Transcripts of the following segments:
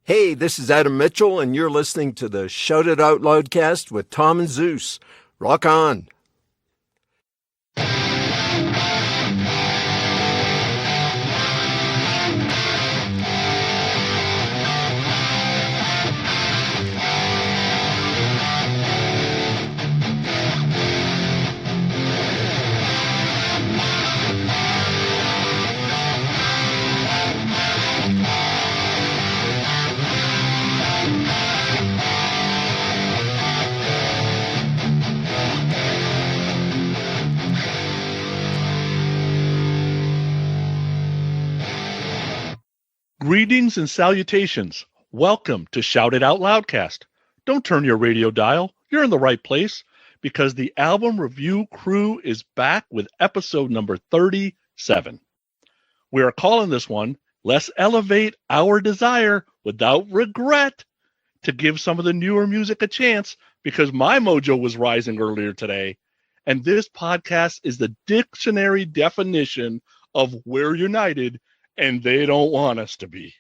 Hey, this is Adam Mitchell, and you're listening to the Shout It Out Loudcast with Tom and Zeus. Rock on. Greetings and salutations. Welcome to Shout It Out Loudcast. Don't turn your radio dial. You're in the right place because the album review crew is back with episode number 37. We are calling this one, Let's Elevate Our Desire Without Regret, to give some of the newer music a chance because my mojo was rising earlier today. And this podcast is the dictionary definition of we're united and they don't want us to be.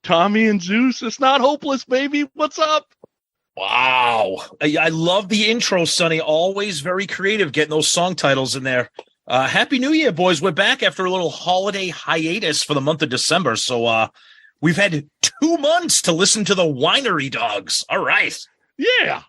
Tommy and Zeus, it's not hopeless, baby. What's up? Wow. I love the intro, Sonny. Always very creative getting those song titles in there. Happy New Year, boys. We're back after a little holiday hiatus for the month of December. So we've had 2 months to listen to the Winery Dogs. All right. Yeah.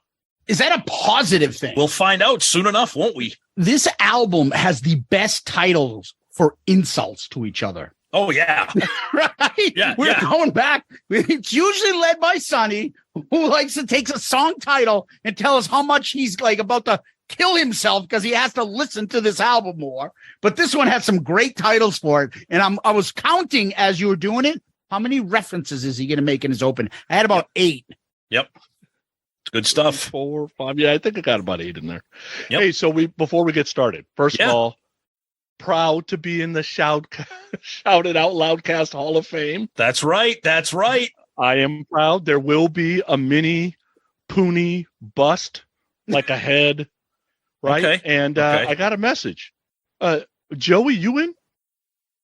Is that a positive thing? We'll find out soon enough, won't we? This album has the best titles for insults to each other. Oh, yeah. Right? Yeah, We're yeah. going back. It's usually led by Sonny, who likes to take a song title and tell us how much he's like about to kill himself because he has to listen to this album more. But this one has some great titles for it. And I was counting as you were doing it. How many references is he going to make in his open? I had about 8. Yep. It's good stuff. 4, 5. Yeah, I think I got about 8 in there. Yep. Hey, so before we get started, first Yeah. of all, proud to be in the Shout It Out Loudcast Hall of Fame. That's right. That's right. I am proud. There will be a mini Pooney bust, like a head, right? Okay. And Okay. I got a message. Joey, you in?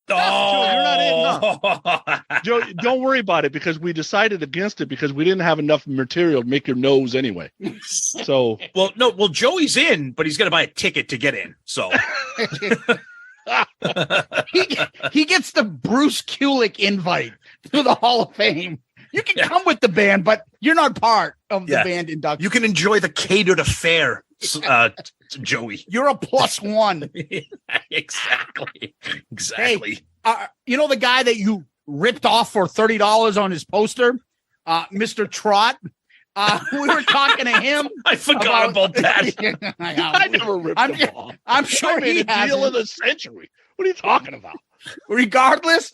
Oh, you're not in, Joe, don't worry about it because we decided against it because we didn't have enough material to make your nose anyway. So, Well, Joey's in, but he's going to buy a ticket to get in. So He gets the Bruce Kulick invite to the Hall of Fame. You can come with the band, but you're not part of the band induction. you can enjoy the catered affair, Joey. You're a +1. Exactly. Hey, you know the guy that you ripped off for $30 on his poster, Mr. Trott? We were talking to him. I forgot about that. I never ripped him off. I'm sure I made he a deal has. of the century. What are you talking about? Regardless,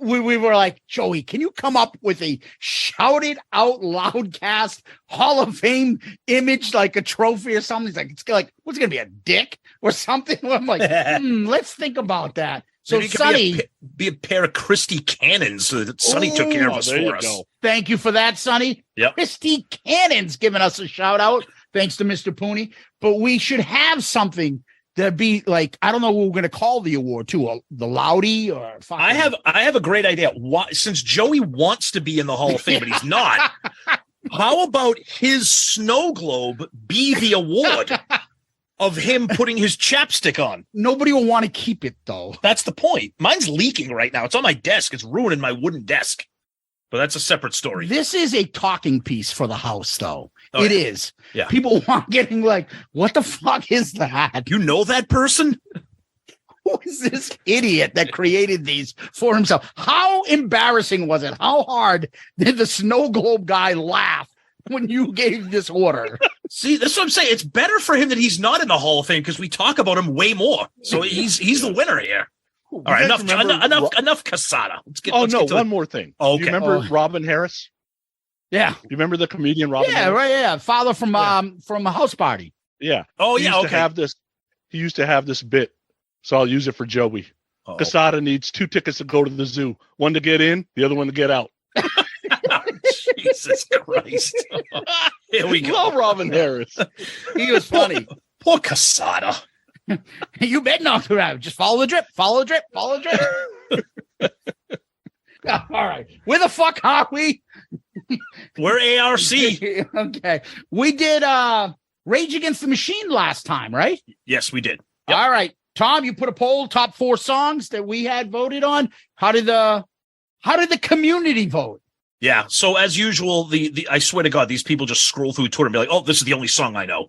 we were like, Joey, can you come up with a Shout It Out Loudcast Hall of Fame image, like a trophy or something? He's like, it's like, what's it gonna be, a dick or something? I'm like, let's think about that. So Maybe it could Sonny, be a pair of Christie cannons that Sonny took care of us there you for us. go. thank you for that, Sonny. Yep. Christy Cannon's giving us a shout out, thanks to Mr. Pooney. But we should have something that'd be like, I don't know what we're going to call the award to, the Loudy or I have a great idea. Since Joey wants to be in the Hall of Fame, but he's not, how about his snow globe be the award of him putting his chapstick on? Nobody will want to keep it though. That's the point. Mine's leaking right now. It's on my desk. It's ruining my wooden desk. But that's a separate story. This is a talking piece for the house, though. Oh, it yeah. is. Yeah. People want getting like, what the fuck is that? You know that person? Who is this idiot that created these for himself? How embarrassing was it? How hard did the snow globe guy laugh when you gave this order? See, that's what I'm saying. It's better for him that he's not in the Hall of Fame because we talk about him way more. So he's the winner here. All right, enough Casada. Let's get One more thing. Okay. Do you remember Robin Harris? Yeah. You remember the comedian Robin Yeah, Harris? right. Yeah. Father from a house party. Yeah. Oh, He yeah, used okay. to have this. He used to have this bit, so I'll use it for Joey. Oh. Casada needs 2 tickets to go to the zoo. One to get in, the other one to get out. Jesus Christ. Here we go. Love Robin Harris. He was funny. Poor Casada. You bet not to. Just follow the drip. Follow the drip. Follow the drip. All right. Where the fuck are we? We're ARC. Okay. We did Rage Against the Machine last time, right? Yes, we did. Yep. All right. Tom, you put a poll, top 4 songs that we had voted on. How did the community vote? Yeah. So as usual, the I swear to God, these people just scroll through Twitter and be like, "Oh, this is the only song I know."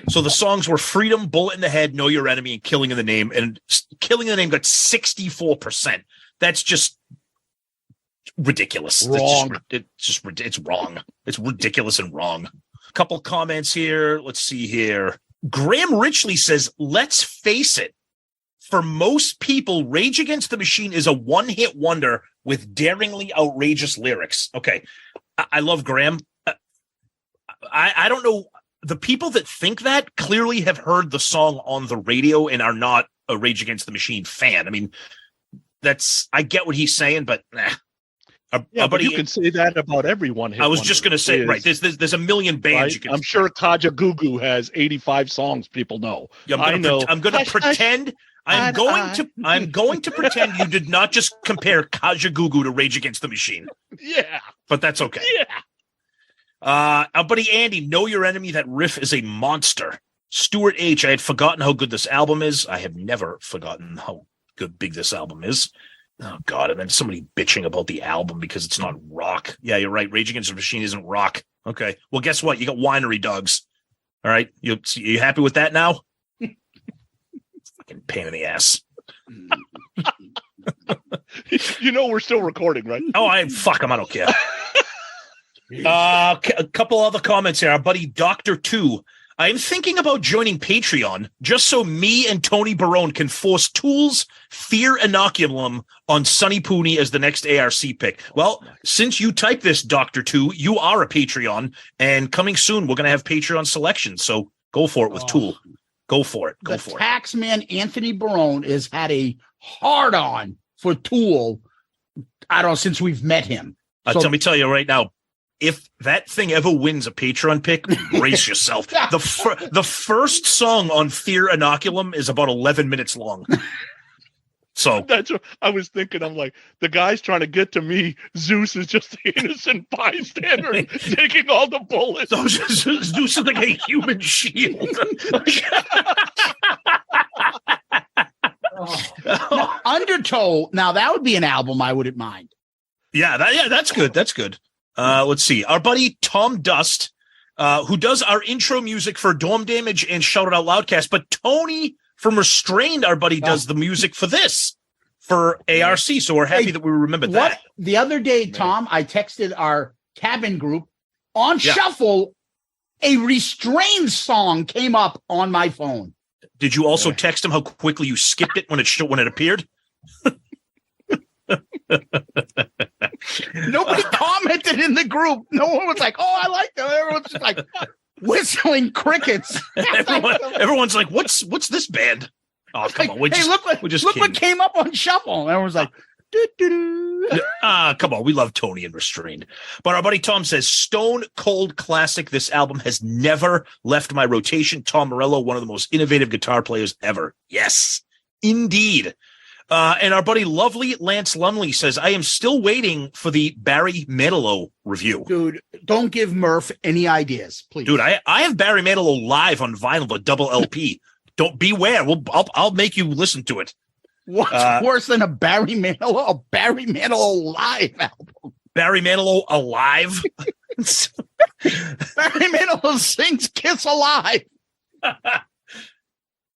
So the songs were "Freedom," "Bullet in the Head," "Know Your Enemy," and "Killing in the Name." And "Killing in the Name" got 64%. That's just ridiculous. Wrong. It's wrong. It's ridiculous and wrong. A couple comments here. Let's see here. Graham Richley says, "Let's face it. For most people, Rage Against the Machine is a one-hit wonder with daringly outrageous lyrics." Okay. I love Graham. I don't know. The people that think that clearly have heard the song on the radio and are not a Rage Against the Machine fan. I mean, I get what he's saying, but but you can say that about everyone. I was just going to say, right? There's a million bands right? you can. I'm sure Kaja Gugu has 85 songs people know. Yeah, I'm going to pretend. I'm going to pretend you did not just compare Kaja Gugu to Rage Against the Machine. Yeah, but that's okay. Yeah. Our buddy Andy, "Know Your Enemy." That riff is a monster. Stuart H. I had forgotten how good this album is. I have never forgotten how big this album is. Oh God! And then somebody bitching about the album because it's not rock. Yeah, you're right. Rage Against the Machine isn't rock. Okay. Well, guess what? You got Winery Dogs. All right. You happy with that now? Fucking pain in the ass. We're still recording, right? Oh, I don't care. A couple other comments here. Our buddy Dr. 2. "I am thinking about joining Patreon just so me and Tony Barone can force Tool's Fear Inoculum on Sonny Pooney as the next ARC pick." Well, since you type this, Dr. 2, you are a Patreon, and coming soon, we're going to have Patreon selections. So go for it with Tool. Go for it. The taxman Anthony Barone has had a hard-on for Tool, I don't know, since we've met him. Let me tell you right now, if that thing ever wins a Patreon pick, brace yourself. The first song on Fear Inoculum is about 11 minutes long. So that's what I was thinking. I'm like, the guy's trying to get to me. Zeus is just the innocent bystander taking all the bullets. Zeus is like a human shield. Now, Undertow. Now that would be an album I wouldn't mind. Yeah, that's good. That's good. Let's see. Our buddy Tom Dust, who does our intro music for Dorm Damage and Shout It Out Loudcast, but Tony from Restrained, our buddy, does the music for this, for ARC. So we're happy that we remembered that. The other day, Tom, I texted our cabin group on Shuffle. A Restrained song came up on my phone. Did you also text him how quickly you skipped it when it appeared? Nobody commented in the group. No one was like, "Oh, I like that." Everyone's just like whistling crickets. Everyone's like, "What's this band?" Oh, come on! Look what came up on Shuffle. And everyone's like, "Doo-doo-doo." Come on, we love Tony and Restrained. But our buddy Tom says, "Stone Cold Classic. This album has never left my rotation. Tom Morello, one of the most innovative guitar players ever." Yes, indeed. And our buddy Lovely Lance Lumley says, "I am still waiting for the Barry Manilow review." Dude, don't give Murph any ideas, please. Dude, I have Barry Manilow live on vinyl, the double LP. Don't beware. I'll make you listen to it. What's worse than a Barry Manilow? A Barry Manilow live album. Barry Manilow alive. Barry Manilow sings "Kiss Alive."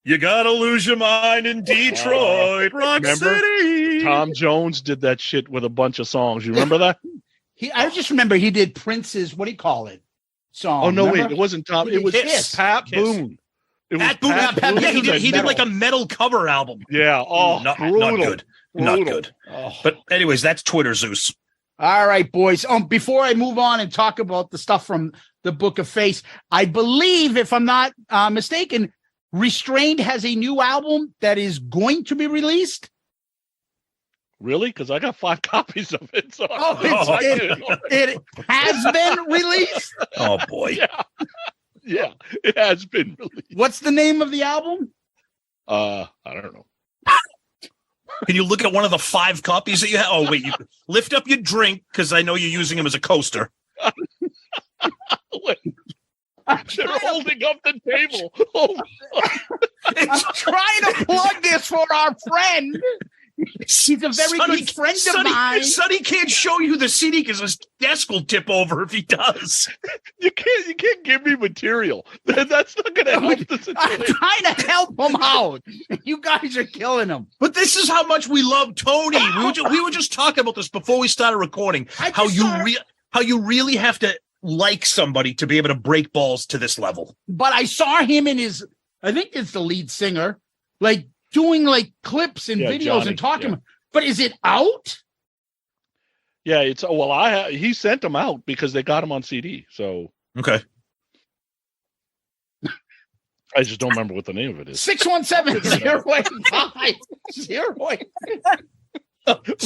You gotta lose your mind in Detroit, Rock City. Tom Jones did that shit with a bunch of songs. You remember that? I just remember he did Prince's, what do you call it? Song. Oh, no, remember? wait. It wasn't Tom. It was Pat Boone. Pat Boone. Yeah, he did like a metal cover album. Yeah. Oh, not good. Not good. Oh. But anyways, that's Twitter, Zeus. All right, boys. Before I move on and talk about the stuff from the Book of Face, I believe, if I'm not mistaken, Restrained has a new album that is going to be released. Really? Because I got 5 copies of it. So it has been released. Oh boy. Yeah, it has been released. What's the name of the album? I don't know. Can you look at one of the 5 copies that you have? Oh, wait, you lift up your drink because I know you're using him as a coaster. They're holding up the table. Oh, I'm trying to plug this for our friend. He's a very good friend of mine. Sonny can't show you the CD because his desk will tip over if he does. You can't give me material. That's not going to help the situation. I'm trying to help him out. You guys are killing him. But this is how much we love Tony. We were just talking about this before we started recording. How you really have to like somebody to be able to break balls to this level. But I saw him in his, I think it's the lead singer, like doing like clips and videos Johnny, and talking. But is it out? Yeah, it's he sent them out because they got them on CD. So okay. I just don't remember what the name of it is. 617-085.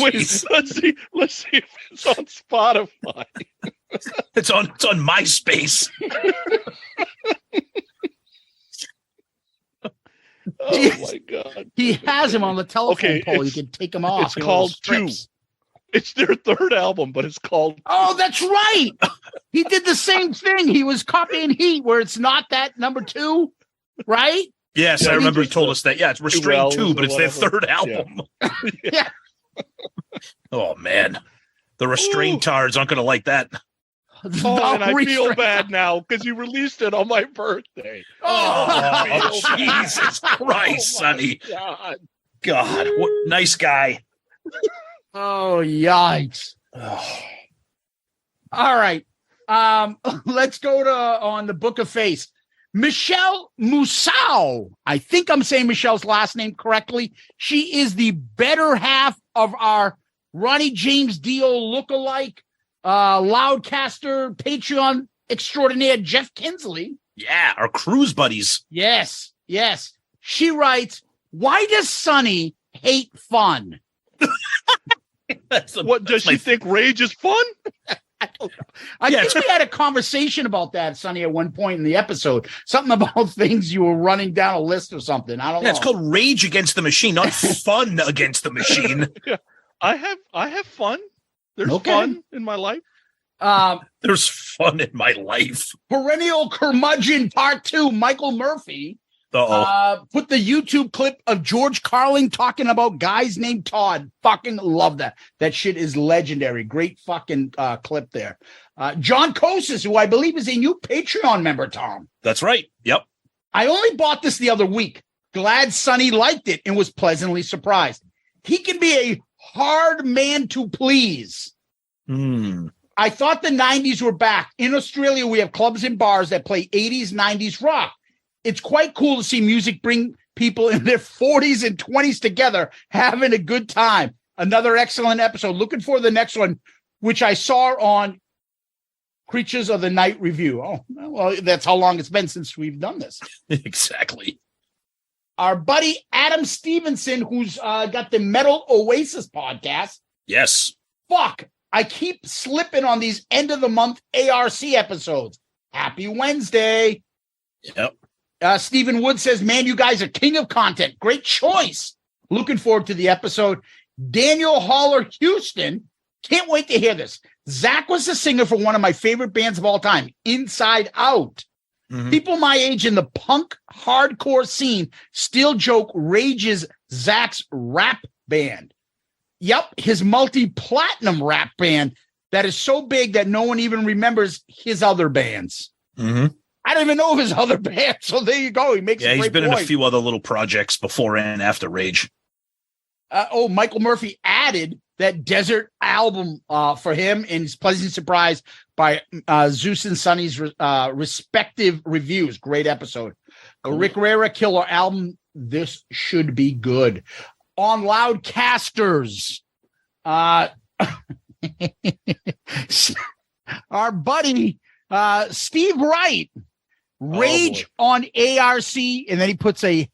Wait, let's see if it's on Spotify. It's on MySpace. Oh my God! He has him on the telephone pole. You can take him off. It's called Two. It's their 3rd album, but it's called. Oh, that's right. He did the same thing. He was copying Heat, where it's not that number 2, right? Yes, yeah, I remember he told us that. Yeah, it's Restrained 2, but it's their 3rd album. Yeah. Oh man, the Restrained tards aren't going to like that. Oh, and I feel bad now because you released it on my birthday. Oh, Jesus Christ, Sonny. God, what nice guy. Oh, yikes. All right. Let's go on the Book of Face. Michelle Musau. I think I'm saying Michelle's last name correctly. She is the better half of our Ronnie James Dio lookalike. Loudcaster, Patreon extraordinaire, Jeff Kinsley. Yeah, our cruise buddies. Yes. She writes, why does Sonny hate fun? What does she think rage is fun? I don't know. I think we had a conversation about that, Sonny, at one point in the episode. Something about things you were running down a list or something. I don't know. It's called Rage Against the Machine, not Fun Against the Machine. Yeah. I have fun. There's fun in my life. There's fun in my life. Perennial Curmudgeon Part 2, Michael Murphy. Put the YouTube clip of George Carlin talking about guys named Todd. Fucking love that. That shit is legendary. Great fucking clip there. John Kosis, who I believe is a new Patreon member, Tom. That's right. Yep. I only bought this the other week. Glad Sonny liked it and was pleasantly surprised. He can be a hard man to please. I thought the 90s were back. In Australia, we have clubs and bars that play 80s, 90s rock. It's quite cool to see music bring people in their 40s and 20s together, having a good time. Another excellent episode. Looking for the next one, which I saw on Creatures of the Night Review. Oh, well, that's how long it's been since we've done this. Exactly. Our buddy Adam Stevenson, who's got the Metal Oasis podcast. Yes. Fuck. I keep slipping on these end of the month ARC episodes. Happy Wednesday. Yep. Stephen Wood says, man, you guys are king of content. Great choice. Looking forward to the episode. Daniel Haller Houston. Can't wait to hear this. Zach was the singer for one of my favorite bands of all time, Inside Out. Mm-hmm. People my age in the punk hardcore scene still joke Rage's Zach's rap band. Yep, his multi-platinum rap band that is so big that no one even remembers his other bands. Mm-hmm. I don't even know of his other bands, so there you go. He makes a great he's been point. in a few other little projects before and after Rage. Michael Murphy added that Desert album for him, and he's pleasantly surprised by Zeus and Sonny's respective reviews. Great episode. Cool. Rick Rera Killer album. This should be good. On Loudcasters, our buddy Steve Wright, Rage on ARC, and then he puts a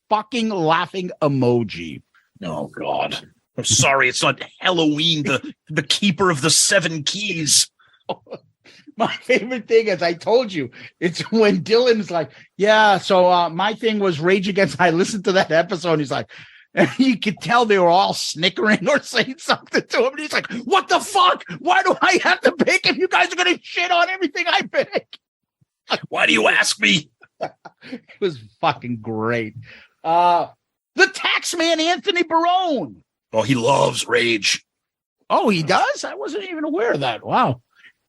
fucking laughing emoji. Oh God, I'm sorry, it's not Halloween, the keeper of the 7 keys. My favorite thing, as I told you, it's when Dylan's like, yeah, so my thing was Rage Against. I listened to that episode. He's like, And you could tell they were all snickering or saying something to him. And he's like, what the fuck? Why do I have to pick if you guys are going to shit on everything I pick? Why do you ask me? It was fucking great. The tax man, Anthony Barone. Oh, he loves Rage. Oh, he does? I wasn't even aware of that. Wow.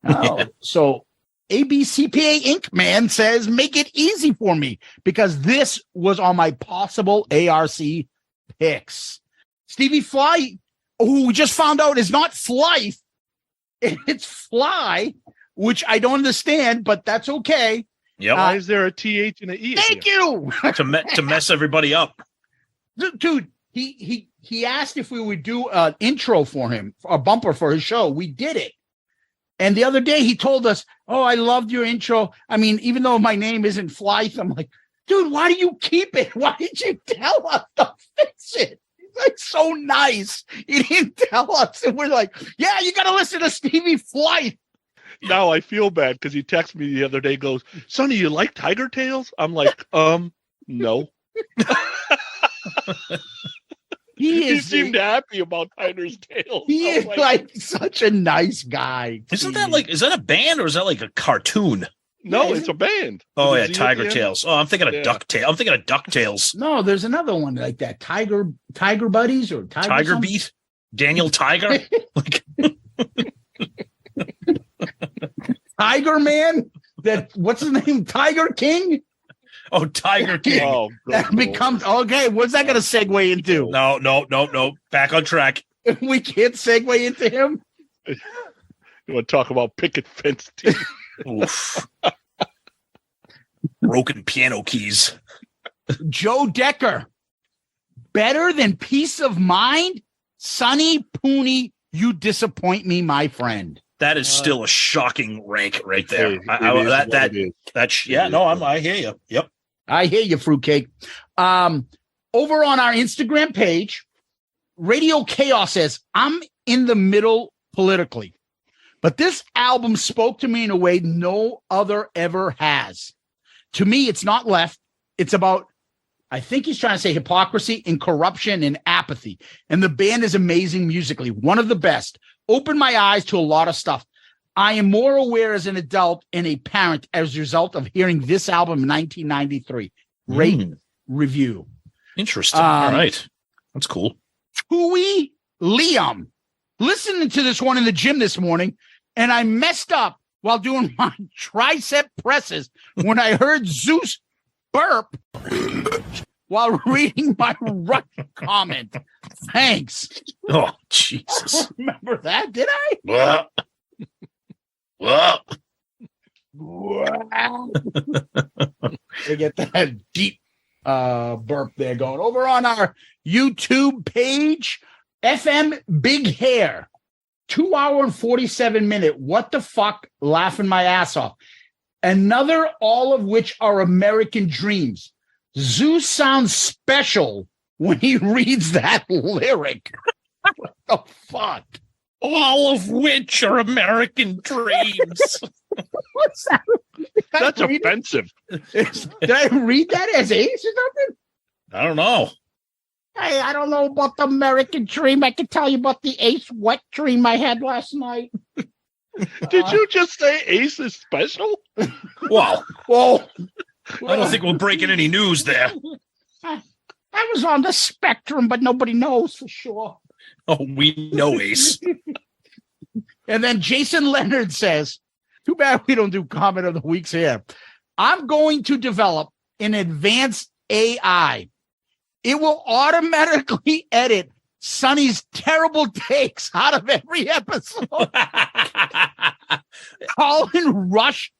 Oh, so ABCPA Inc. man says, make it easy for me because this was on my possible ARC picks. Stevie Fly, who we just found out is not Flife, it's Fly, which I don't understand, but that's okay. Yeah, why is there a TH and an E? Thank you. to mess everybody up. Dude, he asked if we would do an intro for him, a bumper for his show. We did it. And the other day he told us, oh, I loved your intro. I mean, even though my name isn't Flythe, I'm like, dude, why do you keep it? Why did you tell us to fix it? He's like, so nice. He didn't tell us. And we're like, yeah, you got to listen to Stevie Flythe. Now I feel bad because he texted me the other day, goes, Sonny, you like Tiger Tails? I'm like, no. He seemed happy about Tiger's Tails. He is like such a nice guy. Isn't that like, is that a band or is that like a cartoon? No, it's a band. Oh, yeah, Tiger Tails. Oh, I'm thinking of DuckTales. I'm thinking of DuckTales. No, there's another one like that. Tiger Buddies or Tiger something? Beat? Daniel Tiger? Tiger Man? What's his name? Tiger King? Oh, Tiger King. Oh, that becomes okay. What's that going to segue into? No. Back on track. We can't segue into him. You want to talk about picket fence team? Oof. Broken piano keys. Joe Decker. Better than Peace of Mind? Sonny Pooney, you disappoint me, my friend. That is still a shocking rank right there. I hear you. Yep. I hear you, fruitcake. Over on our Instagram page, Radio Chaos says, I'm in the middle politically, but this album spoke to me in a way no other ever has. To me, it's not left. It's about, I think he's trying to say hypocrisy and corruption and apathy. And the band is amazing musically. One of the best. Opened my eyes to a lot of stuff. I am more aware as an adult and a parent as a result of hearing this album in 1993. Rate review. Interesting. All right. That's cool. Tui Liam. Listening to this one in the gym this morning, and I messed up while doing my tricep presses when I heard Zeus burp while reading my Rush comment. Thanks. Oh, Jesus. Remember that, did I? Well. They get that deep burp there going. Over on our YouTube page, FM Big Hair, 2 hour and 47 minute. What the fuck? Laughing my ass off. Another, all of which are American dreams. Zeus sounds special when he reads that lyric. What the fuck? All of which are American dreams. What's that? That's offensive. Did I read that as Ace or something? I don't know. Hey, I don't know about the American dream. I can tell you about the Ace wet dream I had last night. Did you just say Ace is special? Well, Whoa. I don't think we're breaking any news there. I was on the spectrum, but nobody knows for sure. Oh, we know Ace. And then Jason Leonard says, too bad we don't do comment of the weeks here. I'm going to develop an advanced AI. It will automatically edit Sonny's terrible takes out of every episode. Calling Rush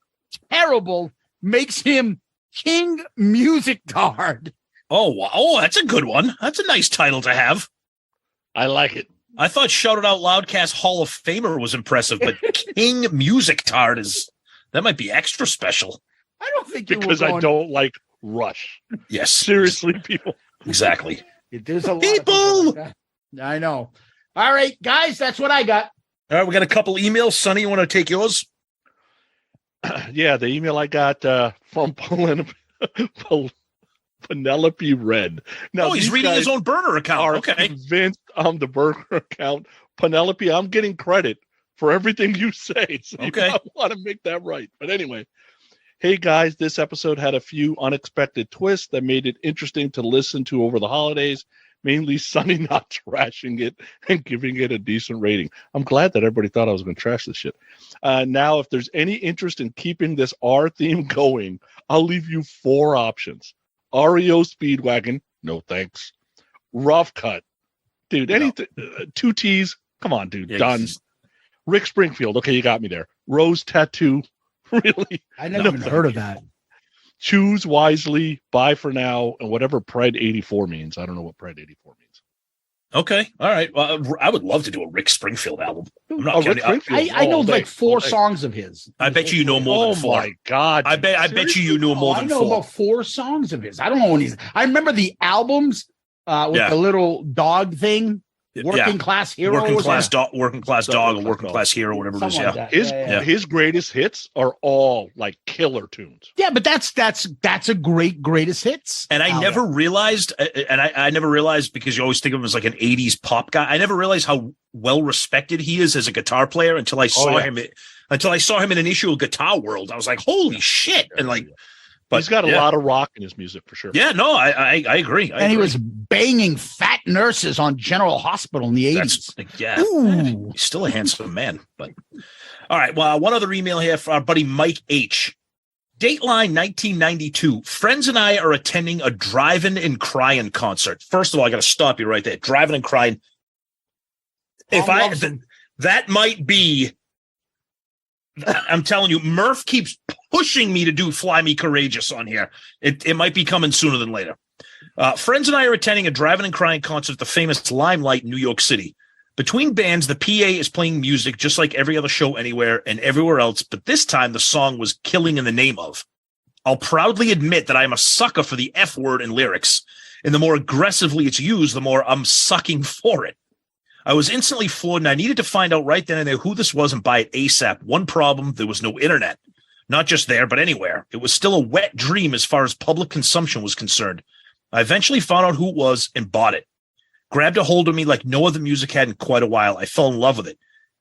terrible makes him King Music Tard. Oh, wow. Oh, that's a good one. That's a nice title to have. I like it. I thought Shout It Out Loudcast Hall of Famer was impressive, but King Music Tard that might be extra special. I don't think because I don't like Rush. Yes. Seriously, people. Exactly. There's a lot people. Of like that. I know. All right, guys, that's what I got. All right, we got a couple emails. Sonny, you want to take yours? Yeah, the email I got from Penelope Red. Now, he's reading his own burner account. Are Okay. convinced I'm the burner account. Penelope, I'm getting credit for everything you say. So Okay. I want to make that right. But anyway, hey guys, this episode had a few unexpected twists that made it interesting to listen to over the holidays. Mainly Sonny not trashing it and giving it a decent rating. I'm glad that everybody thought I was going to trash this shit. Now, if there's any interest in keeping this R theme going, I'll leave you 4 options. REO Speedwagon, no thanks. Rough Cut. Dude, anything, 2 T's, come on, dude, Yeah, done. Rick Springfield, okay, you got me there. Rose Tattoo, really? I never even heard of that. Choose wisely, bye for now, and whatever Pred 84 means. I don't know what Pred 84 means. Okay. All right. Well, I would love to do a Rick Springfield album. I'm not Rick kidding. Springfield. I know like 4 songs of his. I bet you know more than 4. Oh my God. I bet you know more I than know 4. about 4 songs of his. I don't know when he's. I remember the albums with the little dog thing. Working class hero, working class dog, or working class hero, whatever it is. Something Yeah, like that. His greatest hits are all like killer tunes. Yeah, but that's a greatest hits. And I never realized, I never realized, because you always think of him as like an 80s pop guy. I never realized how well respected he is as a guitar player until I saw him. Until I saw him in an issue of Guitar World. I was like, holy shit! And like. But he's got a lot of rock in his music for sure. Yeah, no, I agree. He was banging fat nurses on General Hospital in the 80s. He's still a handsome man. But all right, well, one other email here for our buddy Mike H. Dateline 1992. Friends and I are attending a Drivin' and Cryin' concert. First of all, I got to stop you right there. Drivin' and Cryin'. That might be. I'm telling you, Murph keeps pushing me to do Fly Me Courageous on here. It might be coming sooner than later. Friends and I are attending a Drivin' and Cryin' concert at the famous Limelight in New York City. Between bands, the PA is playing music just like every other show anywhere and everywhere else, but this time the song was Killing in the Name of. I'll proudly admit that I am a sucker for the F word in lyrics, and the more aggressively it's used, the more I'm sucking for it. I was instantly floored, and I needed to find out right then and there who this was and buy it ASAP. One problem, there was no internet. Not just there, but anywhere. It was still a wet dream as far as public consumption was concerned. I eventually found out who it was and bought it. Grabbed a hold of me like no other music had in quite a while. I fell in love with it.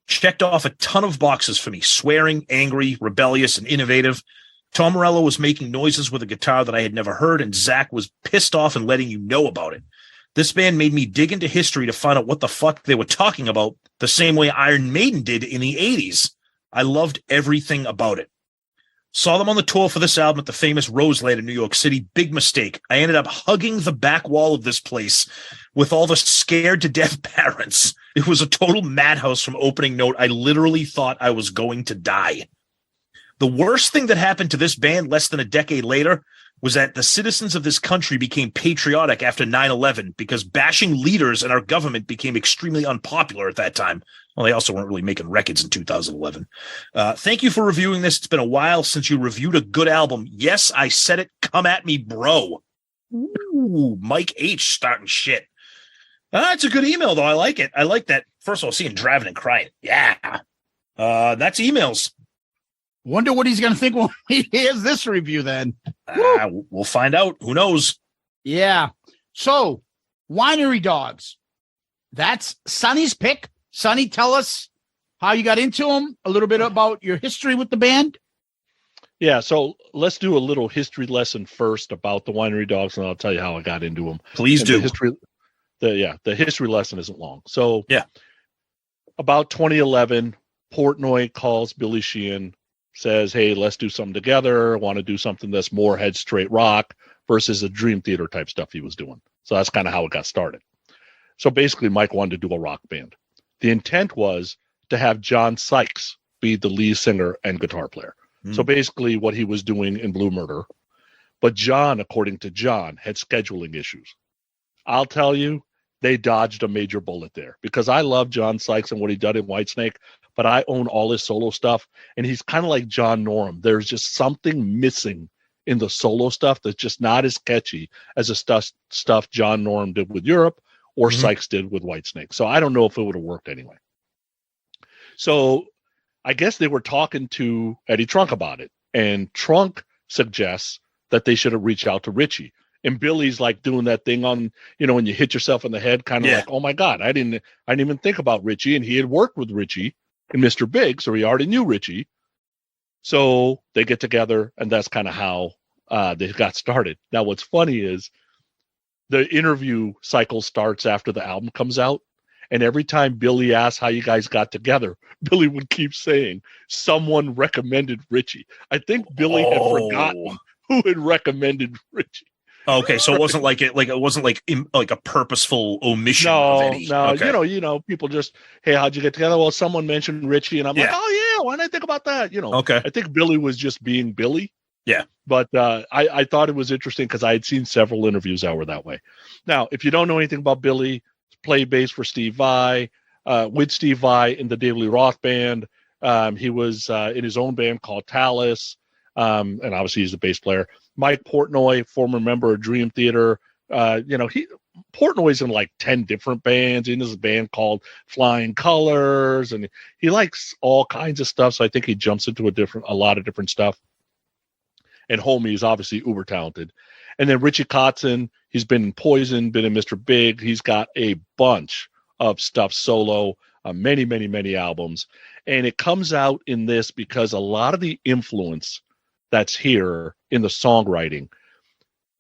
Checked off a ton of boxes for me. Swearing, angry, rebellious, and innovative. Tom Morello was making noises with a guitar that I had never heard, and Zach was pissed off and letting you know about it. This band made me dig into history to find out what the fuck they were talking about, the same way Iron Maiden did in the 80s. I loved everything about it. Saw them on the tour for this album at the famous Roseland in New York City. Big mistake. I ended up hugging the back wall of this place with all the scared to death parents. It was a total madhouse from opening note. I literally thought I was going to die. The worst thing that happened to this band less than a decade later was that the citizens of this country became patriotic after 9/11 because bashing leaders and our government became extremely unpopular at that time. Well, they also weren't really making records in 2011. Thank you for reviewing this. It's been a while since you reviewed a good album. Yes, I said it. Come at me, bro. Ooh, Mike H. starting shit. It's a good email, though. I like it. I like that. First of all, seeing Drivin' and Cryin'. Yeah. That's emails. Wonder what he's going to think when he hears this review then. We'll find out. Who knows? Yeah. So, Winery Dogs. That's Sonny's pick. Sonny, tell us how you got into them, a little bit about your history with the band. Yeah, so let's do a little history lesson first about the Winery Dogs, and I'll tell you how I got into them. Please do. The history lesson isn't long. So, yeah, about 2011, Portnoy calls Billy Sheehan, says, hey, let's do something together. I want to do something that's more head straight rock versus the Dream Theater type stuff he was doing. So that's kind of how it got started. So basically, Mike wanted to do a rock band. The intent was to have John Sykes be the lead singer and guitar player. So basically what he was doing in Blue Murder. But John, according to John, had scheduling issues. I'll tell you, they dodged a major bullet there because I love John Sykes and what he did in Whitesnake, but I own all his solo stuff, and he's kind of like John Norum. There's just something missing in the solo stuff that's just not as catchy as the stuff John Norum did with Europe or Sykes did with Whitesnake. So I don't know if it would have worked anyway. So I guess they were talking to Eddie Trunk about it, and Trunk suggests that they should have reached out to Richie. And Billy's like doing that thing on, when you hit yourself in the head, kind of like, oh my God, I didn't even think about Richie. And he had worked with Richie and Mr. Big, so he already knew Richie. So they get together, and that's kind of how they got started. Now, what's funny is the interview cycle starts after the album comes out. And every time Billy asks how you guys got together, Billy would keep saying, someone recommended Richie. I think Billy had forgotten who had recommended Richie. Okay, so it wasn't like a purposeful omission of any. No, okay. People just, hey, how'd you get together? Well, someone mentioned Richie, and I'm like, oh yeah, why didn't I think about that? Okay. I think Billy was just being Billy. Yeah. But I thought it was interesting because I had seen several interviews that were that way. Now, if you don't know anything about Billy, played bass for Steve Vai, with Steve Vai in the David Lee Roth band. He was in his own band called Talus, and obviously he's the bass player. Mike Portnoy, former member of Dream Theater. Portnoy's in like 10 different bands. In his band called Flying Colors, and he likes all kinds of stuff. So I think he jumps into a lot of different stuff. And Homie is obviously uber talented. And then Richie Kotzen, he's been in Poison, been in Mr. Big. He's got a bunch of stuff solo, many, many, many albums. And it comes out in this because a lot of the influence that's here in the songwriting,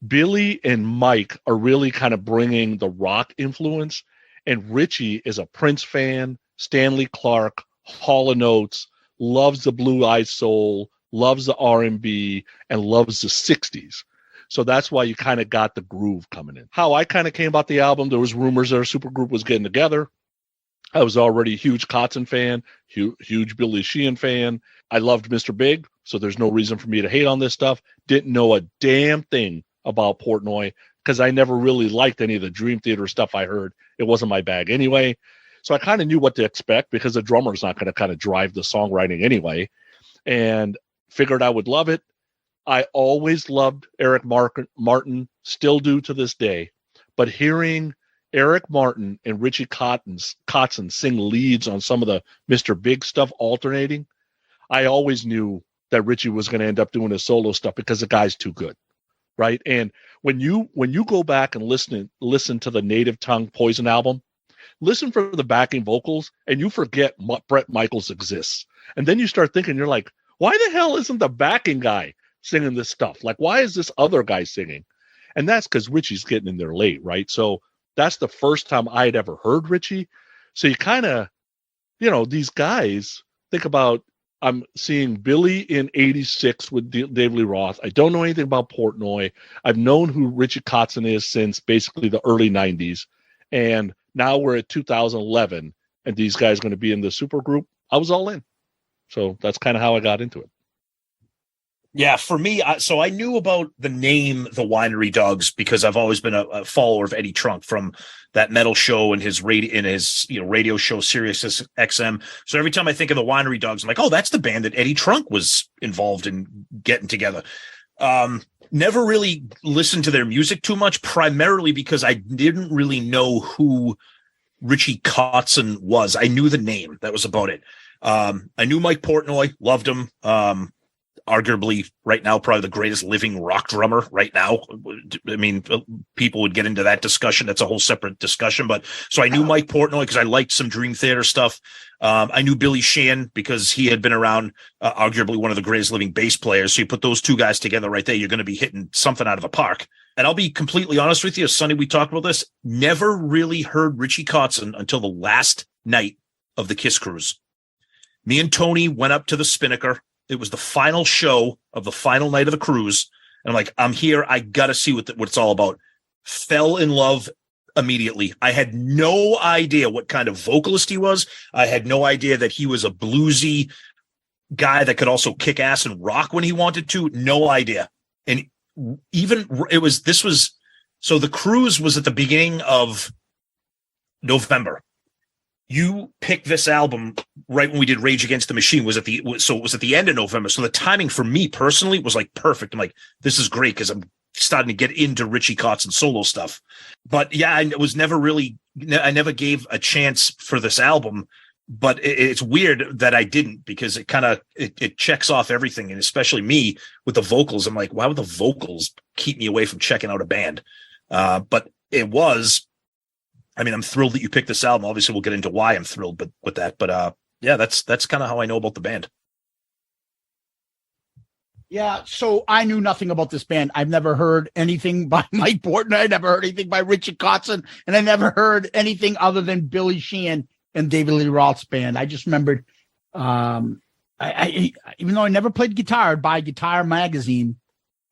Billy and Mike are really kind of bringing the rock influence. And Richie is a Prince fan, Stanley Clarke, Hall & Oates, loves the Blue Eyed Soul, loves the R&B, and loves the 60s. So that's why you kind of got the groove coming in. How I kind of came about the album, there was rumors that our supergroup was getting together. I was already a huge Kotzen fan, huge Billy Sheehan fan. I loved Mr. Big, so there's no reason for me to hate on this stuff. Didn't know a damn thing about Portnoy because I never really liked any of the Dream Theater stuff I heard. It wasn't my bag anyway. So I kind of knew what to expect because the drummer's not going to kind of drive the songwriting anyway. And figured I would love it. I always loved Eric Martin, still do to this day. But hearing Eric Martin and Richie Kotzen sing leads on some of the Mr. Big stuff alternating, I always knew that Richie was going to end up doing his solo stuff because the guy's too good, right? And when you go back and listen to the Native Tongue Poison album, listen for the backing vocals, and you forget Bret Michaels exists. And then you start thinking, you're like, why the hell isn't the backing guy singing this stuff? Like, why is this other guy singing? And that's because Richie's getting in there late, right? So that's the first time I had ever heard Richie. So you kind of, these guys, think about, I'm seeing Billy in 86 with David Lee Roth. I don't know anything about Portnoy. I've known who Richie Kotzen is since basically the early 90s. And now we're at 2011, and these guys are going to be in the supergroup. I was all in. So that's kind of how I got into it. Yeah, for me, so I knew about the name The Winery Dogs because I've always been a follower of Eddie Trunk from that metal show and his radio show Sirius XM. So every time I think of The Winery Dogs, I'm like, oh, that's the band that Eddie Trunk was involved in getting together. Never really listened to their music too much, primarily because I didn't really know who Richie Kotzen was. I knew the name. That was about it. I knew Mike Portnoy, loved him. Arguably right now, probably the greatest living rock drummer right now. I mean, people would get into that discussion. That's a whole separate discussion. But so I knew Mike Portnoy because I liked some Dream Theater stuff. I knew Billy Sheehan because he had been around, arguably one of the greatest living bass players. So you put those two guys together right there, you're going to be hitting something out of the park. And I'll be completely honest with you, Sonny, we talked about this. Never really heard Richie Kotzen until the last night of the Kiss Cruise. Me and Tony went up to the Spinnaker. It was the final show of the final night of the cruise. And I'm like, I'm here. I got to see what it's all about. Fell in love immediately. I had no idea what kind of vocalist he was. I had no idea that he was a bluesy guy that could also kick ass and rock when he wanted to. No idea. And even so the cruise was at the beginning of November. You picked this album right when we did Rage Against the Machine. It was at the end of November. So the timing for me personally was like perfect. I'm like, this is great because I'm starting to get into Richie Kotzen solo stuff. But yeah, I never gave a chance for this album but it's weird that I didn't, because it kind of it checks off everything, and especially me with the vocals. I'm like, why would the vocals keep me away from checking out a band? But it was. I mean, I'm thrilled that you picked this album. Obviously, we'll get into why I'm thrilled with that. But yeah, that's kind of how I know about the band. Yeah, so I knew nothing about this band. I've never heard anything by Mike Portnoy. I never heard anything by Richie Kotzen, and I never heard anything other than Billy Sheehan and David Lee Roth's band. I just remembered, I even though I never played guitar, I'd buy Guitar Magazine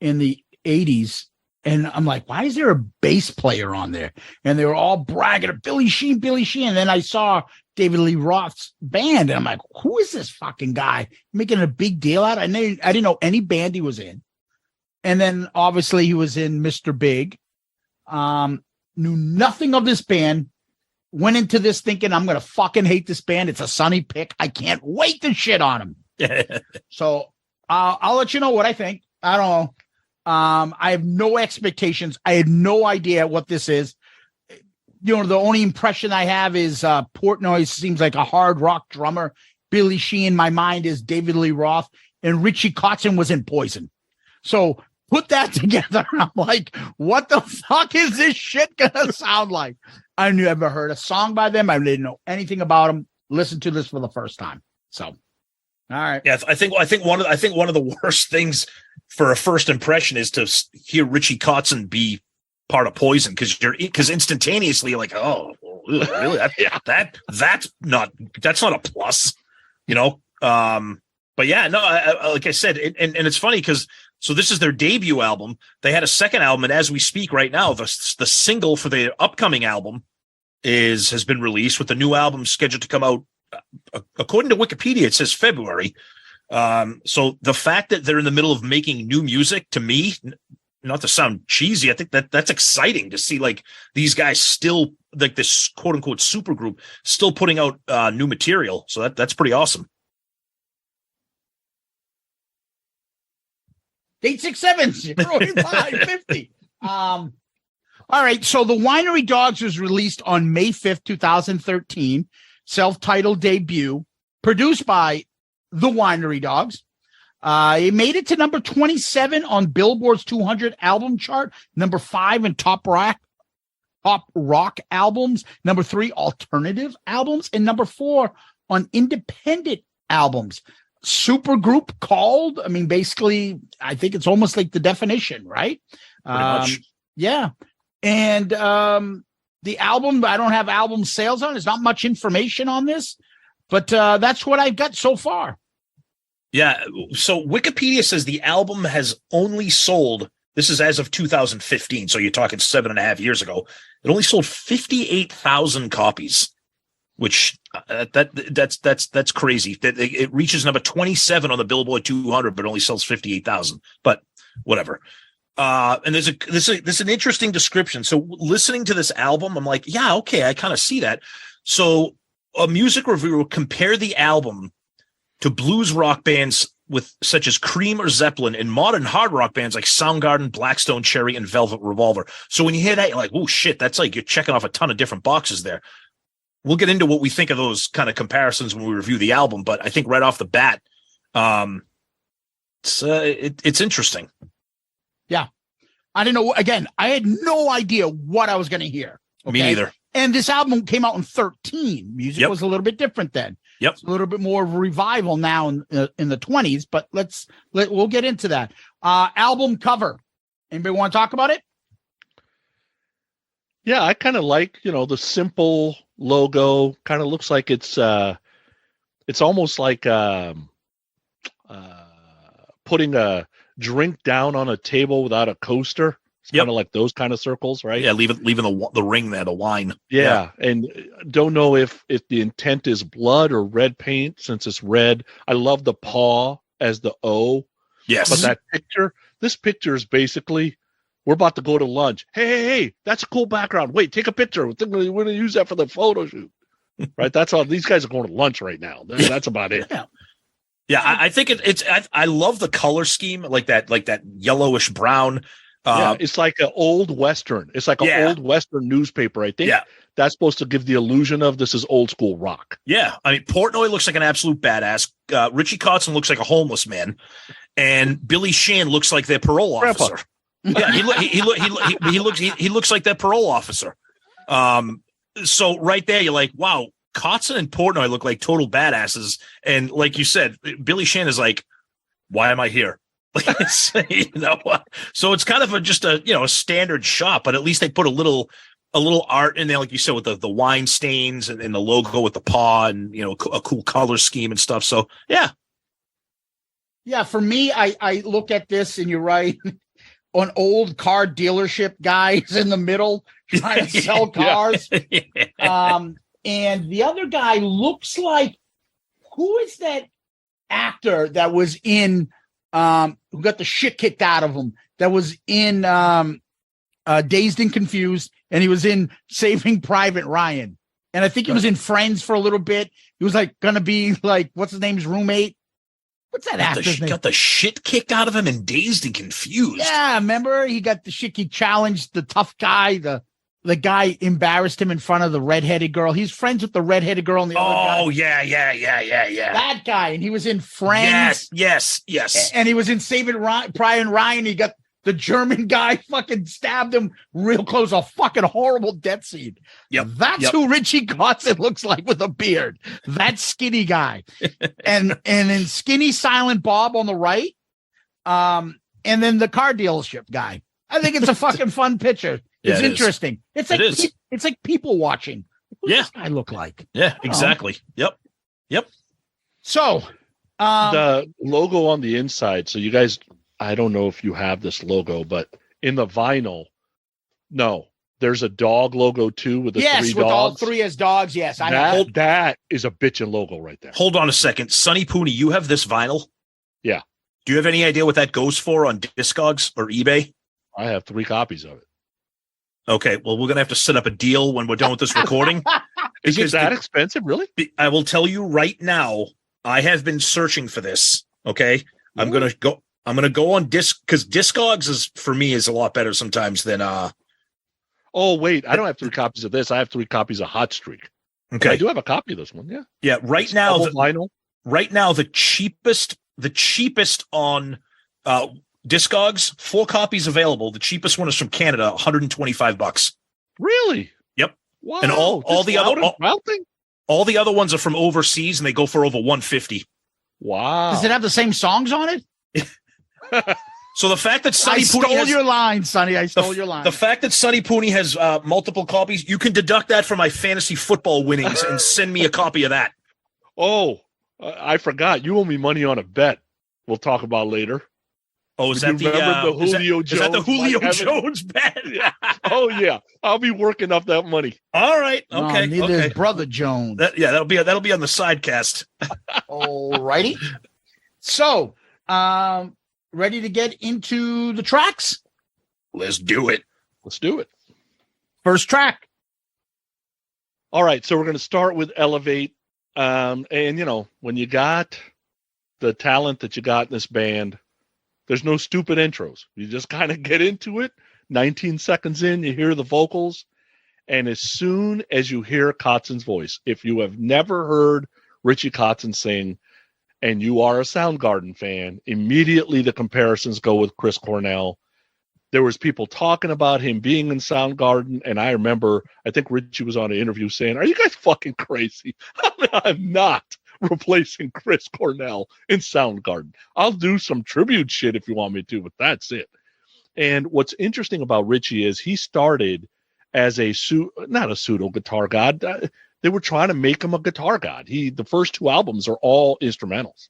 in the 80s, and I'm like, why is there a bass player on there? And they were all bragging of Billy Sheehan, Billy Sheehan. And then I saw David Lee Roth's band, and I'm like, who is this fucking guy making a big deal out of it? I didn't know any band he was in. And then obviously he was in Mr. Big. Knew nothing of this band. Went into this thinking, I'm going to fucking hate this band. It's a Sonny pick. I can't wait to shit on him. So I'll let you know what I think. I don't know. I have no expectations. I had no idea what this is. You know, the only impression I have is Portnoy seems like a hard rock drummer. Billy Sheehan, in my mind, is David Lee Roth, and Richie Kotzen was in Poison. So put that together, and I'm like, what the fuck is this shit gonna sound like? I never heard a song by them. I didn't know anything about them. Listen to this for the first time. So, all right. Yeah, I think one of the worst things for a first impression is to hear Richie Kotzen be part of Poison, because instantaneously you're like, oh, really? That's not a plus, you know. But yeah, no, like I said, and it's funny because so this is their debut album. They had a second album, and as we speak right now, the single for the upcoming album has been released, with the new album scheduled to come out. According to Wikipedia, it says February. So the fact that they're in the middle of making new music, to me, not to sound cheesy, I think that's exciting to see, like, these guys still, like, this quote unquote supergroup, still putting out new material. So that's pretty awesome. 867-085-50. All right. So the Winery Dogs was released on May 5th, 2013. Self-titled debut, produced by the Winery Dogs. It made it to number 27 on Billboard's 200 album chart, number 5 in top rock albums, number 3 alternative albums, and number 4 on independent albums. Supergroup called. I mean, basically, I think it's almost like the definition, right? Pretty much. Yeah. And the album, I don't have album sales on. There's not much information on this, but that's what I've got so far. Yeah. So Wikipedia says the album has only sold, this is as of 2015, so you're talking 7.5 years ago. It only sold 58,000 copies, which that's crazy. It reaches number 27 on the Billboard 200, but only sells 58,000. But whatever. And there's an interesting description. So listening to this album, I'm like, yeah, okay, I kind of see that. So a music reviewer will compare the album to blues rock bands such as Cream or Zeppelin, and modern hard rock bands like Soundgarden, Blackstone Cherry, and Velvet Revolver. So when you hear that, you're like, oh shit, that's like you're checking off a ton of different boxes there. We'll get into what we think of those kind of comparisons when we review the album, but I think right off the bat, it's interesting. Yeah. I didn't know. Again, I had no idea what I was going to hear. Okay? Me neither. And this album came out in 2013. Music was a little bit different then. Yep. It's a little bit more of a revival now in the 20s, but we'll get into that. Album cover. Anybody want to talk about it? Yeah, I kind of like, the simple logo. Kind of looks like it's almost like putting a drink down on a table without a coaster. It's kind of like those kind of circles, right? Yeah, leaving the ring there, the wine. Yeah, and don't know if the intent is blood or red paint, since it's red. I love the paw as the O. Yes. But this picture is basically, we're about to go to lunch. Hey, that's a cool background. Wait, take a picture. We're going to use that for the photo shoot. Right? That's all. These guys are going to lunch right now. That's about it. Yeah, I think I love the color scheme, like that yellowish brown. It's like an old Western. It's like an old Western newspaper, I think. Yeah. That's supposed to give the illusion of this is old school rock. Yeah. I mean, Portnoy looks like an absolute badass. Richie Kotzen looks like a homeless man. And Billy Sheehan looks like their parole officer. Yeah, he looks like their parole officer. So right there, you're like, wow, Kotzen and Portnoy look like total badasses. And like you said, Billy Sheehan is like, why am I here? So it's kind of a standard shot, but at least they put a little art in there, like you said, with the wine stains and the logo with the paw and, a cool color scheme and stuff. So, yeah. Yeah, for me, I look at this and you're right. An old car dealership guy is in the middle trying to sell cars. And the other guy looks like, who is that actor that was in, who got the shit kicked out of him, that was in Dazed and Confused, and he was in Saving Private Ryan. And I think he was in Friends for a little bit. He was like going to be like, what's his name's roommate? What's that actor's name? Got the shit kicked out of him in Dazed and Confused. Yeah, remember? He got the shit. He challenged the tough guy. The guy embarrassed him in front of the redheaded girl. He's friends with the redheaded girl and the other guy. Oh, yeah. That guy. And he was in Friends. Yes. And he was in Saving Private Ryan. He got the German guy fucking stabbed him real close. A fucking horrible death scene. Yep. That's who Richie Kotzen looks like with a beard. That skinny guy. and then skinny Silent Bob on the right. And then the car dealership guy. I think it's a fucking fun picture. It's interesting. It's like people watching. What does this guy look like? Yeah, exactly. Yep. So the logo on the inside. So you guys, I don't know if you have this logo, but in the vinyl, no, there's a dog logo too with the three dogs. Yes, with all three as dogs. Yes, that is a bitchin' logo right there. Hold on a second, Sonny Pooney, you have this vinyl? Yeah. Do you have any idea what that goes for on Discogs or eBay? I have 3 copies of it. Okay, well, we're gonna have to set up a deal when we're done with this recording. Is it that expensive, really? I will tell you right now. I have been searching for this. Okay, I'm gonna go on Disc because Discogs is a lot better sometimes than. Oh wait, I don't have 3 copies of this. I have 3 copies of Hot Streak. Okay, but I do have a copy of this one. Yeah. Yeah. Right now, vinyl. Right now, the cheapest on Discogs, 4 copies available. The cheapest one is from Canada, $125. Really? Yep. Wow. And all the other ones are from overseas, and they go for over $150. Wow. Does it have the same songs on it? So the fact that Sonny Pooney stole your line, Sonny. I stole your line. The fact that Sonny Pooney has multiple copies, you can deduct that from my fantasy football winnings and send me a copy of that. Oh, I forgot. You owe me money on a bet. We'll talk about later. Oh, is that the Julio Jones? Is that the Julio Jones bet? Oh yeah, I'll be working up that money. All right, okay. Neither is Brother Jones. That'll be on the sidecast. All righty. So, ready to get into the tracks? Let's do it. First track. All right, so we're going to start with Elevate. And when you got the talent that you got in this band, there's no stupid intros. You just kind of get into it. 19 seconds in, you hear the vocals. And as soon as you hear Kotzen's voice, if you have never heard Richie Kotzen sing and you are a Soundgarden fan, immediately the comparisons go with Chris Cornell. There was people talking about him being in Soundgarden. And I remember, I think Richie was on an interview saying, "Are you guys fucking crazy? I'm not replacing Chris Cornell in Soundgarden. I'll do some tribute shit if you want me to, but that's it." And what's interesting about Richie is he started as not a pseudo guitar god. They were trying to make him a guitar god. The first 2 albums are all instrumentals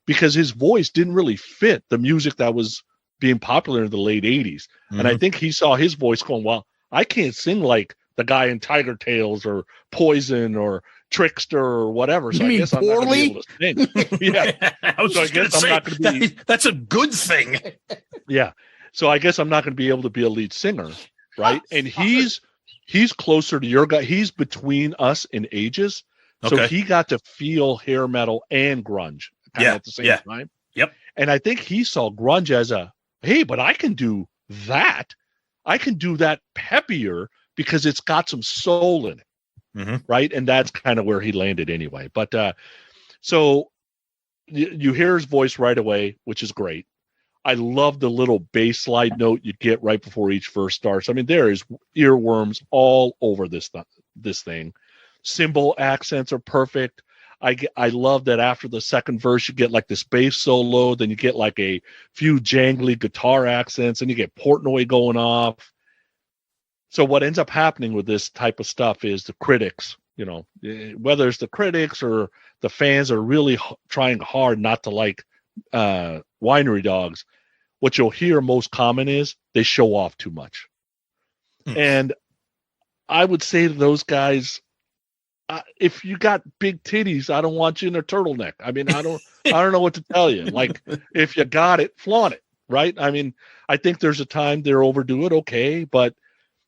because his voice didn't really fit the music that was being popular in the late 80s. Mm-hmm. And I think he saw his voice going, well, I can't sing like the guy in Tiger Tales or Poison or Trickster or whatever. So I guess I'm not going to be able to sing. Yeah. I guess I'm not going to be. That's a good thing. Yeah. So I guess I'm not going to be able to be a lead singer, right? And he's closer to your guy. He's between us in ages. So he got to feel hair metal and grunge at the same time. Yep. And I think he saw grunge as hey, but I can do that. I can do that peppier because it's got some soul in it. Mm-hmm. Right. And that's kind of where he landed anyway. But so you hear his voice right away, which is great. I love the little bass slide note you get right before each verse starts. I mean, there is earworms all over this thing. Cymbal accents are perfect. I love that after the second verse, you get like this bass solo, then you get like a few jangly guitar accents, and you get Portnoy going off. So what ends up happening with this type of stuff is the critics, whether it's the critics or the fans are really trying hard not to like Winery Dogs. What you'll hear most common is they show off too much. And I would say to those guys, if you got big titties, I don't want you in a turtleneck. I mean, I don't know what to tell you. Like, if you got it, flaunt it, right? I mean, I think there's a time they're overdo it, okay, but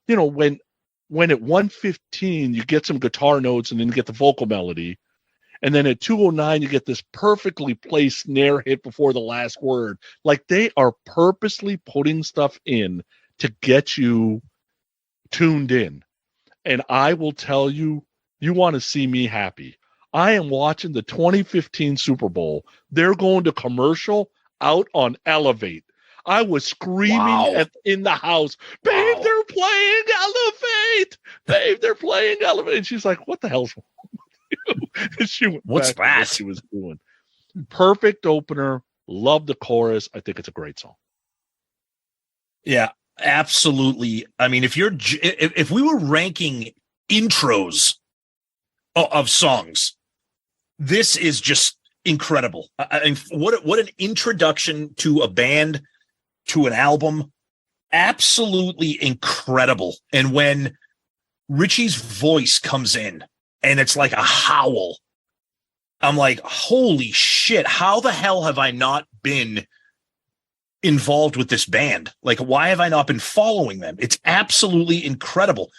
when at 1:15 you get some guitar notes and then you get the vocal melody, and then at 2:09 you get this perfectly placed snare hit before the last word. Like, they are purposely putting stuff in to get you tuned in. And I will tell you, you want to see me happy. I am watching the 2015 Super Bowl. They're going to commercial out on Elevate. I was screaming in the house, babe, they're playing Elevate. Babe, they're playing Elevate. And she's like, what the hell's wrong with you? And she went What's back to that? what she was doing. Perfect opener. Love the chorus. I think it's a great song. Yeah, absolutely. I mean, if we were ranking intros of songs, this is just incredible. I mean, what an introduction to a band, to an album. Absolutely incredible. And when Richie's voice comes in and it's like a howl, I'm like, holy shit, how the hell have I not been involved with this band? Like, why have I not been following them? It's absolutely incredible.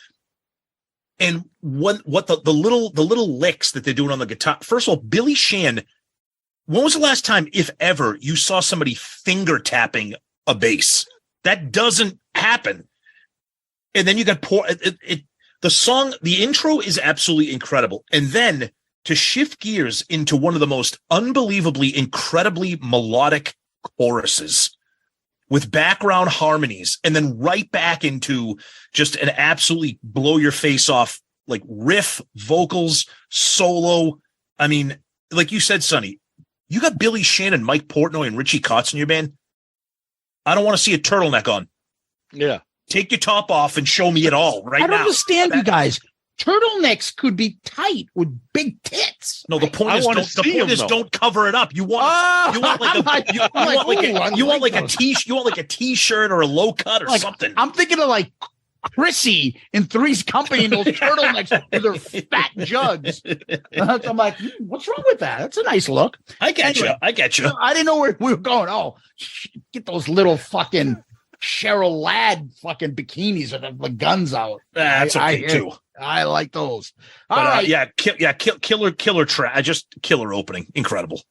And what the little licks that they're doing on the guitar. First of all, Billy Sheehan, when was the last time, if ever, you saw somebody finger tapping a bass? That doesn't happen. And then you got the song, the intro is absolutely incredible. And then to shift gears into one of the most unbelievably, incredibly melodic choruses with background harmonies, and then right back into just an absolutely blow your face off, like riff, vocals, solo. I mean, like you said, Sonny, you got Billy Sheehan and Mike Portnoy and Richie Kotzen in your band. I don't want to see a turtleneck on. Yeah. Take your top off and show me it all right now. I don't understand you guys. Turtlenecks could be tight with big tits. No, the point is don't cover it up. You want like a t-shirt or a low cut or something. I'm thinking of like Chrissy in Three's Company and those turtlenecks with their fat jugs. I'm like, what's wrong with that? That's a nice look. I get you. I didn't know where we were going. Oh, get those little fucking Cheryl Ladd fucking bikinis with the guns out. That's okay too. I like those. All right. Killer track. Just killer opening. Incredible.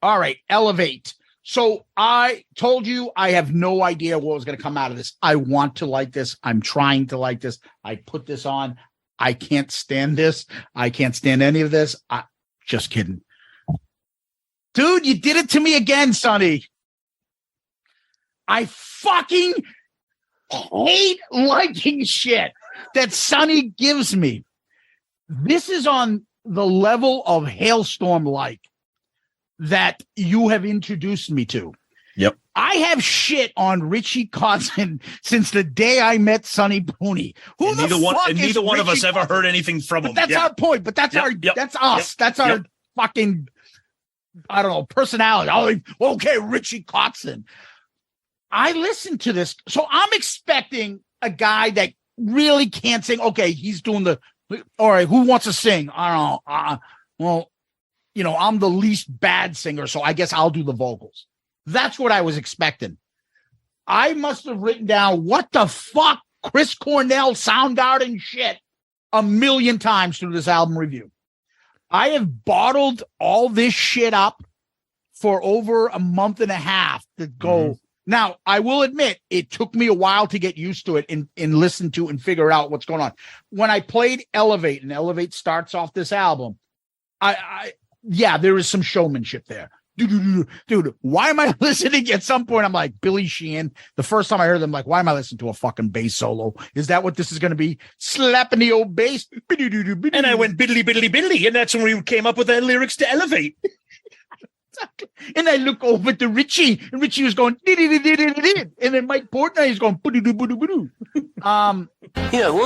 All right. Elevate. So I told you I have no idea what was going to come out of this. I want to like this. I'm trying to like this. I put this on. I can't stand this. I can't stand any of this. Just kidding. Dude, you did it to me again, Sonny. I fucking hate liking shit that Sonny gives me. This is on the level of Hailstorm-like that you have introduced me to. Yep. I have shit on Richie Kotzen since the day I met Sonny Booney. Neither one of us ever heard anything from him. That's our point. But that's that's us. That's our fucking, I don't know, personality. Okay, Richie Kotzen. I listened to this, so I'm expecting a guy that really can't sing. Okay, he's doing all right, who wants to sing? I don't know. I'm the least bad singer, so I guess I'll do the vocals. That's what I was expecting. I must have written down what the fuck Chris Cornell Soundgarden shit a million times through this album review. I have bottled all this shit up for over a month and a half to go, Now, I will admit, it took me a while to get used to it and listen to and figure out what's going on. When I played Elevate, and Elevate starts off this album, yeah, there is some showmanship there. Dude, why am I listening? At some point, I'm like, Billy Sheehan. The first time I heard them, like, why am I listening to a fucking bass solo? Is that what this is going to be? Slapping the old bass. And I went biddly, biddly, biddly. And that's when we came up with the lyrics to Elevate. And I look over to Richie, and Richie was going, and then Mike Portnoy is going, one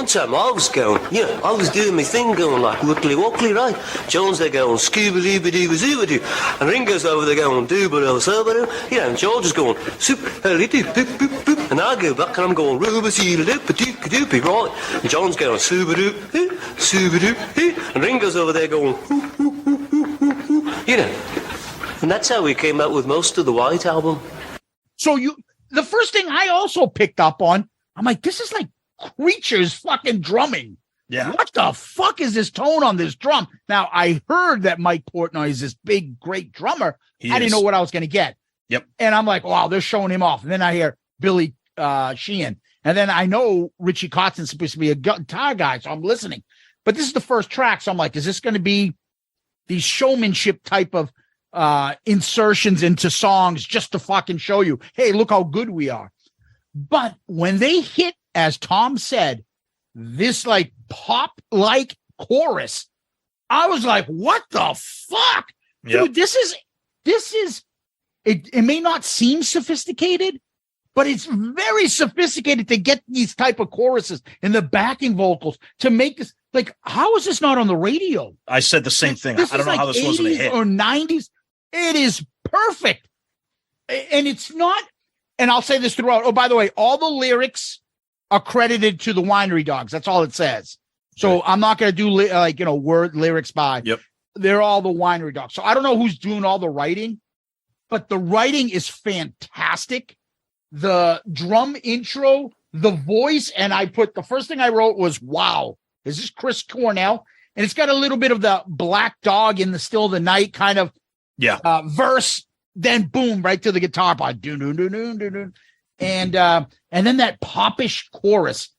time I was going, I was doing my thing going like wickly wockly, right? John's there going scooby-doo-ba-doo-ba-zoo-ba-doo, and Ringo's over there going doo-ba-doo-so-ba-doo, and George is going super-doo-boop-boop-boop, and I go back and I'm going rooba-see-la-doop-ba-doo-ka-doopy, right? And John's going super-doo, super-doo, and Ringo's over there going and that's how we came out with most of the White Album. So the first thing I also picked up on, I'm like, this is like Creature's fucking drumming. Yeah. What the fuck is this tone on this drum? Now, I heard that Mike Portnoy is this big, great drummer. I didn't know what I was going to get. Yep. And I'm like, wow, they're showing him off. And then I hear Billy Sheehan. And then I know Richie Kotzen's supposed to be a guitar guy, so I'm listening. But this is the first track, so I'm like, is this going to be these showmanship type of insertions into songs just to fucking show you, hey, look how good we are? But when they hit, as Tom said, this like pop like chorus, I was like, what the fuck? Yep. Dude, this is it may not seem sophisticated, but it's very sophisticated to get these type of choruses and the backing vocals to make this. Like, how is this not on the radio? I said the same thing. I don't know how this wasn't a hit. Or 90s. It is perfect. And it's not, and I'll say this throughout. Oh, by the way, all the lyrics are credited to the Winery Dogs. That's all it says. So right. I'm not going to do word lyrics by. Yep. They're all the Winery Dogs. So I don't know who's doing all the writing, but the writing is fantastic. The drum intro, the voice, and the first thing I wrote was, wow, is this Chris Cornell? And it's got a little bit of the Black Dog in the Still of the Night kind of verse, then boom, right to the guitar part. And then that popish chorus.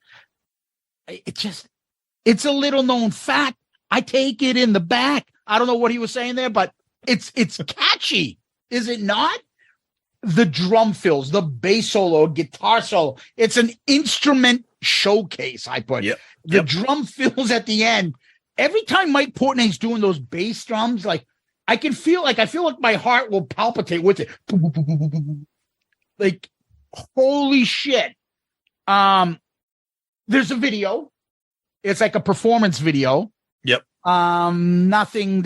It's a little known fact. I take it in the back. I don't know what he was saying there, but it's catchy, is it not? The drum fills, the bass solo, guitar solo. It's an instrument showcase, I put. Yep. The drum fills at the end. Every time Mike Portnoy's doing those bass drums, like I feel like my heart will palpitate with it. Like, holy shit. There's a video. It's like a performance video. Yep. Nothing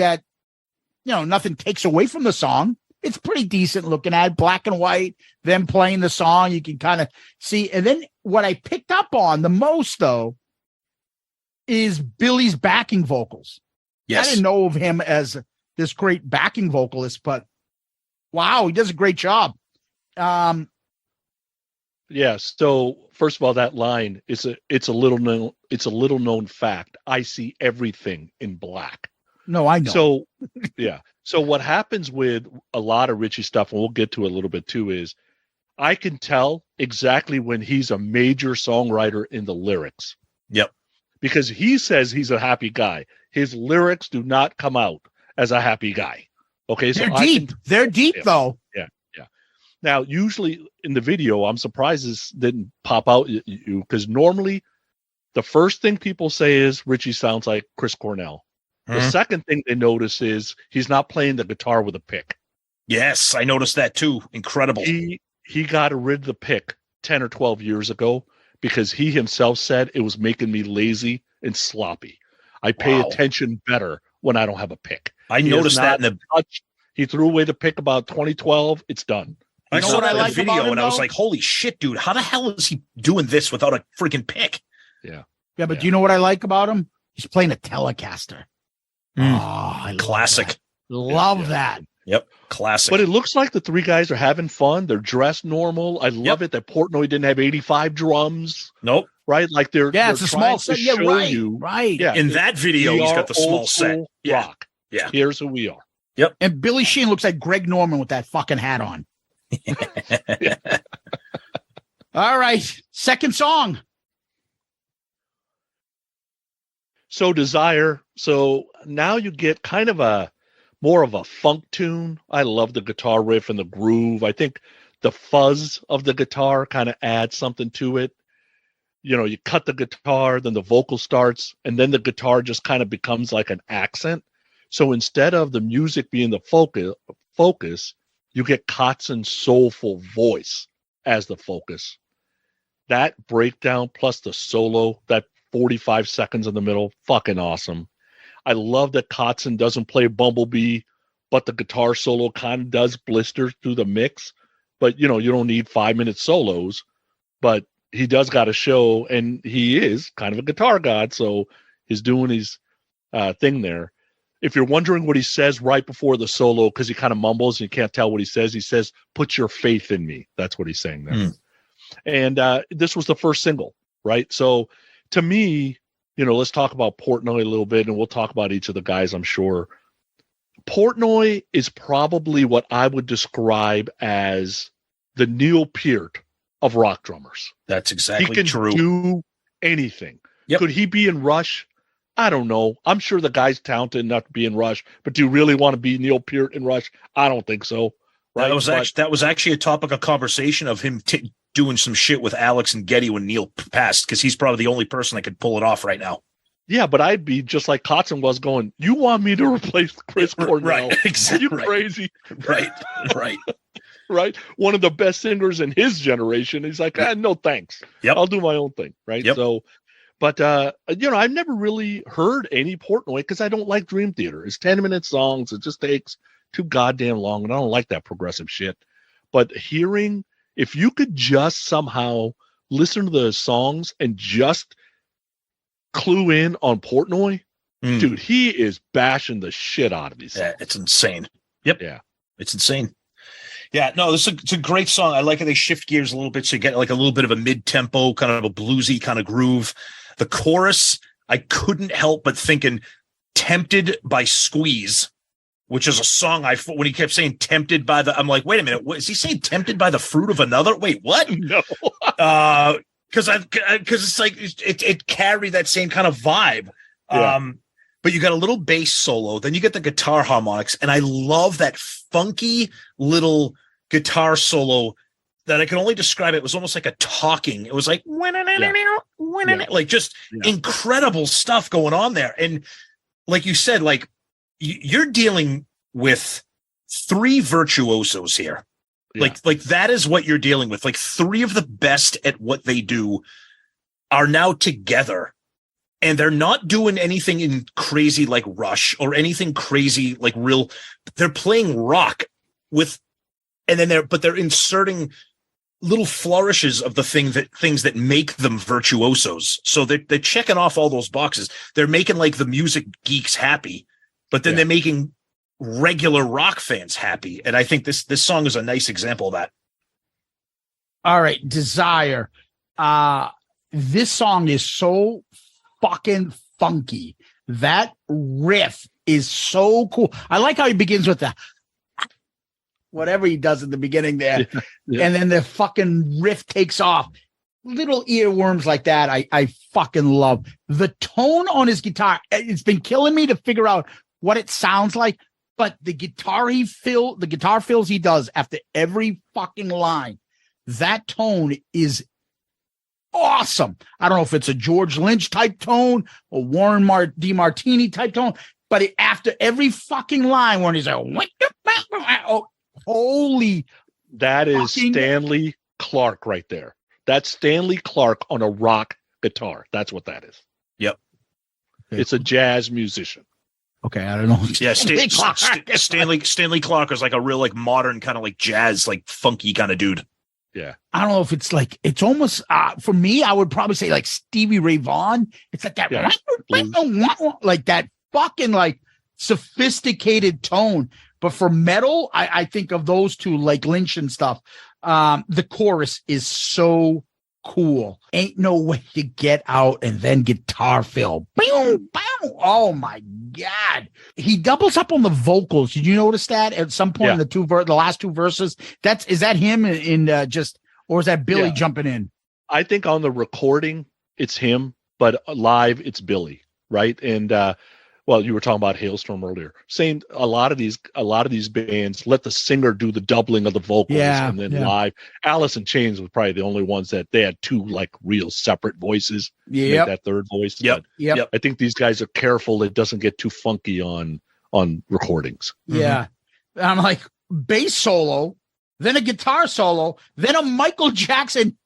takes away from the song. It's pretty decent looking at, black and white, them playing the song. You can kind of see. And then what I picked up on the most, though, is Billy's backing vocals. Yes. I didn't know of him as this great backing vocalist, but wow, he does a great job. Yes. So first of all, that line it's a little known fact. I see everything in black. No, I know. So yeah. So what happens with a lot of Richie stuff, and we'll get to it a little bit too, is I can tell exactly when he's a major songwriter in the lyrics. Yep. Because he says he's a happy guy. His lyrics do not come out as a happy guy. Okay. So they're deep though. Yeah. Yeah. Now, usually in the video, I'm surprised this didn't pop out you because normally the first thing people say is Richie sounds like Chris Cornell. The second thing they notice is he's not playing the guitar with a pick. Yes, I noticed that too. Incredible. He got rid of the pick 10 or 12 years ago because he himself said it was making me lazy and sloppy. I pay attention better when I don't have a pick. I noticed that in the touch. He threw away the pick about 2012. It's done. I saw that in the video and I was like, holy shit, dude, how the hell is he doing this without a freaking pick? Yeah. Yeah, but do you know what I like about him? He's playing a Telecaster. Oh, classic. Love that. Yep. Classic. But it looks like the three guys are having fun. They're dressed normal. I love it that Portnoy didn't have 85 drums. Nope. Right? Like they're it's a small set. Yeah, right. Right. Yeah. In that video, he's got the small set. Rock. Yeah. Here's who we are. Yep. And Billy Sheehan looks like Greg Norman with that fucking hat on. All right. Second song. So Desire. So now you get kind of a more of a funk tune. I love the guitar riff and the groove. I think the fuzz of the guitar kind of adds something to it. You know, you cut the guitar, then the vocal starts, and then the guitar just kind of becomes like an accent. So instead of the music being the focus, you get Kotzen's soulful voice as the focus. That breakdown plus the solo, that 45 seconds in the middle, fucking awesome. I love that Kotzen doesn't play Bumblebee, but the guitar solo kind of does blister through the mix. But, you know, you don't need 5-minute solos, but he does got a show, and he is kind of a guitar god, so he's doing his thing there. If you're wondering what he says right before the solo, because he kind of mumbles and you can't tell what he says, put your faith in me. That's what he's saying there. And this was the first single, right? So to me, you know, let's talk about Portnoy a little bit, and we'll talk about each of the guys, I'm sure. Portnoy is probably what I would describe as the Neil Peart of rock drummers. That's exactly he can true. Do anything. Yep. Could he be in Rush? I don't know. I'm sure the guy's talented enough to be in Rush, but do you really want to be Neil Peart in Rush? I don't think so. Right? That was actually a topic of conversation of him doing some shit with Alex and Geddy when Neil passed, because he's probably the only person that could pull it off right now. Yeah, but I'd be just like Kotzen was going, you want me to replace Chris Cornell? Right, exactly. Are you crazy? Right. Right? One of the best singers in his generation. He's like, no thanks. Yep. I'll do my own thing, right? Yep. So, but, you know, I've never really heard any Portnoy because I don't like Dream Theater. It's 10-minute songs. It just takes too goddamn long, and I don't like that progressive shit. But hearing, if you could just somehow listen to the songs and just clue in on Portnoy, dude, he is bashing the shit out of these songs. Yeah, it's insane. Yep. Yeah. It's insane. Yeah, no, it's a great song. I like how they shift gears a little bit, so you get like a little bit of a mid-tempo, kind of a bluesy kind of groove. The chorus, I couldn't help but thinking Tempted by Squeeze, which is a song when he kept saying tempted by I'm like, wait a minute, what is he saying? Tempted by the fruit of another? Wait, what? No. Because it's like it carried that same kind of vibe. Yeah. But you got a little bass solo, then you get the guitar harmonics, and I love that funky little guitar solo that I can only describe. It was almost like a talking. It was like like just incredible stuff going on there. And like you said, like you're dealing with 3 virtuosos here. Yeah. Like that is what you're dealing with. Like 3 of the best at what they do are now together. And they're not doing anything in crazy like Rush or anything crazy like real. They're playing rock with, and then they're inserting little flourishes of the things that make them virtuosos. So they're checking off all those boxes. They're making like the music geeks happy, but then they're making regular rock fans happy. And I think this song is a nice example of that. All right, Desire. This song is so fucking funky. That riff is so cool. I like how he begins with the whatever he does at the beginning there. Yeah. And then the fucking riff takes off. Little earworms like that, I fucking love. The tone on his guitar, it's been killing me to figure out what it sounds like, but the guitar fills he does after every fucking line, that tone is awesome. I don't know if it's a George Lynch type tone or Warren DeMartini type tone, but after every fucking line when he's like, oh, holy. That is Stanley Clarke right there. That's Stanley Clarke on a rock guitar. That's what that is. Yep. It's a jazz musician. Okay, I don't know. Yeah, Stanley Clarke is like a real like modern kind of like jazz, like funky kind of dude. Yeah. I don't know if it's like, it's almost, for me, I would probably say like Stevie Ray Vaughan. It's like that, like that fucking like sophisticated tone. But for metal, I think of those two, like Lynch and stuff. The chorus is so cool. Ain't no way to get out, and then guitar fill. Boom, boom. Oh my God. He doubles up on the vocals. Did you notice that at some point in the last 2 verses? Is that him in just or is that Billy Yeah. jumping in? I think on the recording it's him, but live it's Billy, right? And well, you were talking about Hailstorm earlier. Same. A lot of these bands let the singer do the doubling of the vocals, and then live. Alice in Chains was probably the only ones that they had two like real separate voices. Yep. That third voice. Yep. But I think these guys are careful it doesn't get too funky on recordings. Yeah. And I'm like, bass solo, then a guitar solo, then a Michael Jackson,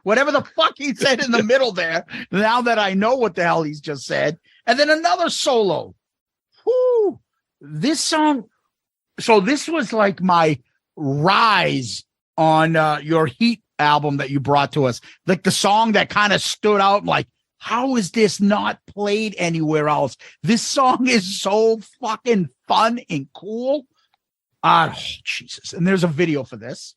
whatever the fuck he said in the middle there. Now that I know what the hell he's just said. And then another solo. Whoo! This song. So this was like my rise on your Heat album that you brought to us. Like the song that kind of stood out. Like, how is this not played anywhere else? This song is so fucking fun and cool. Oh, Jesus. And there's a video for this.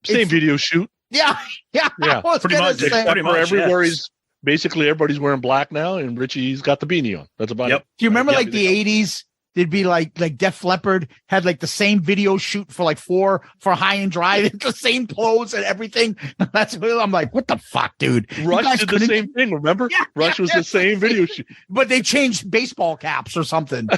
Same video shoot. Yeah. I was pretty gonna much. say- Pretty much, everywhere yes. basically everybody's wearing black now, and Richie's got the beanie on. That's about it. Do you remember Yep. like the 80s? There'd be like Def Leppard had like the same video shoot for like for High and Dry, the same clothes and everything. That's what I'm like, what the fuck, dude? You Rush guys did the couldn't- same thing, remember? Rush was the same video shoot. But they changed baseball caps or something.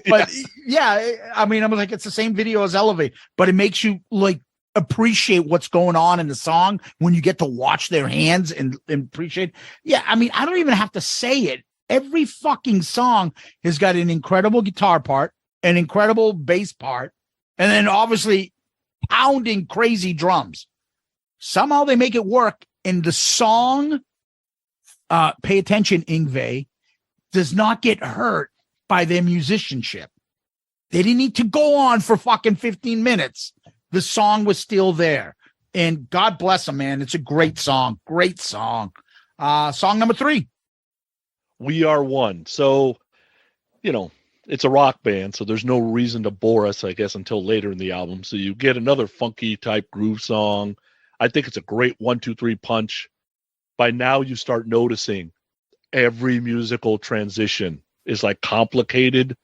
But yeah, I mean, I'm like, it's the same video as Elevate, but it makes you like appreciate what's going on in the song when you get to watch their hands and appreciate. Yeah, I mean, I don't even have to say it. Every fucking song has got an incredible guitar part, an incredible bass part, and then obviously pounding crazy drums. Somehow they make it work. And the song, pay attention, Yngwie, does not get hurt by their musicianship. They didn't need to go on for fucking 15 minutes. The song was still there. And God bless them, man. It's a great song. Great song. Song number 3. We Are One. So, it's a rock band, so there's no reason to bore us, I guess, until later in the album. So you get another funky type groove song. I think it's a great 1-2-3 punch. By now you start noticing every musical transition is like complicated,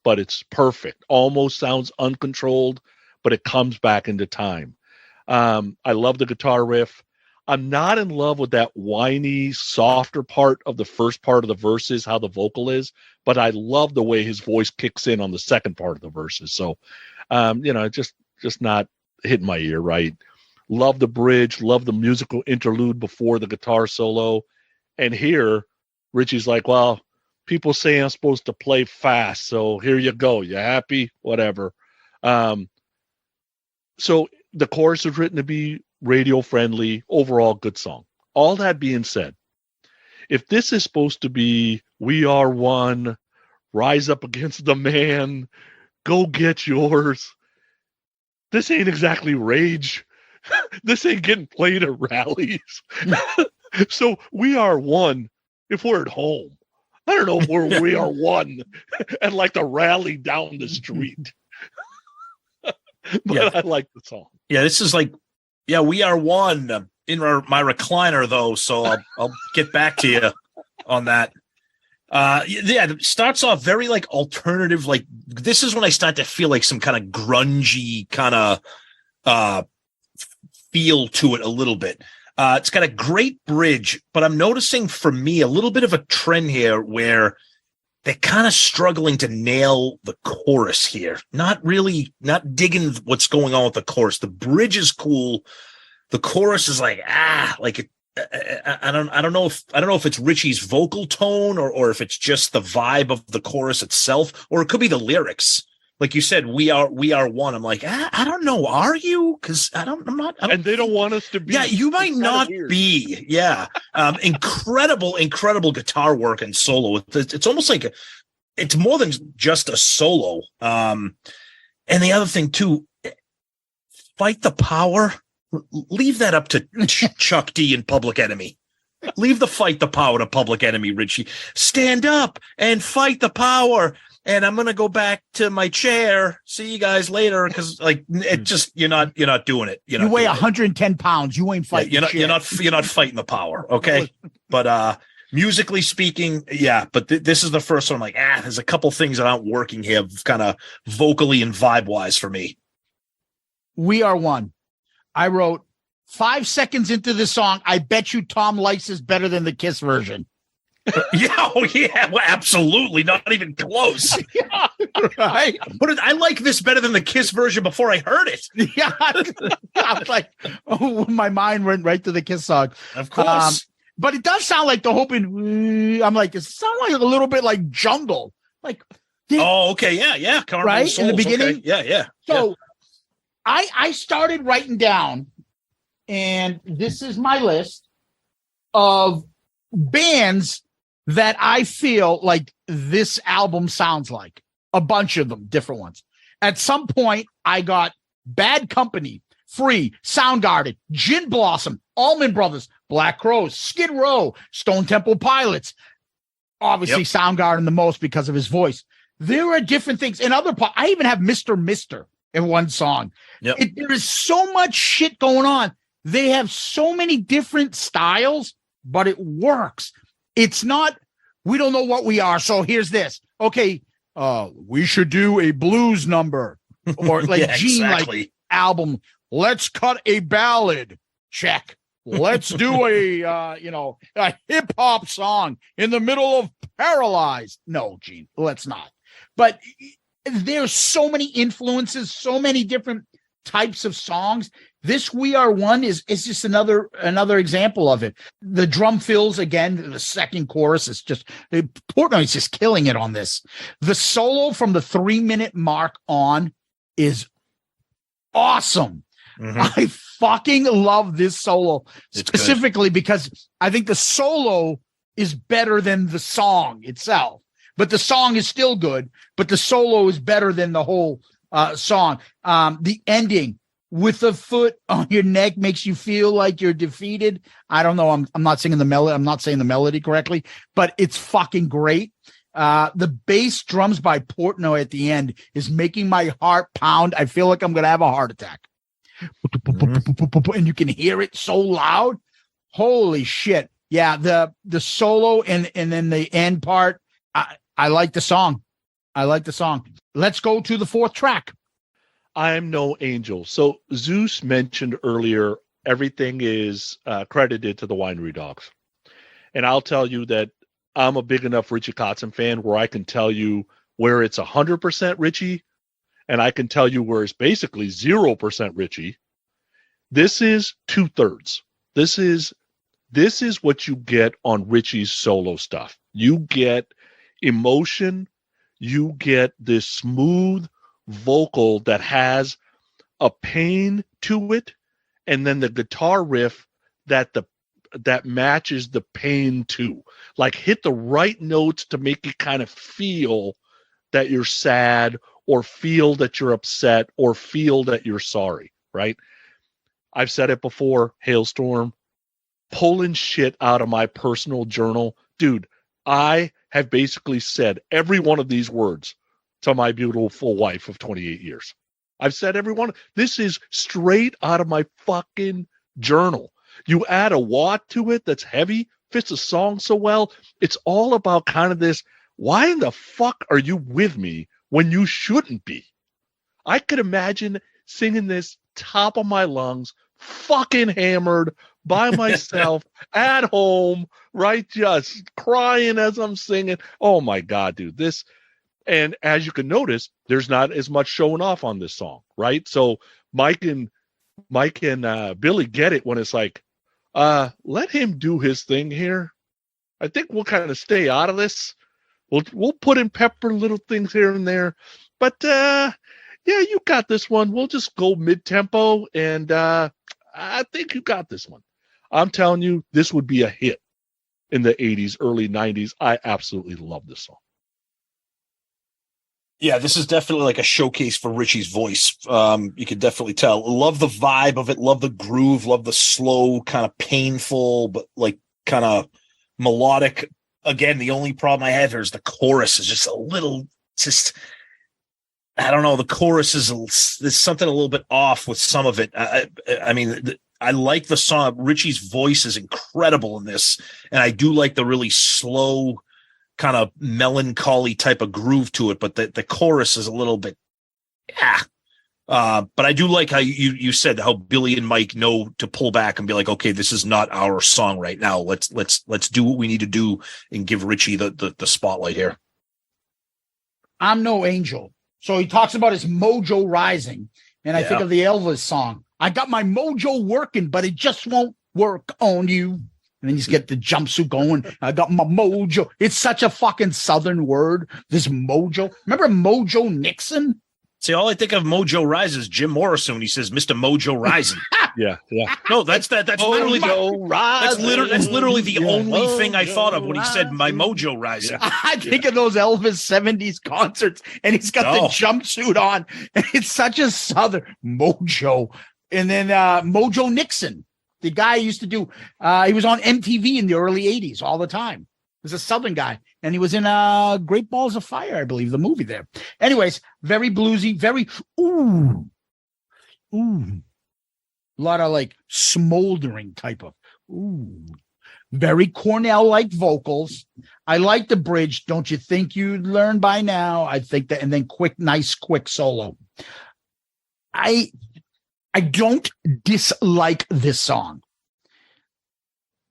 but it's perfect. Almost sounds uncontrolled, but it comes back into time. I love the guitar riff. I'm not in love with that whiny, softer part of the first part of the verses, how the vocal is, but I love the way his voice kicks in on the second part of the verses. So, just not hitting my ear right. Love the bridge, love the musical interlude before the guitar solo. And here, Richie's like, well, people say I'm supposed to play fast, so here you go. You happy? Whatever. So the chorus is written to be radio friendly, overall good song. All that being said, if this is supposed to be We Are One, rise up against the man, go get yours, this ain't exactly Rage. This ain't getting played at rallies. So We Are One if we're at home. I don't know if we are one and like the rally down the street. But I like the song. Yeah, this is like, We Are One in my recliner, though, so I'll get back to you on that. It starts off very like alternative. Like this is when I start to feel like some kind of grungy kind of feel to it a little bit. It's got a great bridge, but I'm noticing for me a little bit of a trend here where they're kind of struggling to nail the chorus here. Not digging what's going on with the chorus. The bridge is cool. The chorus is like, I don't know if it's Richie's vocal tone or if it's just the vibe of the chorus itself, or it could be the lyrics. Like you said, we are one. I'm like, I don't know. Are you? Because and they don't want us to be. Yeah, you might not be. Yeah. Incredible guitar work and solo. It's almost like it's more than just a solo. And the other thing too, Fight the Power. Leave that up to Chuck D and Public Enemy. Leave the Fight the Power to Public Enemy, Richie. Stand up and fight the power. And I'm gonna go back to my chair. See you guys later, because like it just you're not doing it. You weigh 110 pounds. You ain't fighting. You're not fighting the power. Okay, but musically speaking, yeah. But this is the first one. I'm like, there's a couple things that aren't working here, kind of vocally and vibe wise for me. We Are One. I wrote 5 seconds into the song, I bet you Tom likes this better than the Kiss version. Yeah, well, absolutely, not even close. Yeah, right? But I like this better than the Kiss version before I heard it. Yeah, I was like, my mind went right to the Kiss song. Of course. But it does sound like the hoping. I'm like, it sounds like a little bit like jungle. Like, okay, yeah. Right? Souls, in the beginning? Okay. Yeah. So I started writing down, and this is my list of bands that I feel like this album sounds like. A bunch of them, different ones. At some point, I got Bad Company, Free, Soundgarden, Gin Blossom, Allman Brothers, Black Crowes, Skid Row, Stone Temple Pilots. Obviously, Soundgarden the most because of his voice. There are different things. In other parts, I even have Mr. Mister in one song. Yep. There is so much shit going on. They have so many different styles, but it works. It's not, we don't know what we are, so here's this. Okay, we should do a blues number. Or like Gene, exactly. like album, let's cut a ballad. Check. Let's do a hip-hop song in the middle of Paralyzed. No, Gene, let's not. But there's so many influences, so many different types of songs. This We Are One is just another example of it. The drum fills again. The second chorus is just Portnoy's just killing it on this. The solo from the 3-minute mark on is awesome. Mm-hmm. I fucking love this solo specifically because I think the solo is better than the song itself. But the song is still good, but the solo is better than the whole song. The ending with the foot on your neck makes you feel like you're defeated. I don't know. I'm not singing the melody. I'm not saying the melody correctly, but it's fucking great. The bass drums by Portnoy at the end is making my heart pound. I feel like I'm going to have a heart attack. Mm-hmm. And you can hear it so loud. Holy shit. Yeah. The solo and then the end part. I like the song. Let's go to the fourth track. I'm No Angel. So Zeus mentioned earlier, everything is credited to the Winery Dogs. And I'll tell you that I'm a big enough Richie Kotzen fan where I can tell you where it's 100% Richie, and I can tell you where it's basically 0% Richie. This is 2/3. This is what you get on Richie's solo stuff. You get emotion, you get this smooth vocal that has a pain to it, and then the guitar riff that matches the pain too. Like hit the right notes to make you kind of feel that you're sad or feel that you're upset or feel that you're sorry, right? I've said it before, Hailstorm, pulling shit out of my personal journal. Dude, I have basically said every one of these words to my beautiful wife of 28 years. I've said every one. This is straight out of my fucking journal. You add a watt to it that's heavy, fits a song so well. It's all about kind of this, why in the fuck are you with me when you shouldn't be? I could imagine singing this top of my lungs, fucking hammered by myself at home, right? Just crying as I'm singing. Oh my God, dude. This, and as you can notice, there's not as much showing off on this song, right? So Mike and Billy get it when it's like, let him do his thing here. I think we'll kind of stay out of this. We'll put in pepper little things here and there, but yeah, you got this one. We'll just go mid-tempo, and I think you got this one. I'm telling you, this would be a hit in the 80s, early 90s. I absolutely love this song. Yeah, this is definitely like a showcase for Richie's voice. You can definitely tell. Love the vibe of it. Love the groove. Love the slow, kind of painful, but like kind of melodic. Again, the only problem I have here is the chorus is just a little, I don't know. The chorus there's something a little bit off with some of it. I mean, I like the song. Richie's voice is incredible in this. And I do like the really slow, kind of melancholy type of groove to it, but the chorus is a little bit But I do like how you said how Billy and Mike know to pull back and be like, okay, this is not our song right now. Let's do what we need to do and give Richie the spotlight here. I'm no angel. So he talks about his mojo rising. And I think of the Elvis song. I got my mojo working, but it just won't work on you. And then you get the jumpsuit going. I got my mojo. It's such a fucking Southern word, this mojo. Remember Mojo Nixon? See, all I think of Mojo Rise is Jim Morrison when he says Mr. Mojo Rising. Yeah. No, that's literally that's literally the only thing I thought of when he said my mojo rising. I think of those Elvis 70s concerts, and he's got the jumpsuit on, and it's such a Southern mojo. And then Mojo Nixon, the guy used to do, he was on MTV in the early 80s all the time. He was a Southern guy, and he was in Great Balls of Fire, I believe, the movie there. Anyways, very bluesy, very, ooh. A lot of like smoldering type of, very Cornell-like vocals. I like the bridge. Don't you think you'd learn by now? I think that, and then quick solo. I don't dislike this song.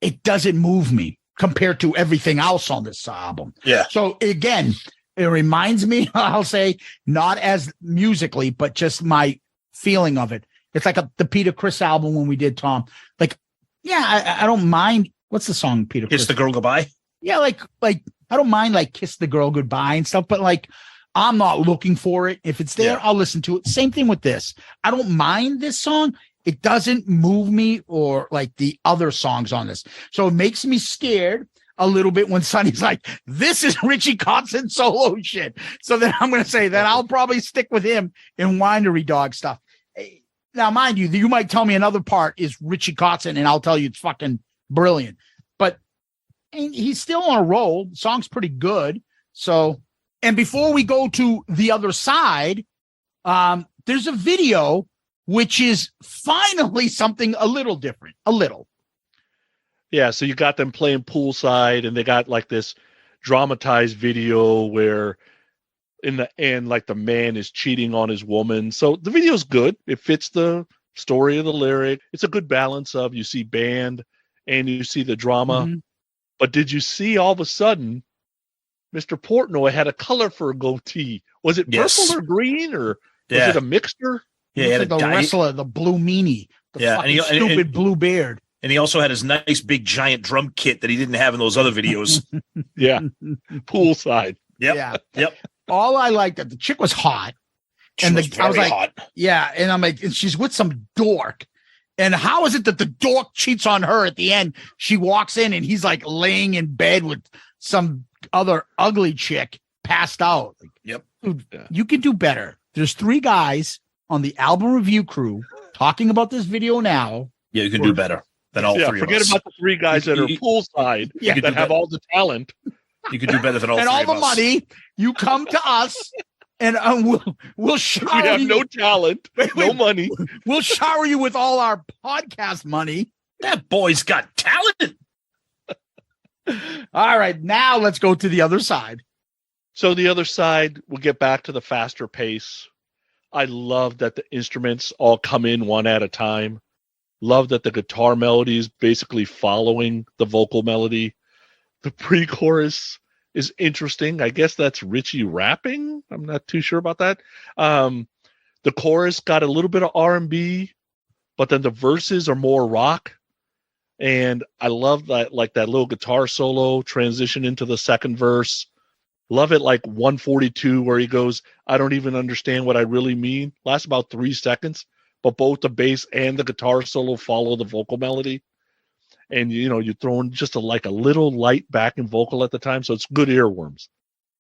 It doesn't move me compared to everything else on this album. Yeah. So again, it reminds me, I'll say, not as musically, but just my feeling of it. It's like the Peter Criss album when we did Tom. Like, yeah, I don't mind. What's the song, Peter Criss? Kiss the Girl Goodbye? Yeah, like I don't mind like Kiss the Girl Goodbye and stuff, but like I'm not looking for it. If it's there, I'll listen to it. Same thing with this. I don't mind this song. It doesn't move me or like the other songs on this. So it makes me scared a little bit when Sonny's like, this is Richie Kotzen solo shit. So then I'm going to say that I'll probably stick with him in Winery Dog stuff. Now, mind you might tell me another part is Richie Kotzen, and I'll tell you it's fucking brilliant. But he's still on a roll. The song's pretty good. So, and before we go to the other side, there's a video which is finally something a little different. A little. Yeah, so you got them playing poolside, and they got like this dramatized video where in the end, like the man is cheating on his woman. So the video's good. It fits the story of the lyric. It's a good balance of you see band and you see the drama. Mm-hmm. But did you see all of a sudden Mr. Portnoy had a color for a goatee? Was it purple or green, or was it a mixture? Yeah, he had the wrestler, the blue meanie, the stupid blue beard. And he also had his nice big giant drum kit that he didn't have in those other videos. Yeah, poolside. Yep. All I liked that the chick was hot, and I was like, hot. Yeah, and I'm like, and she's with some dork. And how is it that the dork cheats on her at the end? She walks in and he's like laying in bed with some other ugly chick passed out. Yep. Dude, you can do better. There's 3 guys on the album review crew talking about this video now. Yeah, you can do better than all 3 of us. Forget about the 3 guys that are poolside that have all the talent. You could do better than all 3 of us. And all the money. You come to us. And we'll shower you. We have no talent, no money. We'll shower you with all our podcast money. That boy's got talent. All right, now let's go to the other side. So the other side, we'll get back to the faster pace. I love that the instruments all come in one at a time. Love that the guitar melody is basically following the vocal melody. The pre-chorus is interesting. I guess that's Richie rapping. I'm not too sure about that. The chorus got a little bit of R&B, but then the verses are more rock. And I love that, like that little guitar solo transition into the second verse. Love it, like 142, where he goes, I don't even understand what I really mean. Lasts about 3 seconds, but both the bass and the guitar solo follow the vocal melody. And, you're throwing just a little light back and vocal at the time. So it's good earworms.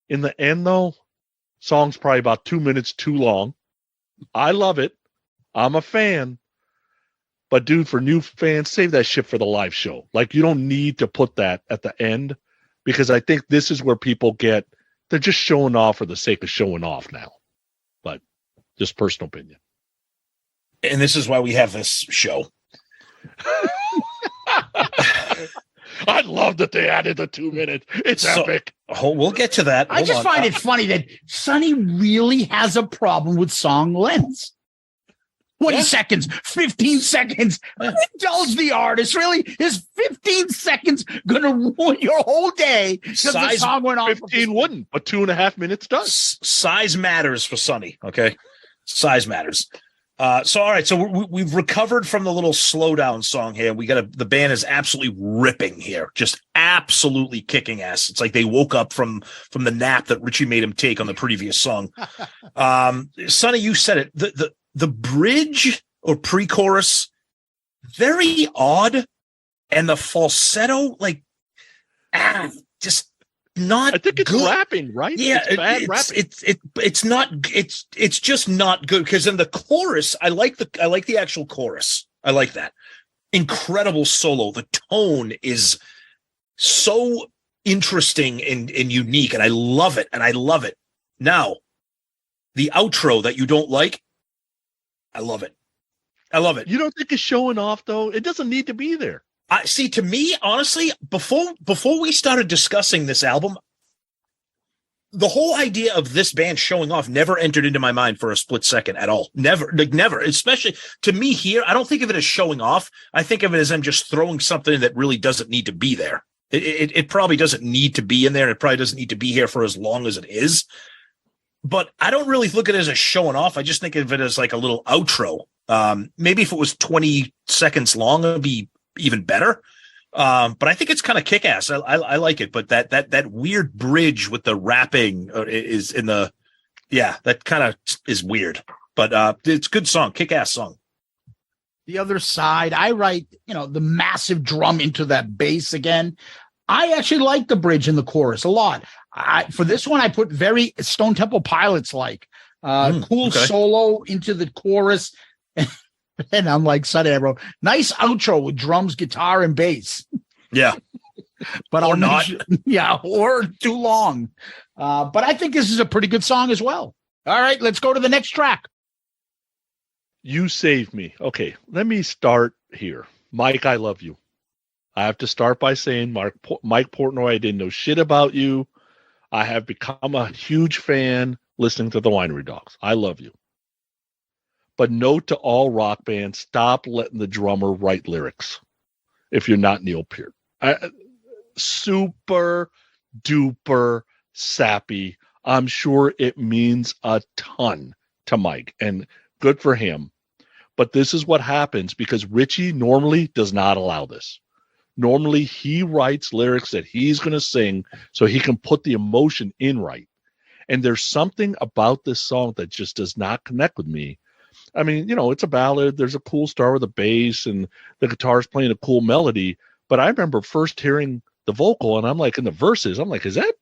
In the end, though, song's probably about 2 minutes too long. I love it. I'm a fan. But, dude, for new fans, save that shit for the live show. Like, you don't need to put that at the end, because I think this is where people they're just showing off for the sake of showing off now. But just personal opinion. And this is why we have this show. I love that they added the 2 minutes. It's epic. We'll get to that. I just find it funny that Sonny really has a problem with song lengths. 20 seconds, 15 seconds. Indulge the artist. Really? Is 15 seconds going to ruin your whole day? Because the song went on. 15 wouldn't, but 2.5 minutes does. Size matters for Sonny. Okay. Size matters. So, all right. So we've recovered from the little slowdown song here. The band is absolutely ripping here. Just absolutely kicking ass. It's like they woke up from the nap that Richie made him take on the previous song. Sonny, you said it. The bridge or pre-chorus, very odd, and the falsetto, just not. I think it's good. Rapping, right? Yeah, it's bad rapping. It's not. It's just not good because in the chorus, I like the actual chorus. I like that incredible solo. The tone is so interesting and unique, and I love it. Now, the outro that you don't like. I love it. You don't think it's showing off, though? It doesn't need to be there. See, to me, honestly, before we started discussing this album, the whole idea of this band showing off never entered into my mind for a split second at all. Never. Especially to me here, I don't think of it as showing off. I think of it as I'm just throwing something that really doesn't need to be there. It probably doesn't need to be in there. It probably doesn't need to be here for as long as it is. But I don't really look at it as a showing off. I just think of it as like a little outro. Maybe if it was 20 seconds long, it would be even better. But I think it's kind of kick-ass. I like it. But that weird bridge with the rapping is in the, that kind of is weird. But it's a good song, kick-ass song. The other side, I write, the massive drum into that bass again. I actually like the bridge in the chorus a lot. For this one, I put very Stone Temple Pilots cool solo into the chorus. And I'm like, Sunday, I wrote, nice outro with drums, guitar, and bass. Yeah. But or not. Or too long. But I think this is a pretty good song as well. All right, let's go to the next track. You Saved Me. Okay, let me start here. Mike, I love you. I have to start by saying, Mike Portnoy, I didn't know shit about you. I have become a huge fan listening to the Winery Dogs. I love you. But note to all rock bands, stop letting the drummer write lyrics if you're not Neil Peart. Super duper sappy. I'm sure it means a ton to Mike, and good for him. But this is what happens because Richie normally does not allow this. Normally, he writes lyrics that he's going to sing so he can put the emotion in right. And there's something about this song that just does not connect with me. I mean, it's a ballad. There's a cool start with the bass and the guitar's playing a cool melody. But I remember first hearing the vocal and I'm like, in the verses, I'm like, is that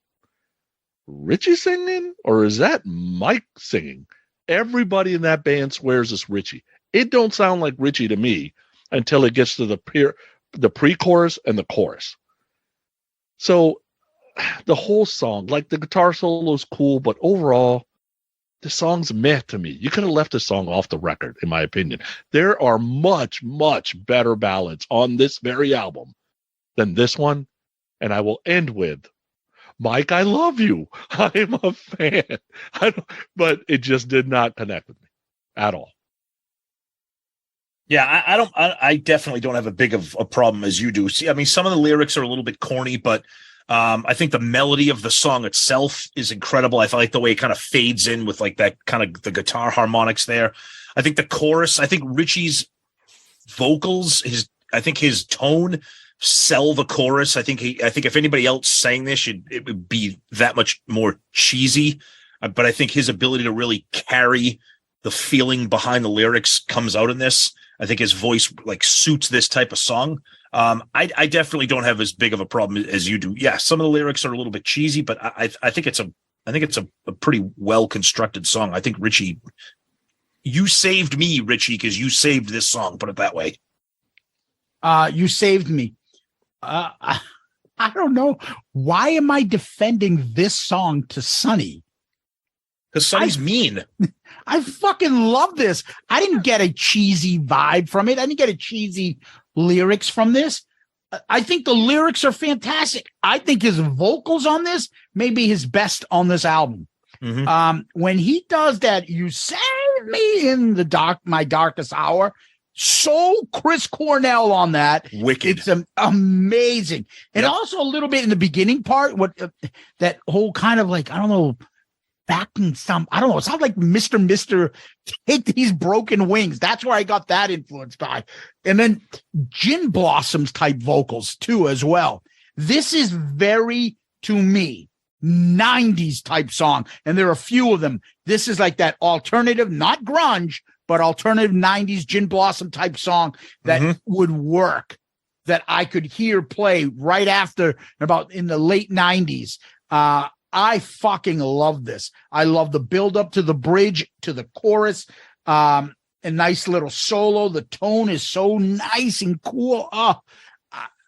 Richie singing or is that Mike singing? Everybody in that band swears it's Richie. It don't sound like Richie to me until it gets to the pre-chorus and the chorus. So the whole song, like the guitar solo is cool, but overall, the song's meh to me. You could have left the song off the record, in my opinion. There are much, much better ballads on this very album than this one. And I will end with, Mike, I love you. I'm a fan. But it just did not connect with me at all. Yeah, I definitely don't have a big of a problem as you do. See, I mean, some of the lyrics are a little bit corny, but I think the melody of the song itself is incredible. I like the way it kind of fades in with like that kind of the guitar harmonics there. I think the chorus, I think Richie's vocals, his tone sell the chorus. I think if anybody else sang this, it would be that much more cheesy. But I think his ability to really carry the feeling behind the lyrics comes out in this. I think his voice like suits this type of song. I definitely don't have as big of a problem as you do. Yeah, some of the lyrics are a little bit cheesy, but I think it's a pretty well constructed song. I think Richie, you saved me, Richie, because you saved this song. Put it that way. You saved me. I don't know. Why am I defending this song to Sonny? Because Sonny's mean. I fucking love this. I didn't get a cheesy vibe from it. I didn't get a cheesy lyrics from this. I think the lyrics are fantastic. I think his vocals on this may be his best on this album. Mm-hmm. When he does that, you saved Hold Me in My Darkest Hour. So Chris Cornell on that. Wicked. It's amazing. And also a little bit in the beginning part, that whole kind of like, I don't know, backing some, I don't know. It sounds like Mr. Take These Broken Wings. That's where I got that influence by. And then Gin Blossoms type vocals too, as well. This is very, to me, 90s type song. And there are a few of them. This is like that alternative, not grunge, but alternative 90s Gin Blossom type song that would work, that I could hear play right after, about in the late 90s. I fucking love this. I love the build up to the bridge, to the chorus, a nice little solo. The tone is so nice and cool.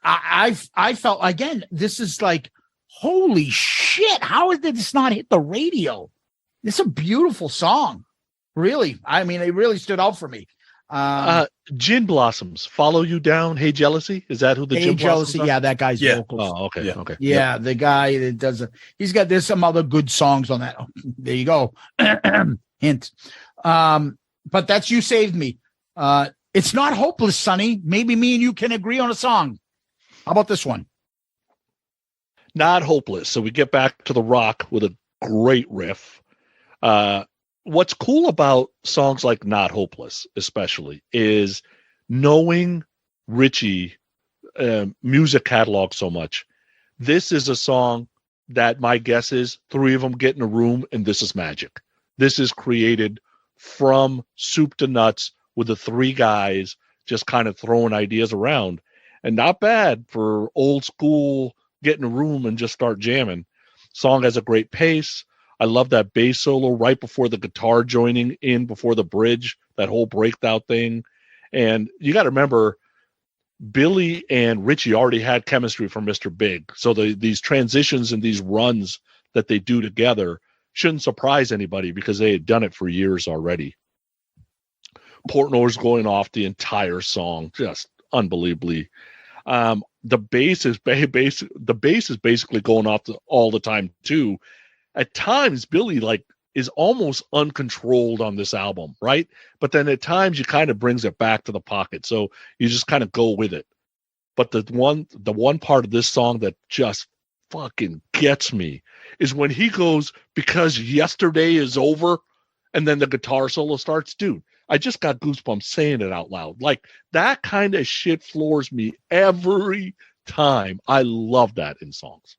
I felt, again, this is like, holy shit. How did this not hit the radio? It's a beautiful song. Really. I mean, it really stood out for me. Gin Blossoms, Follow You Down, Hey Jealousy. Is that who the Gin Blossoms Jealousy? are? Yeah, that guy's vocals. Oh, okay. Yeah. Okay. Yeah, the guy that does it. There's some other good songs on that. Oh, there you go. Hint. But that's You Saved Me. It's not hopeless, Sonny. Maybe me and you can agree on a song. How about this one? Not hopeless. So we get back to the rock with a great riff. What's cool about songs like Not Hopeless, especially, is knowing Richie music catalog so much. This is a song that my guess is 3 of them get in a room and this is magic. This is created from soup to nuts with the 3 guys just kind of throwing ideas around, and not bad for old school, get in a room and just start jamming. Song has a great pace. I love that bass solo right before the guitar joining in before the bridge, that whole breakdown thing. And you got to remember, Billy and Richie already had chemistry from Mr. Big. So these transitions and these runs that they do together shouldn't surprise anybody because they had done it for years already. Portnoy's going off the entire song, just unbelievably. The bass is basically going off all the time too. At times, Billy is almost uncontrolled on this album, right? But then at times, he kind of brings it back to the pocket, so you just kind of go with it. But the one part of this song that just fucking gets me is when he goes, "Because yesterday is over," and then the guitar solo starts. Dude, I just got goosebumps saying it out loud. Like, that kind of shit floors me every time. I love that in songs.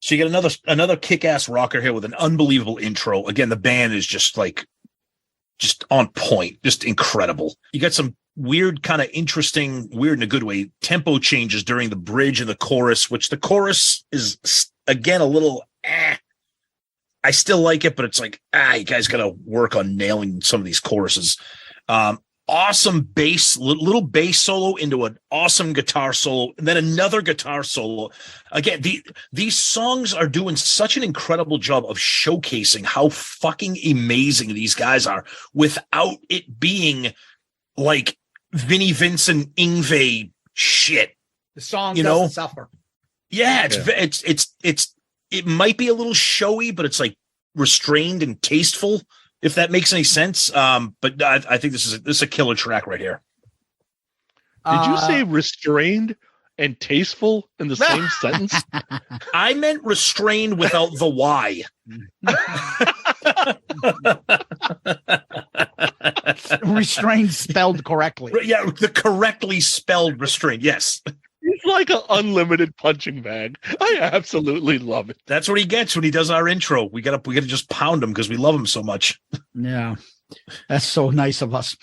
So you get another kick-ass rocker here with an unbelievable intro. Again, the band is just on point, just incredible. You got some weird, kind of interesting, weird in a good way, tempo changes during the bridge and the chorus, which the chorus is, again, a little, I still like it, but it's like, you guys got to work on nailing some of these choruses. Awesome bass, little bass solo into an awesome guitar solo, and then another guitar solo. Again, these songs are doing such an incredible job of showcasing how fucking amazing these guys are without it being like Vinnie Vincent Yngwie shit. The song doesn't suffer. Yeah, it might be a little showy, but it's like restrained and tasteful, if that makes any sense. But I think this is a killer track right here. Did you say restrained and tasteful in the same sentence? I meant restrained without the Y. Restrained spelled correctly. Yeah, the correctly spelled restrained. Yes. It's like an unlimited punching bag. I absolutely love it. That's what he gets when he does our intro. We gotta just pound him because we love him so much. Yeah, that's so nice of us.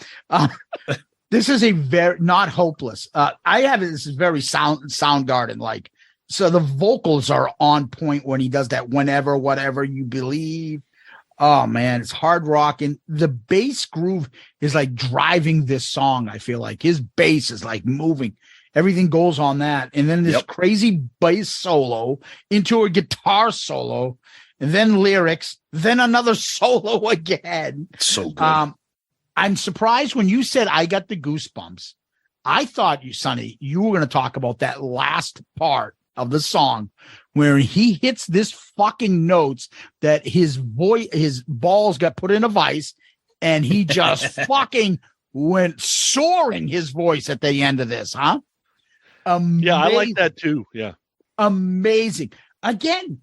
This is a very not hopeless. This is very Soundgarden like. So the vocals are on point when he does that. Whenever, whatever you believe. Oh man, it's hard rock, and the bass groove is like driving this song. I feel like his bass is like moving. Everything goes on that. And then this crazy bass solo into a guitar solo, and then lyrics, then another solo again. So good. I'm surprised when you said I got the goosebumps. I thought Sonny, you were going to talk about that last part of the song where he hits this fucking notes that his balls got put in a vice and he just fucking went soaring his voice at the end of this, huh? Amazing. Yeah, I like that too. Yeah. Amazing. Again,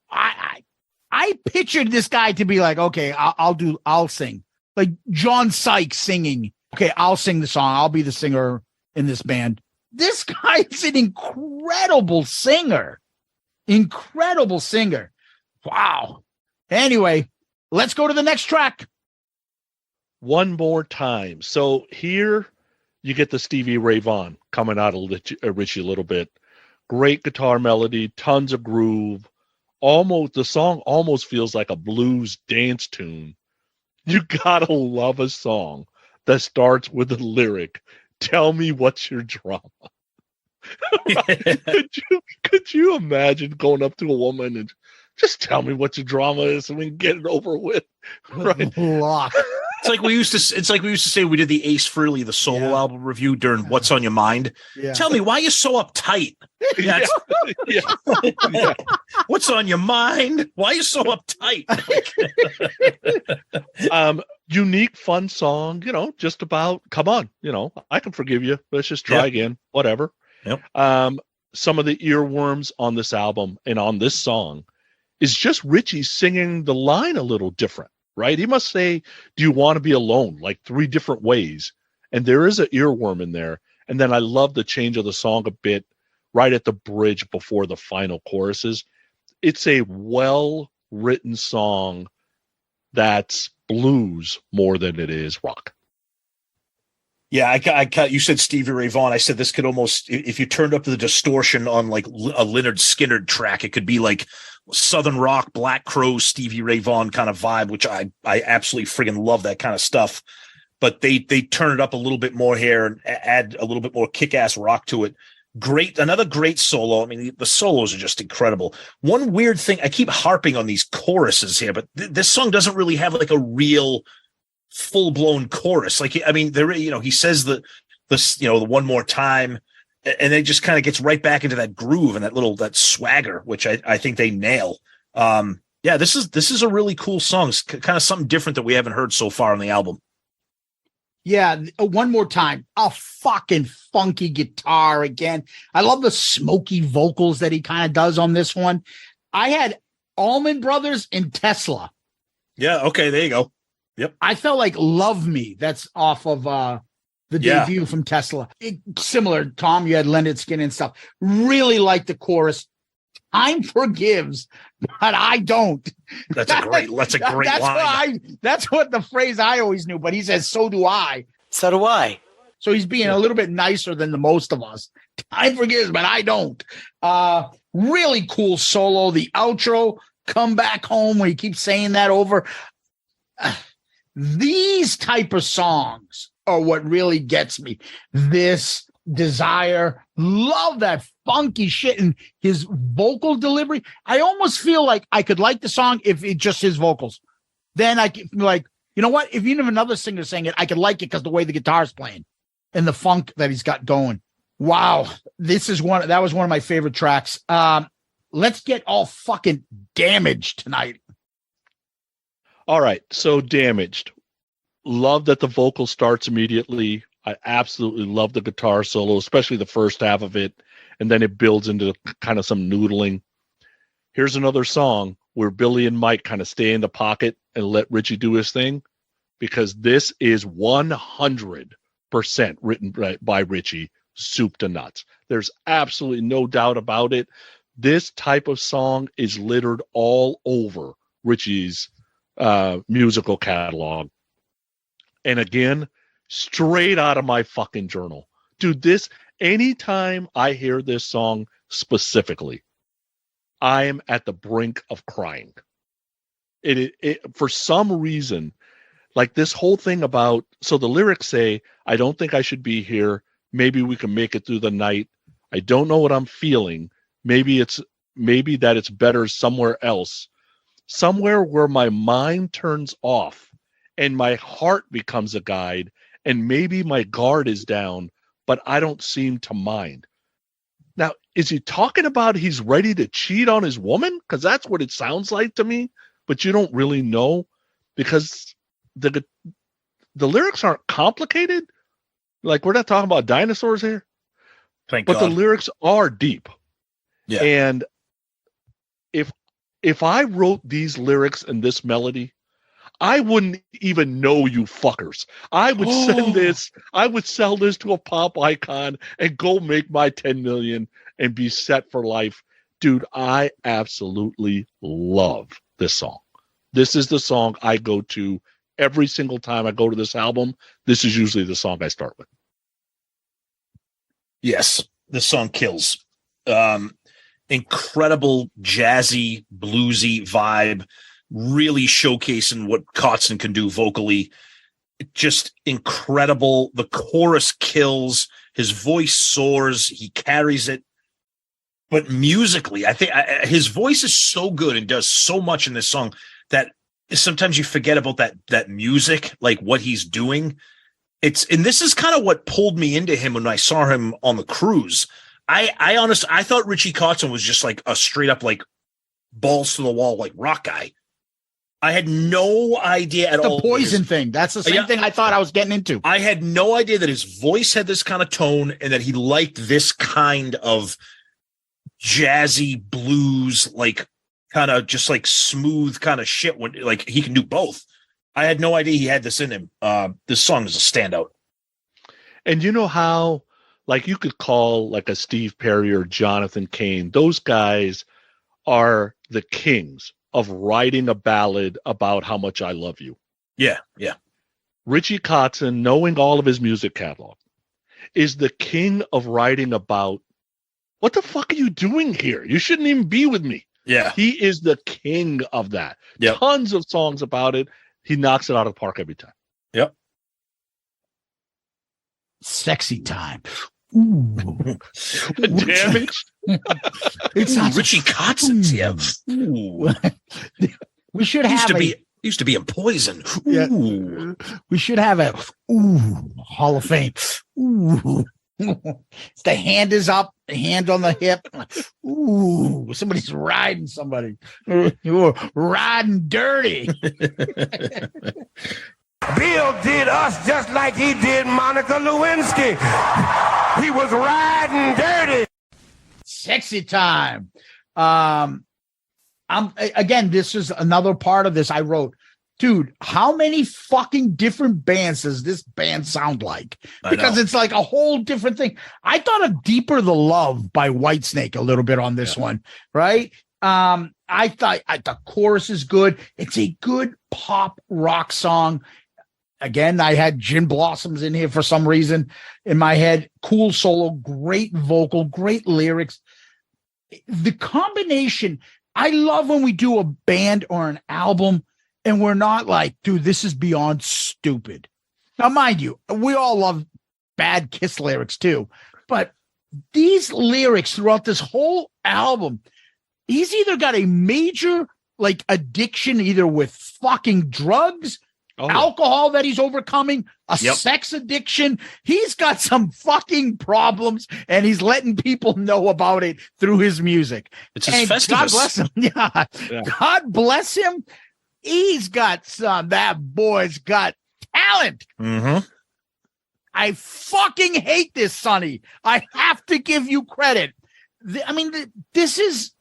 I pictured this guy to be like, okay, I'll sing. Like John Sykes singing. Okay, I'll sing the song. I'll be the singer in this band. This guy's an incredible singer. Incredible singer. Wow. Anyway, let's go to the next track. One More Time. So here you get the Stevie Ray Vaughan coming out of Richie a little bit. Great guitar melody, tons of groove. The song almost feels like a blues dance tune. You gotta love a song that starts with the lyric, "Tell me what's your drama." Right? Could you imagine going up to a woman and just tell me what your drama is and we can get it over with? Right? It's like we used to say we did the Ace Frehley, the solo album review during What's on Your Mind. Yeah. Tell me, why are you so uptight? Yeah. What's on your mind? Why are you so uptight? Unique, fun song, just about, come on, I can forgive you. Let's just try again. Whatever. Yep. Some of the earworms on this album and on this song is just Richie singing the line a little different. Right? He must say, "Do you want to be alone?" like 3 different ways. And there is an earworm in there. And then I love the change of the song a bit right at the bridge before the final choruses. It's a well-written song that's blues more than it is rock. Yeah, you said Stevie Ray Vaughan. I said this could almost, if you turned up the distortion on like a Lynyrd Skynyrd track, it could be like Southern rock, Black Crowes, Stevie Ray Vaughan kind of vibe, which I absolutely friggin' love that kind of stuff. But they turn it up a little bit more here and add a little bit more kick-ass rock to it. Another great solo. I mean, the solos are just incredible. One weird thing, I keep harping on these choruses here, but this song doesn't really have like a real full-blown chorus. Like, I mean, there, he says the one more time, and then it just kind of gets right back into that groove and that swagger, which I think they nail. This is a really cool song. It's kind of something different that we haven't heard so far on the album. Yeah, One More Time. A fucking funky guitar again. I love the smoky vocals that he kind of does on this one. I had Allman Brothers and Tesla. Yeah, okay, there you go. Yep. I felt like Love Me. That's off of the debut from Tesla. Similar, Tom, you had Lynyrd Skynyrd and stuff. Really like the chorus. Time forgives, but I don't. That's a great line. That's what the phrase I always knew, but he says, so do I. So do I. So he's being a little bit nicer than the most of us. Time forgives, but I don't. Really cool solo. The outro, Come Back Home, where he keeps saying that over. These type of songs are what really gets me. This Desire, love that funky shit and his vocal delivery. I almost feel like I could like the song if it's just his vocals. Then I could be like, you know what? If even if another singer sang it, I could like it because the way the guitar's playing and the funk that he's got going. Wow, that was one of my favorite tracks. Let's get all fucking damaged tonight. All right, so Damaged. Love that the vocal starts immediately. I absolutely love the guitar solo, especially the first half of it, and then it builds into kind of some noodling. Here's another song where Billy and Mike kind of stay in the pocket and let Richie do his thing, because this is 100% written by Richie, soup to nuts. There's absolutely no doubt about it. This type of song is littered all over Richie's musical catalog. And again, straight out of my fucking journal. Dude, anytime I hear this song specifically, I am at the brink of crying. It for some reason, like this whole thing about, so the lyrics say, I don't think I should be here. Maybe we can make it through the night. I don't know what I'm feeling. Maybe that it's better somewhere else. Somewhere where my mind turns off and my heart becomes a guide, and maybe my guard is down, but I don't seem to mind. Now, is he talking about he's ready to cheat on his woman? Because that's what it sounds like to me, but you don't really know because the lyrics aren't complicated. Like, we're not talking about dinosaurs here. Thank but God. The lyrics are deep. Yeah. And if I wrote these lyrics and this melody, I wouldn't even know you fuckers. I would I would sell this to a pop icon and go make my 10 million and be set for life. Dude, I absolutely love this song. This is the song I go to every single time I go to this album. This is usually the song I start with. Yes, this song kills. Incredible jazzy, bluesy vibe, really showcasing what Kotzen can do vocally. Just incredible. The chorus kills. His voice soars. He carries it. But musically, I think his voice is so good and does so much in this song that sometimes you forget about that music, like what he's doing. And this is kind of what pulled me into him when I saw him on the cruise. I honestly, I thought Richie Kotzen was just like a straight up like balls to the wall like rock guy. I had no idea at all. The Poison thing. That's the same thing I thought I was getting into. I had no idea that his voice had this kind of tone and that he liked this kind of jazzy blues, like kind of just like smooth kind of shit when like he can do both. I had no idea he had this in him. This song is a standout. And you know how, like, you could call like a Steve Perry or Jonathan Cain. Those guys are the kings of writing a ballad about how much I love you. Yeah, yeah. Richie Kotzen, knowing all of his music catalog, is the king of writing about, what the fuck are you doing here? You shouldn't even be with me. Yeah. He is the king of that. Yep. Tons of songs about it. He knocks it out of the park every time. Yep. Sexy time. Ooh. Damaged. It's not Richie Kotzen's. Yeah. Ooh. We should have used to be in Poison. Yeah. Ooh. We should have a Hall of Fame. Ooh. The hand is up, the hand on the hip. Ooh, somebody's riding somebody. You're riding dirty. Bill did us just like he did Monica Lewinsky. He was riding dirty. Sexy time. Again, this is another part of this I wrote. Dude, how many fucking different bands does this band sound like? Because it's like a whole different thing. I thought of Deeper the Love by Whitesnake a little bit on this one, right? I thought the chorus is good. It's a good pop rock song. Again, I had Gin Blossoms in here for some reason in my head. Cool solo, great vocal, great lyrics. The combination, I love when we do a band or an album and we're not like, dude, this is beyond stupid. Now, mind you, we all love bad Kiss lyrics too, but these lyrics throughout this whole album, he's either got a major like addiction, either with fucking drugs, alcohol that he's overcoming, a sex addiction. He's got some fucking problems and he's letting people know about it through his music. It's his Festivus. God bless him. Yeah. God bless him. He's got that boy's got talent. Mm-hmm. I fucking hate this, Sonny. I have to give you credit. This is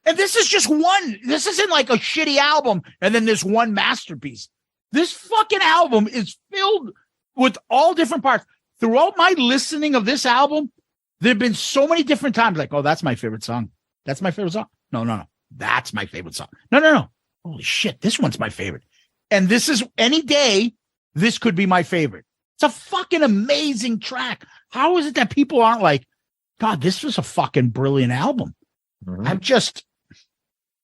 just one. This isn't like a shitty album and then this one masterpiece. This fucking album is filled with all different parts. Throughout my listening of this album, there have been so many different times like, oh, that's my favorite song. That's my favorite song. No. That's my favorite song. No. Holy shit, this one's my favorite. And this is any day, this could be my favorite. It's a fucking amazing track. How is it that people aren't like, God, this was a fucking brilliant album? Mm-hmm.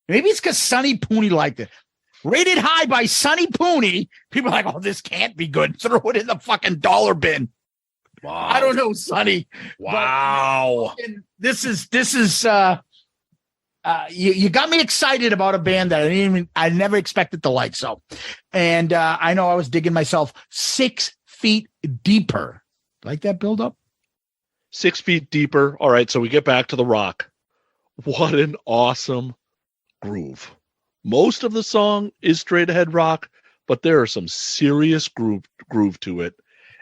Maybe it's because Sonny Pooney liked it. Rated high by Sonny Pooney. People are like, oh, this can't be good. Throw it in the fucking dollar bin. Wow. I don't know, Sonny. Wow. This is you got me excited about a band that I never expected to like. So, and I know I was digging myself 6 feet deeper. Like that build up? 6 Feet Deeper. All right, so we get back to the rock. What an awesome groove. Most of the song is straight ahead rock, but there are some serious groove to it.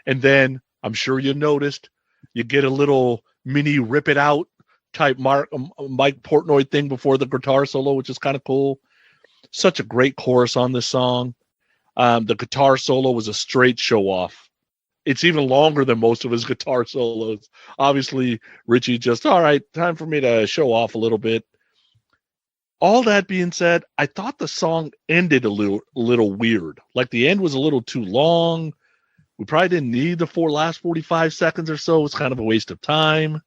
And then I'm sure you noticed you get a little mini rip it out type Mike Portnoy thing before the guitar solo, which is kind of cool. Such a great chorus on this song. The guitar solo was a straight show off. It's even longer than most of his guitar solos. Obviously, Richie just, all right, time for me to show off a little bit. All that being said, I thought the song ended a little weird. Like the end was a little too long. We probably didn't need the last 45 seconds or so. It's kind of a waste of time.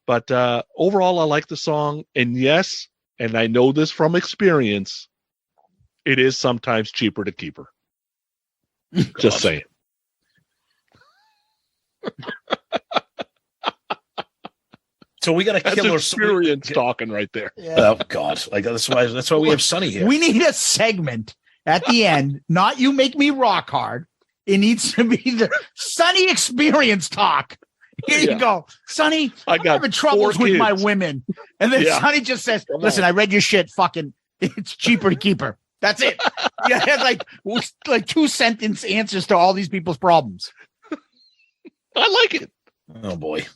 But overall, I like the song. And yes, and I know this from experience, it is sometimes cheaper to keep her. Just saying. So we got a killer experience talking right there. Yeah. Oh God! Like that's why we have Sonny here. We need a segment at the end. Not you make me rock hard. It needs to be the Sonny experience talk. Here you go, Sonny. I'm having troubles with my women, and then Sonny just says, "Listen, I read your shit. Fucking, it's cheaper to keep her. That's it." Yeah, it has like 2-sentence answers to all these people's problems. I like it. Oh boy.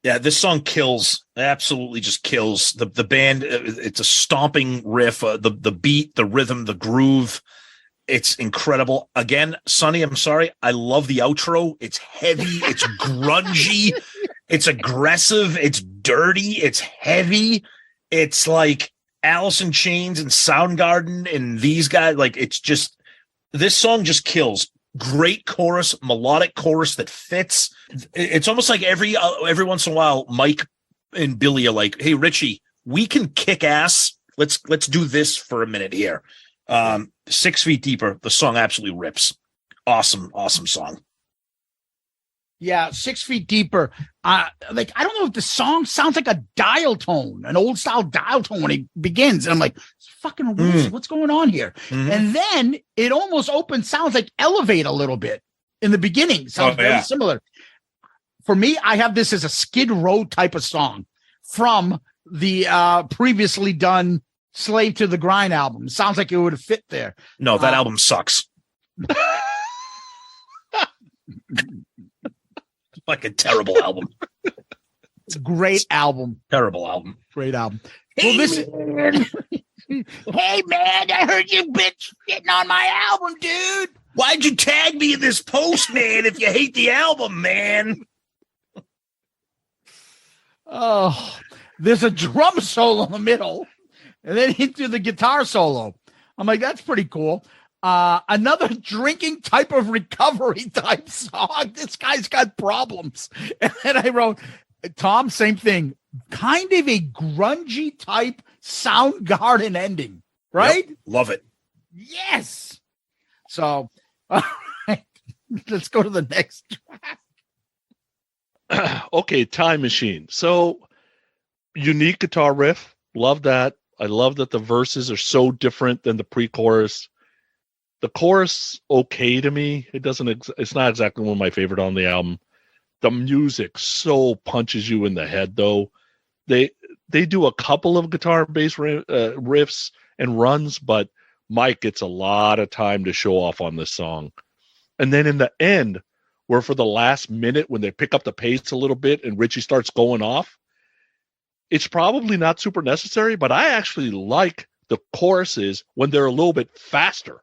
Yeah, this song kills. Absolutely just kills. The band, it's a stomping riff, the beat, the rhythm, the groove. It's incredible. Again, Sonny, I'm sorry. I love the outro. It's heavy. It's grungy. It's aggressive. It's dirty. It's heavy. It's like Alice in Chains and Soundgarden and these guys. Like, it's just, this song just kills. Great chorus, melodic chorus that fits. It's almost like every once in a while, Mike and Billy are like, "Hey, Richie, we can kick ass. Let's do this for a minute here." 6 Feet Deeper, the song absolutely rips. Awesome song. Yeah, 6 Feet Deeper. I don't know if the song sounds like a dial tone, an old style dial tone when it begins. And I'm like, fucking what's going on here? Mm-hmm. And then it almost sounds like Elevate a little bit in the beginning. Sounds very similar. For me, I have this as a Skid Row type of song from the previously done Slave to the Grind album. Sounds like it would have fit there. No, that album sucks. Like a terrible album. It's a great album. Terrible album. Great album. Hey, well, hey man, I heard you bitch shitting on my album, dude. Why'd you tag me in this post, man, if you hate the album, man? Oh, there's a drum solo in the middle, and then into the guitar solo. I'm like, that's pretty cool. Another drinking type of recovery type song. This guy's got problems. And then I wrote, Tom, same thing. Kind of a grungy type Soundgarden ending, right? Yep, love it. Yes. So, all right, let's go to the next track. Okay, Time Machine. So, unique guitar riff. Love that. I love that the verses are so different than the pre-chorus. The chorus, okay to me. It's not exactly one of my favorite on the album. The music so punches you in the head, though. They do a couple of guitar and bass riffs and runs, but Mike gets a lot of time to show off on this song. And then in the end, where for the last minute, when they pick up the pace a little bit and Richie starts going off, it's probably not super necessary, but I actually like the choruses when they're a little bit faster.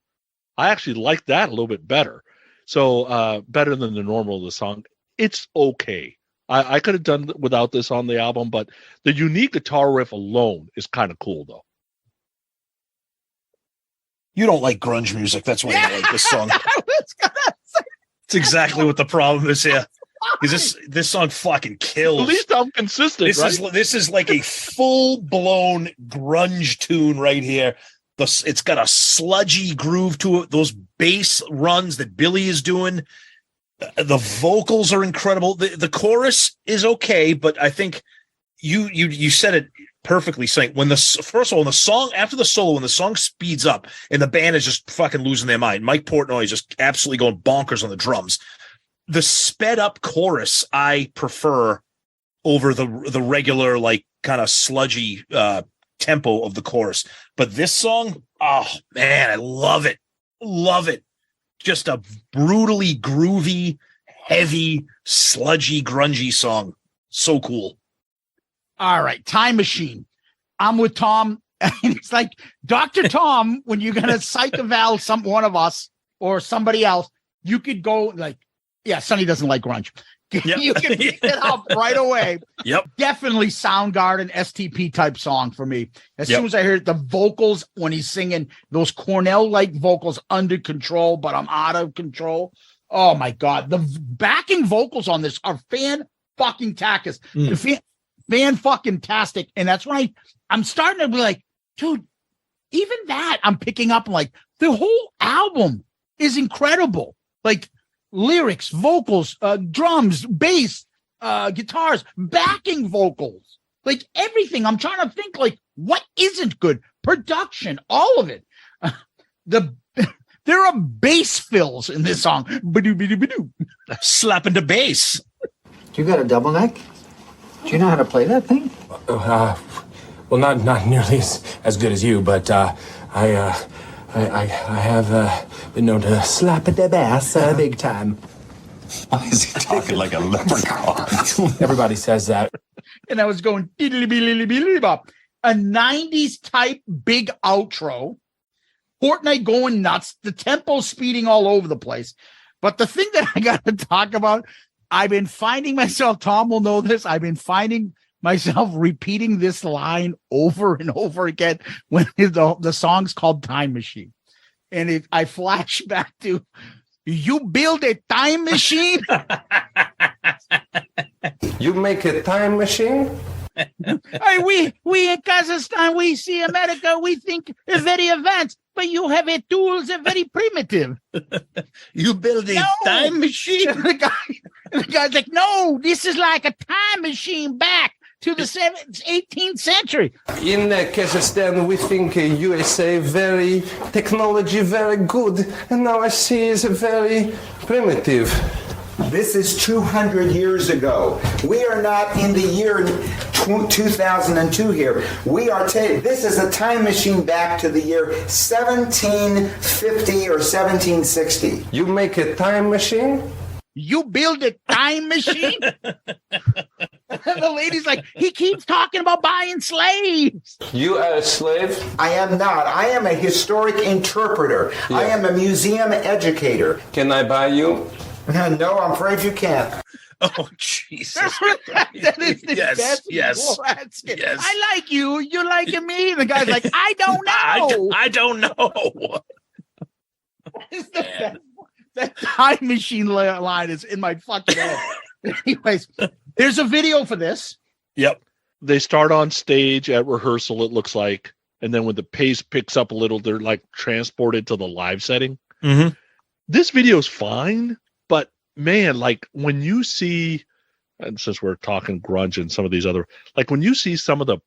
I actually like that a little bit better. So better than the normal of the song. It's okay. I could have done without this on the album, but the unique guitar riff alone is kind of cool, though. You don't like grunge music. That's why you don't like this song. It's exactly what the problem is here. Because this song fucking kills. At least I'm consistent. This is like a full-blown grunge tune right here. It's got a sludgy groove to it. Those bass runs that Billy is doing, the vocals are incredible. The chorus is okay, but I think you said it perfectly. Saying first of all, in the song after the solo, when the song speeds up and the band is just fucking losing their mind, Mike Portnoy is just absolutely going bonkers on the drums. the sped up chorus I prefer over the regular, like, kind of sludgy tempo of the chorus. But this song, oh man, I love it. Love it. Just a brutally groovy, heavy, sludgy, grungy song. So cool. All right, Time Machine. I'm with Tom. And it's like Dr. Tom, when you're gonna psych eval one of us or somebody else, you could go like, yeah, Sonny doesn't like grunge. Yep. You can pick it up right away. Yep. Definitely Soundgarden STP type song for me. As soon as I heard the vocals when he's singing those Cornell-like vocals, under control, but I'm out of control. Oh my God. The backing vocals on this are fan-fucking-tastic. Fan-fucking-tastic. And that's when I'm starting to be like, dude, even that I'm picking up. I'm like, the whole album is incredible. Like, lyrics, vocals, drums, bass, guitars, backing vocals, like everything. I'm trying to think, like, what isn't good? Production, all of it. There are bass fills in this song. Slapping the bass. You got a double neck? Do you know how to play that thing? Well, not nearly as good as you, but I have been known to slap at the bass big time. Why is he talking like a leprechaun? Everybody says that. And I was going diddly-biddly-biddly-bop. A 90s type big outro. Portnoy going nuts. The tempo speeding all over the place. But the thing that I got to talk about, I've been finding myself, Tom will know this, I've been finding myself repeating this line over and over again when the song's called Time Machine. And I flash back to, you build a time machine? You make a time machine? Hey, we in Kazakhstan, we see America, we think it's very advanced, but you have a tools are very primitive. You build a time machine? The guy's like, no, this is like a time machine back to the 18th century. In Kazakhstan, we think USA very technology very good, and now I see it's very primitive. This is 200 years ago. We are not in the year 2002 here. We are this is a time machine back to the year 1750 or 1760. You make a time machine? You build a time machine? And the lady's like, he keeps talking about buying slaves. You are a slave? I am not. I am a historic interpreter. Yeah. I am a museum educator. Can I buy you? No, I'm afraid you can't. Oh, Jesus. That is the best. Yes. I like you. You're liking me. The guy's like, I don't know. I don't know. It's the best. That time machine line is in my fucking head. Anyways, there's a video for this. Yep. They start on stage at rehearsal, it looks like. And then when the pace picks up a little, they're like transported to the live setting. Mm-hmm. This video is fine, but man, like when you see, and since we're talking grunge and some of these other, like when you see some of the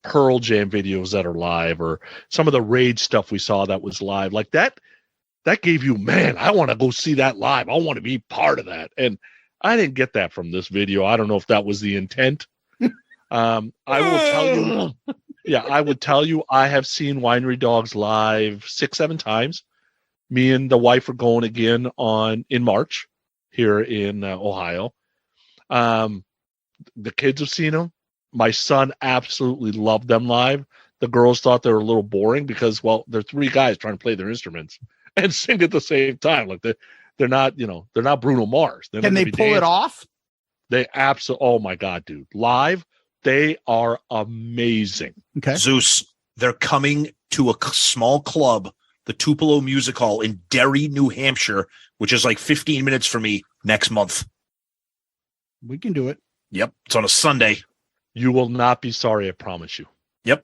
Pearl Jam videos that are live or some of the Rage stuff we saw that was live, like that gave you, man, I want to go see that live. I want to be part of that. And I didn't get that from this video. I don't know if that was the intent. I would tell you, I have seen Winery Dogs live 6-7 times. Me and the wife are going again in March here in Ohio. The kids have seen them. My son absolutely loved them live. The girls thought they were a little boring because, well, they're three guys trying to play their instruments and sing at the same time. Like they're not Bruno Mars. Can they pull it off? They absolutely. Oh my God, dude! Live, they are amazing. Okay, Zeus, they're coming to a small club, the Tupelo Music Hall in Derry, New Hampshire, which is like 15 minutes for me next month. We can do it. Yep, it's on a Sunday. You will not be sorry, I promise you. Yep.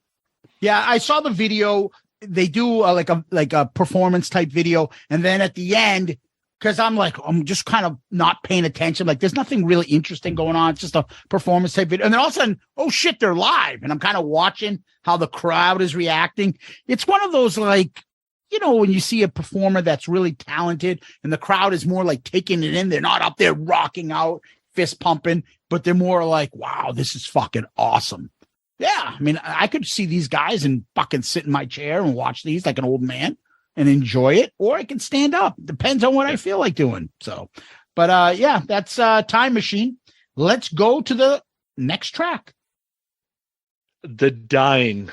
Yeah, I saw the video. They do like a performance type video, and then at the end, because I'm just kind of not paying attention. Like, there's nothing really interesting going on. It's just a performance type video, and then all of a sudden, oh shit, they're live, and I'm kind of watching how the crowd is reacting. It's one of those like, you know, when you see a performer that's really talented and the crowd is more like taking it in, they're not up there rocking out, fist pumping, but they're more like, wow, this is fucking awesome. Yeah. I mean, I could see these guys and fucking sit in my chair and watch these like an old man and enjoy it, or I can stand up. Depends on what I feel like doing. So, but yeah, that's Time Machine. Let's go to the next track. The Dying.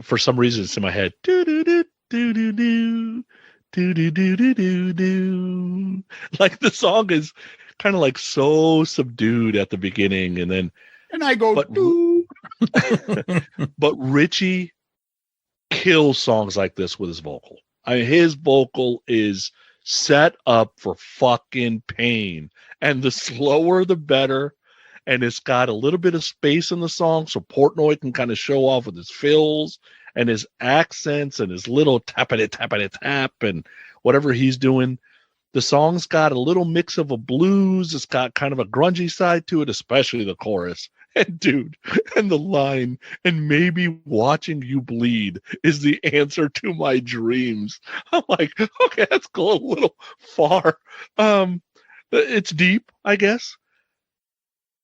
For some reason, it's in my head. Do do do do do do do do do do do do. Like the song is kind of like so subdued at the beginning, and I go, but, doo. But Richie kills songs like this with his vocal. I mean, his vocal is set up for fucking pain, and the slower the better. And it's got a little bit of space in the song, so Portnoy can kind of show off with his fills and his accents and his little tap and whatever he's doing. The song's got a little mix of a blues. It's got kind of a grungy side to it, especially the chorus. And dude, and the line, and maybe watching you bleed is the answer to my dreams. I'm like, okay, that's go a little far. It's deep, I guess.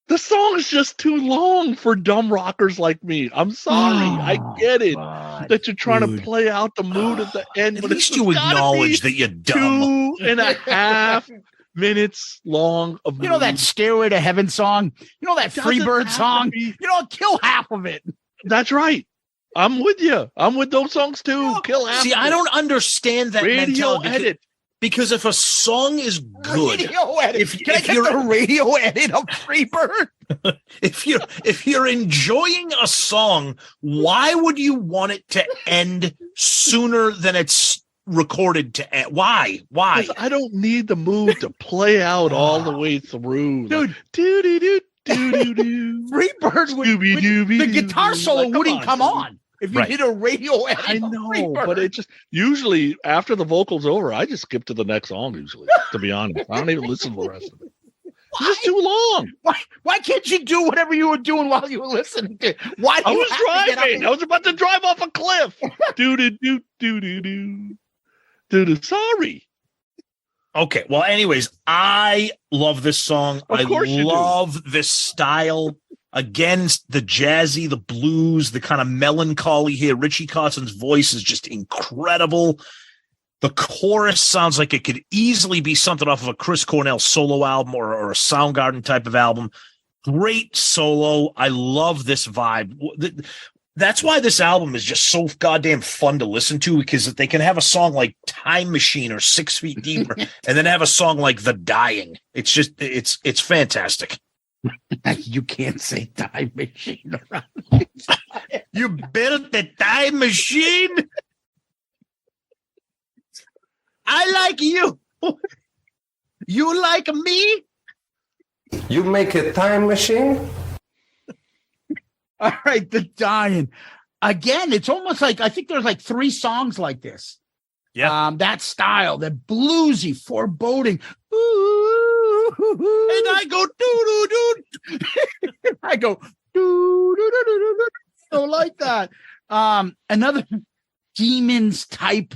The song is just too long for dumb rockers like me. I'm sorry. I get it that you're trying to play out the mood at the end. At least you acknowledge that you're dumb. 2.5 minutes long of you know that Stairway to Heaven song? You know that Freebird song? You know, kill half of it. That's right. I'm with you. I'm with those songs too. Kill half. See, I don't understand that radio mentality. Edit. Because if a song is good, radio edit. Can I get the radio edit of Freebird? if you're enjoying a song, why would you want it to end sooner than it's recorded to end? Why? I don't need the mood to play out all the way through, dude. Freebird with the guitar solo wouldn't come on. If you did a radio edit, I know, but it just usually after the vocal's over, I just skip to the next song. Usually, to be honest, I don't even listen to the rest of it. It's just too long. Why can't you do whatever you were doing while you were listening to it? Why? I was driving. I was about to drive off a cliff. Sorry. Okay. Well, anyways, I love this song. Of course you love this style. Again, the jazzy, the blues, the kind of melancholy here. Richie Kotzen's voice is just incredible. The chorus sounds like it could easily be something off of a Chris Cornell solo album or a Soundgarden type of album. Great solo. I love this vibe. That's why this album is just so goddamn fun to listen to, because they can have a song like Time Machine or 6 Feet Deeper and then have a song like The Dying. It's just, it's fantastic. You can't say Time Machine around. You built the time machine. I like you. You like me. You make a time machine? All right, The Dying. Again, it's almost like, I think there's like 3 songs like this. Yeah. That style, that bluesy, foreboding. Ooh. And I go doo-doo-doo. I go doo-doo-doo-doo-doo. Don't like that. Another Demons type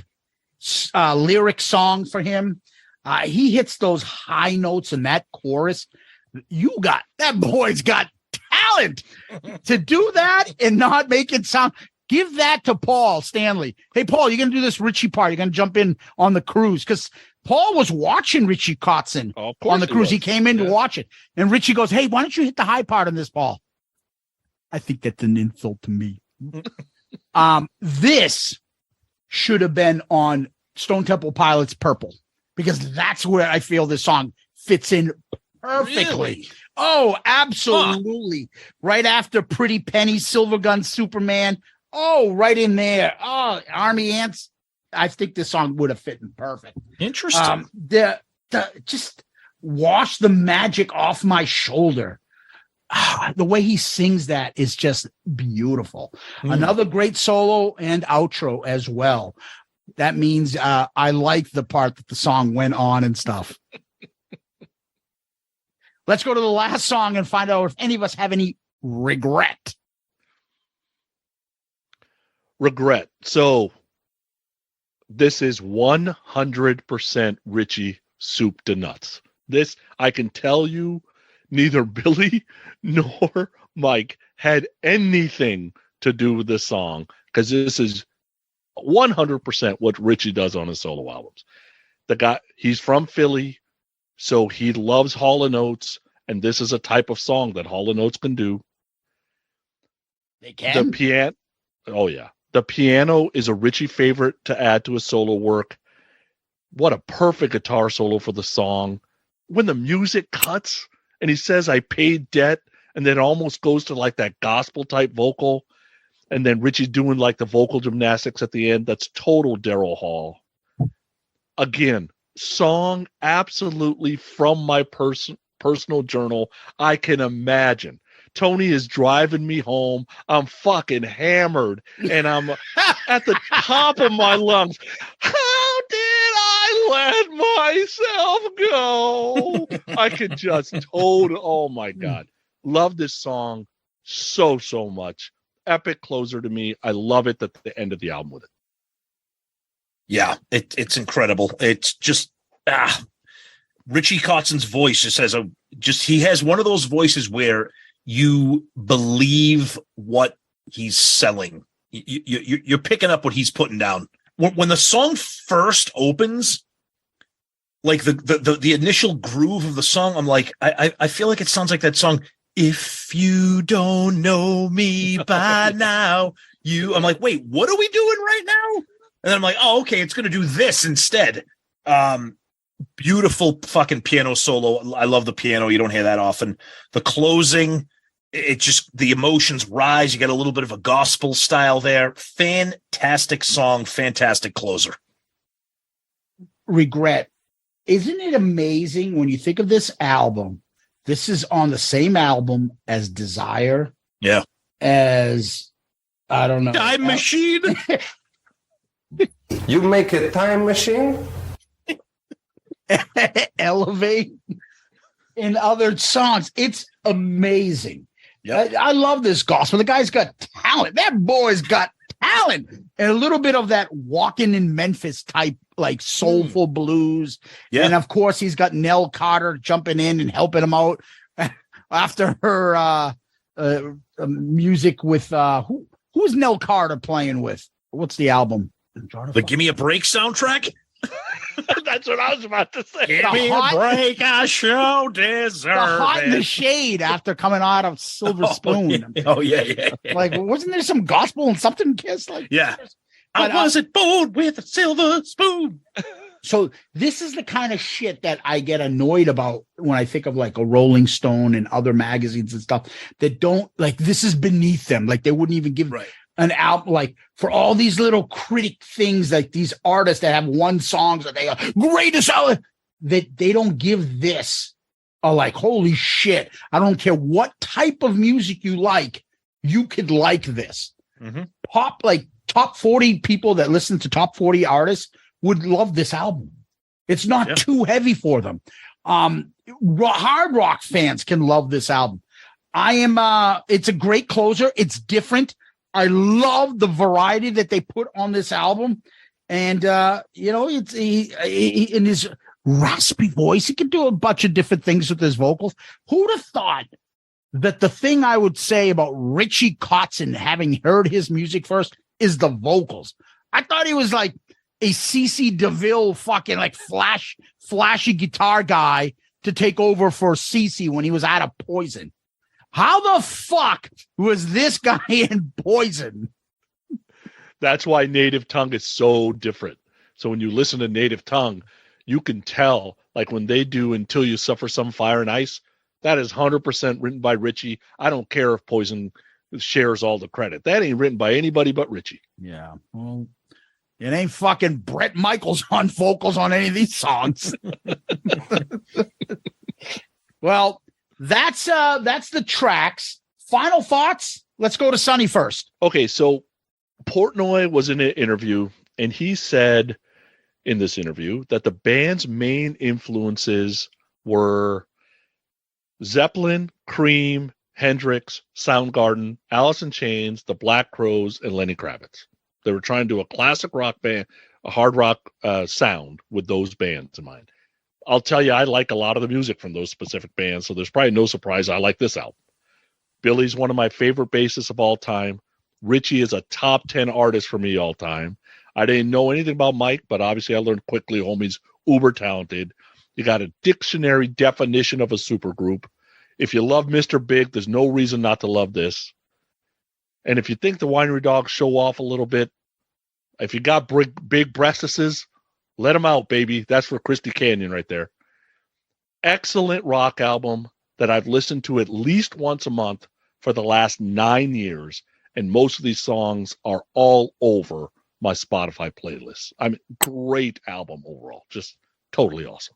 lyric song for him. He hits those high notes in that chorus. That boy's got talent to do that and not make it sound. Give that to Paul Stanley. Hey, Paul, you're going to do this Richie part. You're going to jump in on the cruise, because Paul was watching Richie Kotzen on the cruise. He came in to watch it. And Richie goes, hey, why don't you hit the high part on this, Paul? I think that's an insult to me. This should have been on Stone Temple Pilots' Purple, because that's where I feel this song fits in perfectly. Really? Oh, absolutely. Right after Pretty Penny, Silver Gun, Superman. Oh, right in there. Oh, Army Ants. I think this song would have fit in perfect. Interesting. Just wash the magic off my shoulder. The way he sings that is just beautiful. Another great solo and outro as well. That means I like the part that the song went on and stuff. Let's go to the last song and find out if any of us have any regret. So This is 100% Richie soup to nuts. This, I can tell you, neither Billy nor Mike had anything to do with this song, because this is 100% what Richie does on his solo albums. The guy, he's from Philly, so he loves Hall & Oates, and this is a type of song that Hall & Oates can do. They can? The piano, oh yeah. The piano is a Richie favorite to add to his solo work. What a perfect guitar solo for the song. When the music cuts and he says, I paid debt, and then it almost goes to like that gospel type vocal, and then Richie's doing like the vocal gymnastics at the end, that's total Daryl Hall. Again, song absolutely from my personal journal. I can imagine. Tony is driving me home. I'm fucking hammered, and I'm at the top of my lungs. How did I let myself go? I could just oh my God. Love this song so much. Epic closer to me. I love it at the end of the album with it. Yeah, it's incredible. It's just Richie Kotzen's voice he has one of those voices where you believe what he's selling. You're picking up what he's putting down. When the song first opens, like the initial groove of the song, I'm like, I feel like it sounds like that song, If You Don't Know Me By Now, I'm like, wait, what are we doing right now? And then I'm like, oh, okay, it's going to do this instead. Beautiful fucking piano solo. I love the piano. You don't hear that often. The closing, it just, the emotions rise. You get a little bit of a gospel style there. Fantastic song. Fantastic closer. Regret. Isn't it amazing when you think of this album? This is on the same album as Desire. Yeah. As, I don't know. Time Machine. You make a time machine? Elevate. In other songs. It's amazing. Yep. I love this gospel. The guy's got talent. That boy's got talent. And a little bit of that Walking in Memphis type, like soulful blues. Yeah. And of course, he's got Nell Carter jumping in and helping him out after her music with who's Nell Carter playing with? What's the album? The Give Me a Break soundtrack? That's what I was about to say. Give me a break, I sure deserve the Hot it. in the Shade after coming out of Silver Spoon. Yeah. Like, wasn't there some gospel and something Kiss? Like, yeah. I wasn't born with a silver spoon. So this is the kind of shit that I get annoyed about when I think of like a Rolling Stone and other magazines and stuff that don't, like, this is beneath them. Like, they wouldn't even give an album, like, for all these little critic things, like these artists that have one song that they are greatest out, that they don't give this a like, holy shit, I don't care what type of music you like, you could like this. Mm-hmm. Pop, like top 40 people that listen to top 40 artists would love this album. It's not too heavy for them. Hard rock fans can love this album. It's a great closer. It's different. I love the variety that they put on this album. And, it's he in his raspy voice, he can do a bunch of different things with his vocals. Who'd have thought that the thing I would say about Richie Kotzen, having heard his music first, is the vocals. I thought he was like a CeCe DeVille fucking like flashy guitar guy to take over for CeCe when he was out of Poison. How the fuck was this guy in Poison? That's why Native Tongue is so different. So when you listen to Native Tongue, you can tell, like when they do Until You Suffer Some Fire and Ice, that is 100% written by Richie. I don't care if Poison shares all the credit. That ain't written by anybody but Richie. Yeah. Well, it ain't fucking Bret Michaels on vocals on any of these songs. Well, that's the tracks. Final thoughts? Let's go to Sonny first. Okay, so Portnoy was in an interview, and he said in this interview that the band's main influences were Zeppelin, Cream, Hendrix, Soundgarden, Alice in Chains, the Black Crowes, and Lenny Kravitz. They were trying to do a classic rock band, hard rock sound with those bands in mind. I'll tell you, I like a lot of the music from those specific bands, so there's probably no surprise I like this album. Billy's one of my favorite bassists of all time. Richie is a top 10 artist for me all time. I didn't know anything about Mike, but obviously I learned quickly homie's uber talented. You got a dictionary definition of a supergroup. If you love Mr. Big, there's no reason not to love this. And if you think the Winery Dogs show off a little bit, if you got big breastises, let them out, baby. That's for Christy Canyon right there. Excellent rock album that I've listened to at least once a month for the last 9 years. And most of these songs are all over my Spotify playlist. I mean, great album overall. Just totally awesome.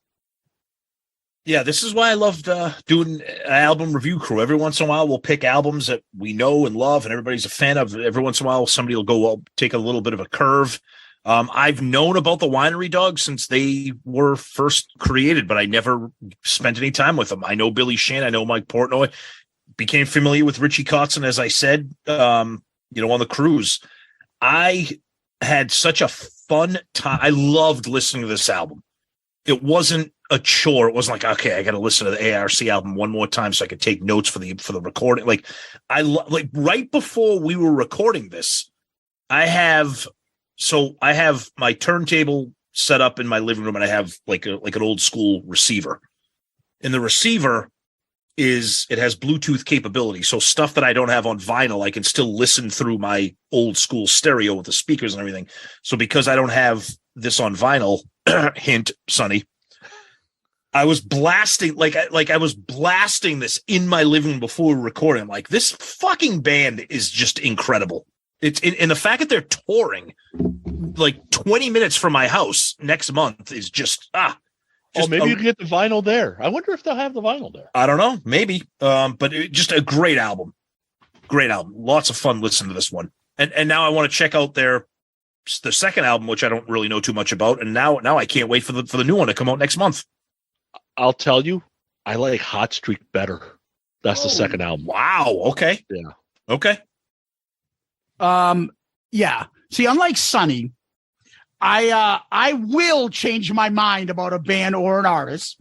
Yeah, this is why I loved doing an album review crew. Every once in a while, we'll pick albums that we know and love and everybody's a fan of. Every once in a while, somebody will go take a little bit of a curve. I've known about the Winery Dogs since they were first created, but I never spent any time with them. I know Billy Sheehan. I know Mike Portnoy. Became familiar with Richie Kotzen, as I said, on the cruise. I had such a fun time. I loved listening to this album. It wasn't a chore. It wasn't like, okay, I got to listen to the ARC album one more time so I could take notes for the recording. Like right before we were recording this, I have my turntable set up in my living room, and I have like an old school receiver. And the receiver it has Bluetooth capability. So stuff that I don't have on vinyl, I can still listen through my old school stereo with the speakers and everything. So because I don't have this on vinyl, hint, Sonny, I was blasting I was blasting this in my living room before we were recording. I'm like, this fucking band is just incredible. It's and the fact that they're touring like 20 minutes from my house next month is just maybe you can get the vinyl there. I wonder if they'll have the vinyl there. I don't know, maybe. But just a great album. Great album. Lots of fun listening to this one. And now I want to check out the second album, which I don't really know too much about. And now I can't wait for the new one to come out next month. I'll tell you, I like Hot Streak better. That's the second album. Wow. Okay. Yeah. Okay. Yeah. See, unlike Sonny, I will change my mind about a band or an artist,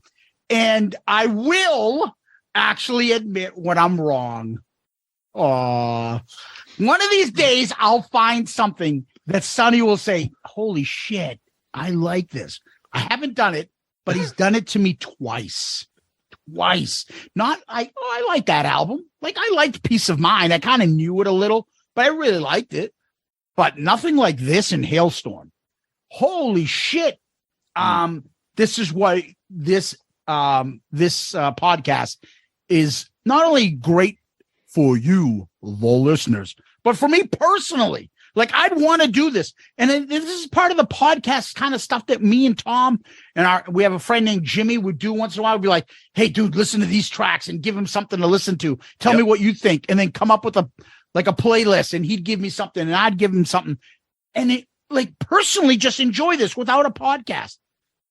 and I will actually admit when I'm wrong. One of these days, I'll find something that Sonny will say, holy shit, I like this. I haven't done it, but he's done it to me twice. Not, I like that album. Like, I liked Peace of Mind. I kind of knew it a little, but I really liked it. But nothing like this in Hailstorm. Holy shit. This is why this podcast is not only great for you, the listeners, but for me personally. Like, I'd want to do this. And this is part of the podcast kind of stuff that me and Tom and we have a friend named Jimmy would do once in a while. We'd be like, hey, dude, listen to these tracks and give him something to listen to. Tell me what you think. And then come up with a playlist, and he'd give me something and I'd give him something. And personally just enjoy this without a podcast.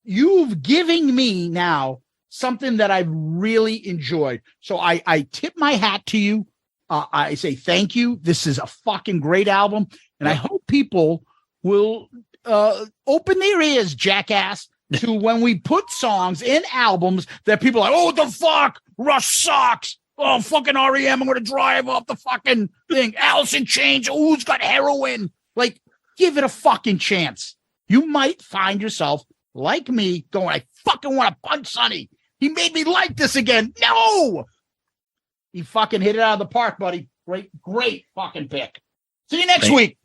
You've given me now something that I've really enjoyed. So I tip my hat to you. I say thank you. This is a fucking great album. And I hope people will open their ears, jackass, to when we put songs in albums that people are like, oh, what the fuck? Rush sucks. Oh, fucking REM. I'm going to drive off the fucking thing. Alice in Chains. Oh, who's got heroin? Like, give it a fucking chance. You might find yourself, like me, going, I fucking want to punch Sonny. He made me like this again. No! You fucking hit it out of the park, buddy. Great fucking pick. See you next week.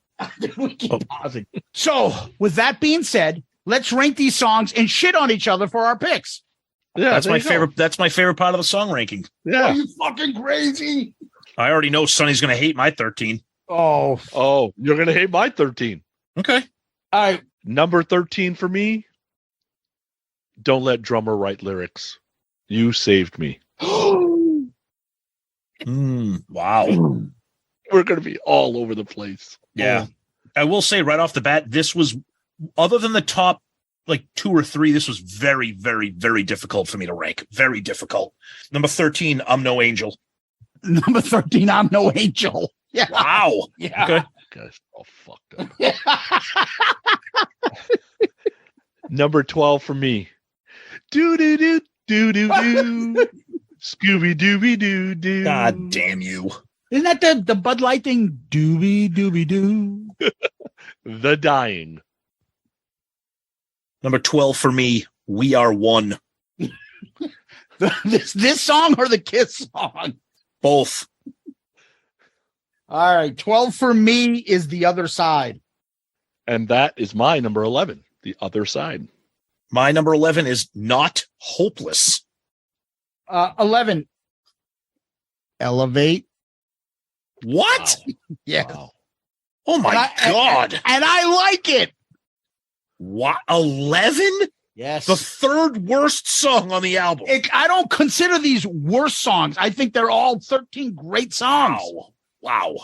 We keep pausing. So, with that being said, let's rank these songs and shit on each other for our picks. Yeah, that's my favorite. That's my favorite part of the song ranking. Yeah. Are you fucking crazy? I already know Sonny's going to hate my 13. Oh, you're going to hate my 13. Okay. All right. Number 13 for me. Don't Let Drummer Write Lyrics. You Saved Me. Wow. We're going to be all over the place. Yeah. I will say right off the bat, this was, other than the top like 2 or 3, this was very, very, very difficult for me to rank. Very difficult. Number 13, I'm No Angel. Number 13, I'm No Angel. Yeah. Wow. Yeah. guys are all fucked up. Number 12 for me. Do do do do do do. Scooby Dooby Doo Doo. God damn you. Isn't that the Bud Light thing? Dooby Dooby Doo. The Dying. Number 12 for me. We Are One. This song or the Kiss song? Both. All right. 12 for me is The Other Side. And that is my number 11, The Other Side. My number 11 is Not Hopeless. 11. Elevate. What? Wow. Yeah. Wow. Oh my God. And I like it. What? 11? Yes. The third worst song on the album. I don't consider these worst songs. I think they're all 13 great songs. Wow.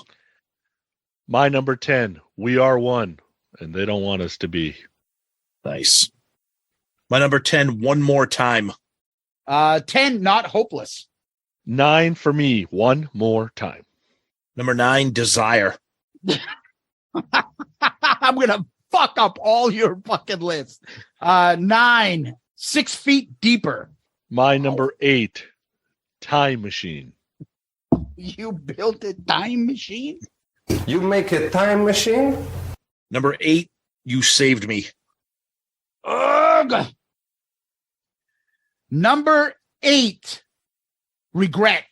My number 10, We Are One, and they don't want us to be. Nice. My number 10, One More Time. 10, Not Hopeless. 9 for me, One More Time. Number 9, Desire. I'm going to fuck up all your fucking lists. 9, 6 Feet Deeper. My number 8, Time Machine. You built a time machine? You make a time machine? Number 8, You Saved Me. Ugh. Number 8, Regret.